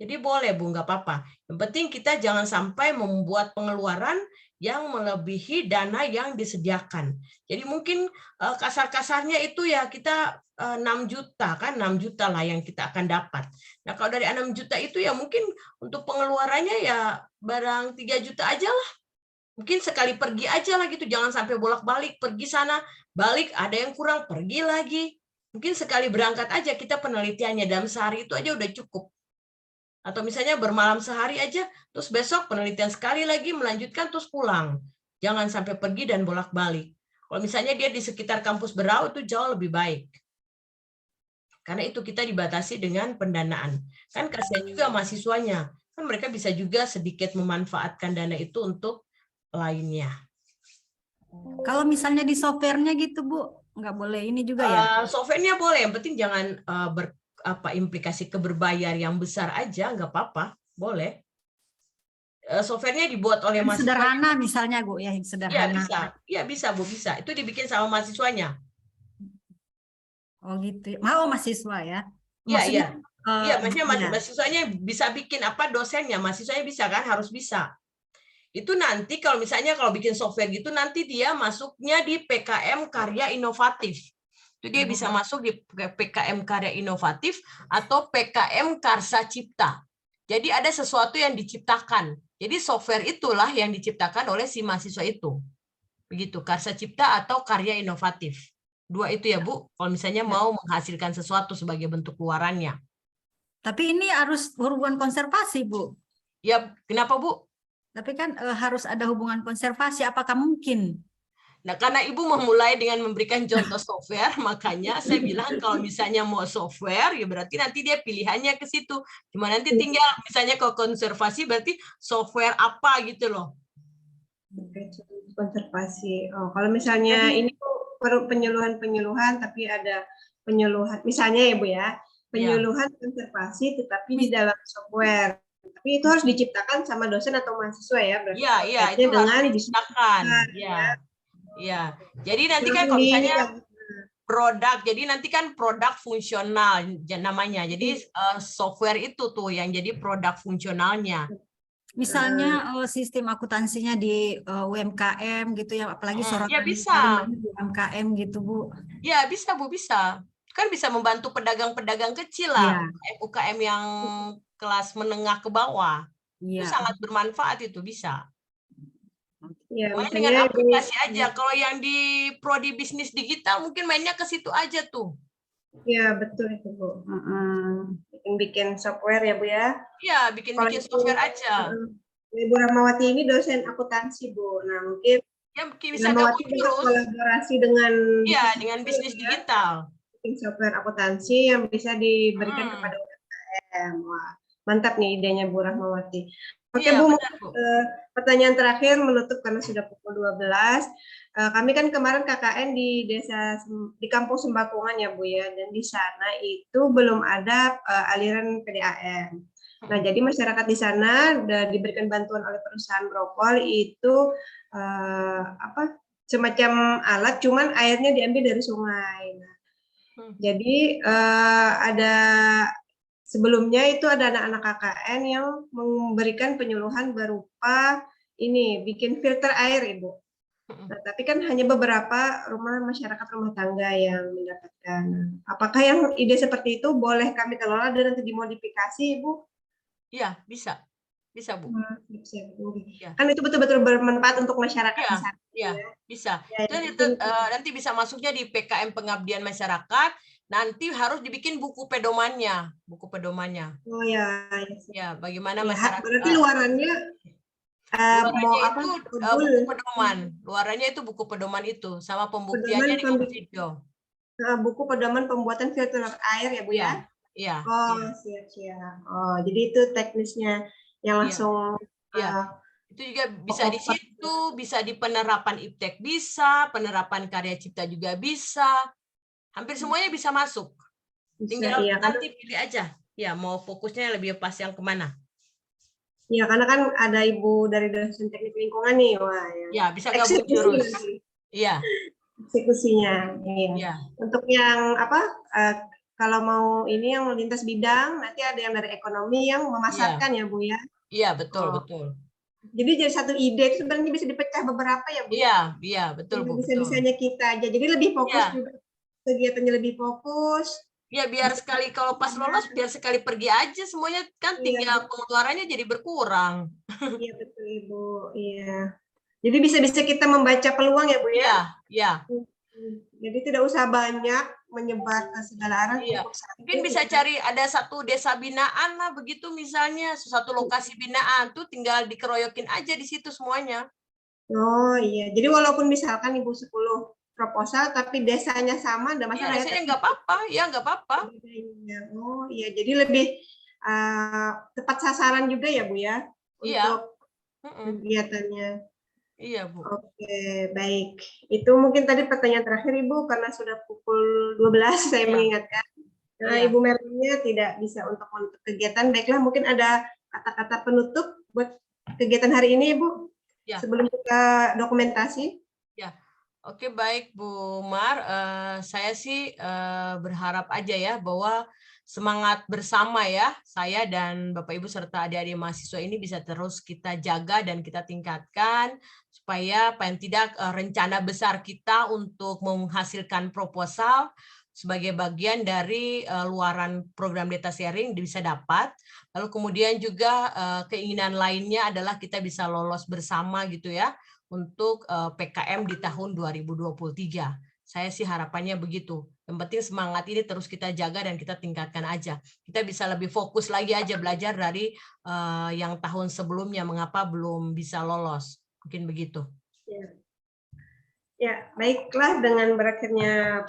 Jadi boleh Bu, nggak apa-apa. Yang penting kita jangan sampai membuat pengeluaran yang melebihi dana yang disediakan. Jadi mungkin kasar-kasarnya itu ya kita 6 juta, kan 6 juta lah yang kita akan dapat. Nah kalau dari 6 juta itu ya mungkin untuk pengeluarannya ya barang 3 juta aja lah. Mungkin sekali pergi aja lah gitu, jangan sampai bolak-balik, pergi sana, balik, ada yang kurang, pergi lagi. Mungkin sekali berangkat aja kita penelitiannya, dalam sehari itu aja udah cukup. Atau misalnya bermalam sehari aja, terus besok penelitian sekali lagi melanjutkan, terus pulang. Jangan sampai pergi dan bolak-balik. Kalau misalnya dia di sekitar kampus Berau itu jauh lebih baik. Karena itu kita dibatasi dengan pendanaan. Kan kasihan juga mahasiswanya. Kan mereka bisa juga sedikit memanfaatkan dana itu untuk lainnya. Kalau misalnya di softwarenya gitu Bu, nggak boleh ini juga ya? Softwarenya boleh, yang penting jangan implikasi keberbayar yang besar aja, nggak apa-apa, boleh. Softwarenya dibuat oleh mahasiswa. Sederhana misalnya Bu, ya yang sederhana. Iya bisa Bu, bisa. Itu dibikin sama mahasiswanya. Oh gitu, mau mahasiswa ya? Iya. Iya, maksudnya mahasiswanya bisa bikin apa, dosennya, mahasiswanya bisa kan, harus bisa. Itu nanti kalau misalnya kalau bikin software gitu, nanti dia masuknya di PKM Karya Inovatif. Itu dia bisa masuk di PKM Karya Inovatif atau PKM Karsa Cipta. Jadi ada sesuatu yang diciptakan. Jadi software itulah yang diciptakan oleh si mahasiswa itu. Begitu, Karsa Cipta atau Karya Inovatif. Dua itu ya Bu, kalau misalnya mau menghasilkan sesuatu sebagai bentuk luarannya. Tapi ini harus hubungan konservasi Bu. Ya, kenapa Bu? Tapi kan harus ada hubungan konservasi. Apakah mungkin? Nah, karena Ibu memulai dengan memberikan contoh software, makanya saya bilang kalau misalnya mau software, ya berarti nanti dia pilihannya ke situ. Cuma nanti tinggal misalnya ke konservasi, berarti software apa gitu loh. Oke, konservasi. Oh, kalau misalnya ini penyuluhan-penyuluhan, tapi ada penyuluhan, misalnya ya Bu ya, penyuluhan konservasi tetapi di dalam software. Tapi itu harus diciptakan sama dosen atau mahasiswa ya, berarti Iya, itu dengan harus diciptakan. Ya. Jadi nanti kan kalau misalnya produk, jadi nanti kan produk fungsional namanya. Jadi software itu tuh yang jadi produk fungsionalnya. Misalnya sistem akuntansinya di UMKM gitu ya, apalagi sorotan ya bisa. di UMKM gitu Bu. Ya bisa Bu, bisa. Kan bisa membantu pedagang-pedagang kecil lah, UKM yang kelas menengah ke bawah. Itu sangat bermanfaat, itu bisa. Ya, main dengan aplikasi aja. Kalau yang di prodi bisnis digital mungkin mainnya ke situ aja tuh. Ya betul itu Bu. Bikin software ya Bu ya. Iya, bikin software aja. Ibu Rahmawati ini dosen akuntansi Bu. Nah mungkin ya bisa gabung terus kolaborasi dengan dengan bisnis digital. Bikin software akuntansi yang bisa diberikan kepada UMKM. Wah, mantap nih idenya Bu Rahmawati. Oke Bu, pertanyaan terakhir menutup karena sudah pukul 12. Kami kan kemarin KKN di Kampung Sembakungan ya Bu ya, dan di sana itu belum ada aliran PDAM. Nah jadi masyarakat di sana diberikan bantuan oleh perusahaan brokol itu semacam alat, cuman airnya diambil dari sungai. Nah, jadi ada sebelumnya itu ada anak-anak KKN yang memberikan penyuluhan berupa ini, bikin filter air, Ibu. Nah, tapi kan hanya beberapa masyarakat rumah tangga yang mendapatkan. Apakah yang ide seperti itu boleh kami kelola dan nanti dimodifikasi, Ibu? Iya, bisa. Bisa, Bu. Kan itu betul-betul bermanfaat untuk masyarakat di sana. Iya, bisa. Nanti bisa masuknya di PKM Pengabdian Masyarakat. Nanti harus dibikin buku pedomannya. Oh ya. Ya, bagaimana masyarakat. Berarti luarannya itu buku pedoman. Luarannya itu buku pedoman itu, sama pembuktiannya di video. Buku pedoman pembuatan filter air ya Bu ya? Iya. Oh siap. Oh jadi itu teknisnya yang langsung. Itu juga bisa di situ, bisa di penerapan iptek bisa, penerapan karya cipta juga bisa. Hampir semuanya bisa masuk. Tinggal nanti pilih aja. Ya, mau fokusnya lebih pas yang kemana? Ya, karena kan ada Ibu dari dosen teknik lingkungan nih, wah. Ya, bisa gabung terus. Iya. Eksekusinya. Iya. Untuk yang kalau mau ini yang lintas bidang, nanti ada yang dari ekonomi yang memasarkan ya Bu ya. Iya, betul. Jadi jadi satu ide itu sebenarnya bisa dipecah beberapa ya Bu. Iya, betul Bu. Bisa-bisanya kita aja. Jadi lebih fokus juga. Kegiatannya lebih fokus. Ya biar sekali kalau pas lolos biar sekali pergi aja semuanya kan tinggal pengeluarannya jadi berkurang. Iya betul Ibu. Iya. Jadi bisa-bisa kita membaca peluang ya Bu ya. Iya. Jadi tidak usah banyak menyebar ke segala arah. Mungkin bisa cari ada satu desa binaan lah begitu misalnya, satu lokasi binaan tuh tinggal dikeroyokin aja di situ semuanya. Oh iya. Jadi walaupun misalkan Ibu 10 proposal tapi desanya sama, ada masalah ya? Desanya nggak apa-apa. Oh iya, jadi lebih tepat sasaran juga ya Bu ya untuk kegiatannya. Iya Bu. Oke, baik. Itu mungkin tadi pertanyaan terakhir Ibu karena sudah pukul 12 saya mengingatkan. Nah, Ibu Merlinya tidak bisa untuk menutup kegiatan. Baiklah, mungkin ada kata-kata penutup buat kegiatan hari ini Ibu sebelum kita dokumentasi. Oke, baik Bu Mar, saya sih berharap aja ya bahwa semangat bersama ya, saya dan Bapak Ibu serta adik-adik mahasiswa ini bisa terus kita jaga dan kita tingkatkan supaya paling tidak rencana besar kita untuk menghasilkan proposal sebagai bagian dari luaran program data sharing bisa dapat. Lalu kemudian juga keinginan lainnya adalah kita bisa lolos bersama gitu ya, untuk PKM di tahun 2023. Saya sih harapannya begitu. Yang penting semangat ini terus kita jaga dan kita tingkatkan aja. Kita bisa lebih fokus lagi aja belajar dari yang tahun sebelumnya, mengapa belum bisa lolos. Mungkin begitu. Ya, baiklah, dengan berakhirnya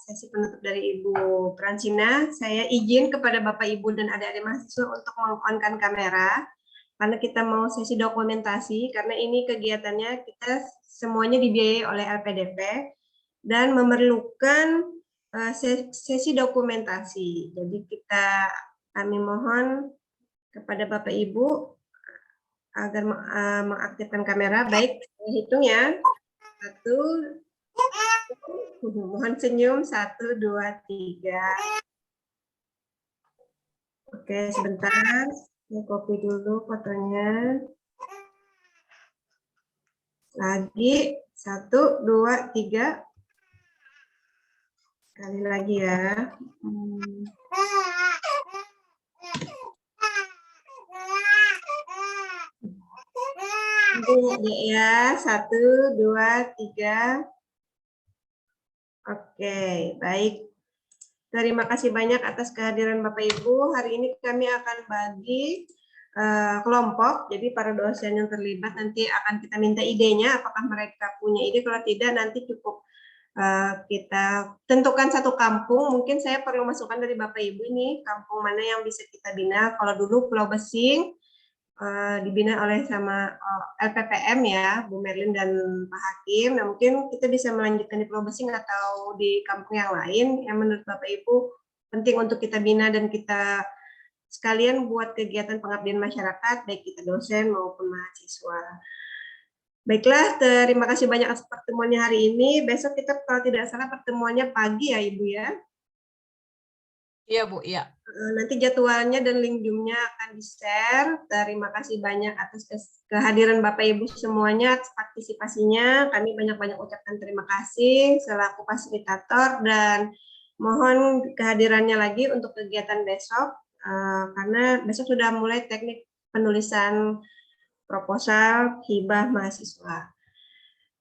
sesi penutup dari Ibu Francina, saya izin kepada Bapak Ibu dan adik-adik mahasiswa untuk meng-on-kan kamera karena kita mau sesi dokumentasi, karena ini kegiatannya kita semuanya dibiayai oleh LPDP dan memerlukan sesi dokumentasi. Jadi kami mohon kepada Bapak Ibu agar mengaktifkan kamera. Baik, saya hitung ya. 1, mohon senyum, 1, 2, 3. Oke, sebentar, saya copy dulu fotonya. Lagi, 1, 2, 3. Sekali lagi ya. Ya, 1, 2, 3. Oke, baik. Terima kasih banyak atas kehadiran Bapak Ibu. Hari ini kami akan bagi kelompok. Jadi para dosen yang terlibat nanti akan kita minta idenya. Apakah mereka punya ide? Kalau tidak, nanti cukup kita tentukan satu kampung. Mungkin saya perlu masukan dari Bapak Ibu ini, kampung mana yang bisa kita bina. Kalau dulu Pulau Besing dibina oleh sama LPPM ya, Bu Merlin dan Pak Hakim. Nah, mungkin kita bisa melanjutkan di Pulau Besing atau di kampung yang lain yang menurut Bapak Ibu penting untuk kita bina dan kita sekalian buat kegiatan pengabdian masyarakat, baik kita dosen maupun mahasiswa. Baiklah, terima kasih banyak atas pertemuannya hari ini. Besok kita kalau tidak salah pertemuannya pagi ya Ibu ya. Iya Bu, iya. Nanti jadwalnya dan link Zoom-nya akan di-share. Terima kasih banyak atas kehadiran Bapak Ibu semuanya, atas partisipasinya. Kami banyak-banyak ucapkan terima kasih selaku fasilitator dan mohon kehadirannya lagi untuk kegiatan besok, karena besok sudah mulai teknik penulisan proposal hibah mahasiswa.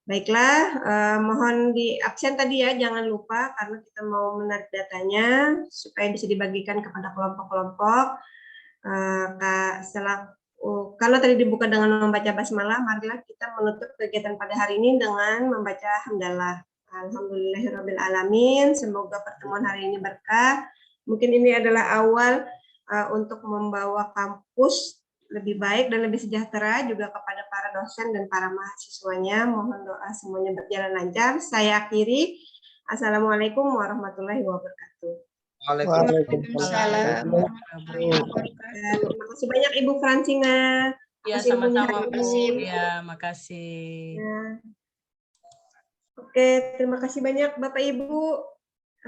Baiklah, mohon di absen tadi ya, jangan lupa karena kita mau menarik datanya supaya bisa dibagikan kepada kelompok-kelompok. Karena tadi dibuka dengan membaca basmalah, marilah kita menutup kegiatan pada hari ini dengan membaca hamdalah. Alhamdulillahirabbil alamin. Semoga pertemuan hari ini berkah. Mungkin ini adalah awal untuk membawa kampus lebih baik dan lebih sejahtera juga kepada para dosen dan para mahasiswanya. Mohon doa semuanya berjalan lancar. Saya akhiri. Assalamualaikum warahmatullahi wabarakatuh. Waalaikumsalam. Terima kasih banyak Ibu Francina. Ya, sama-sama Bu. Ya, makasih. Ya. Oke, terima kasih banyak Bapak Ibu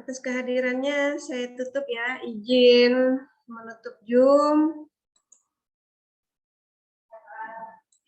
atas kehadirannya. Saya tutup ya, izin menutup Zoom.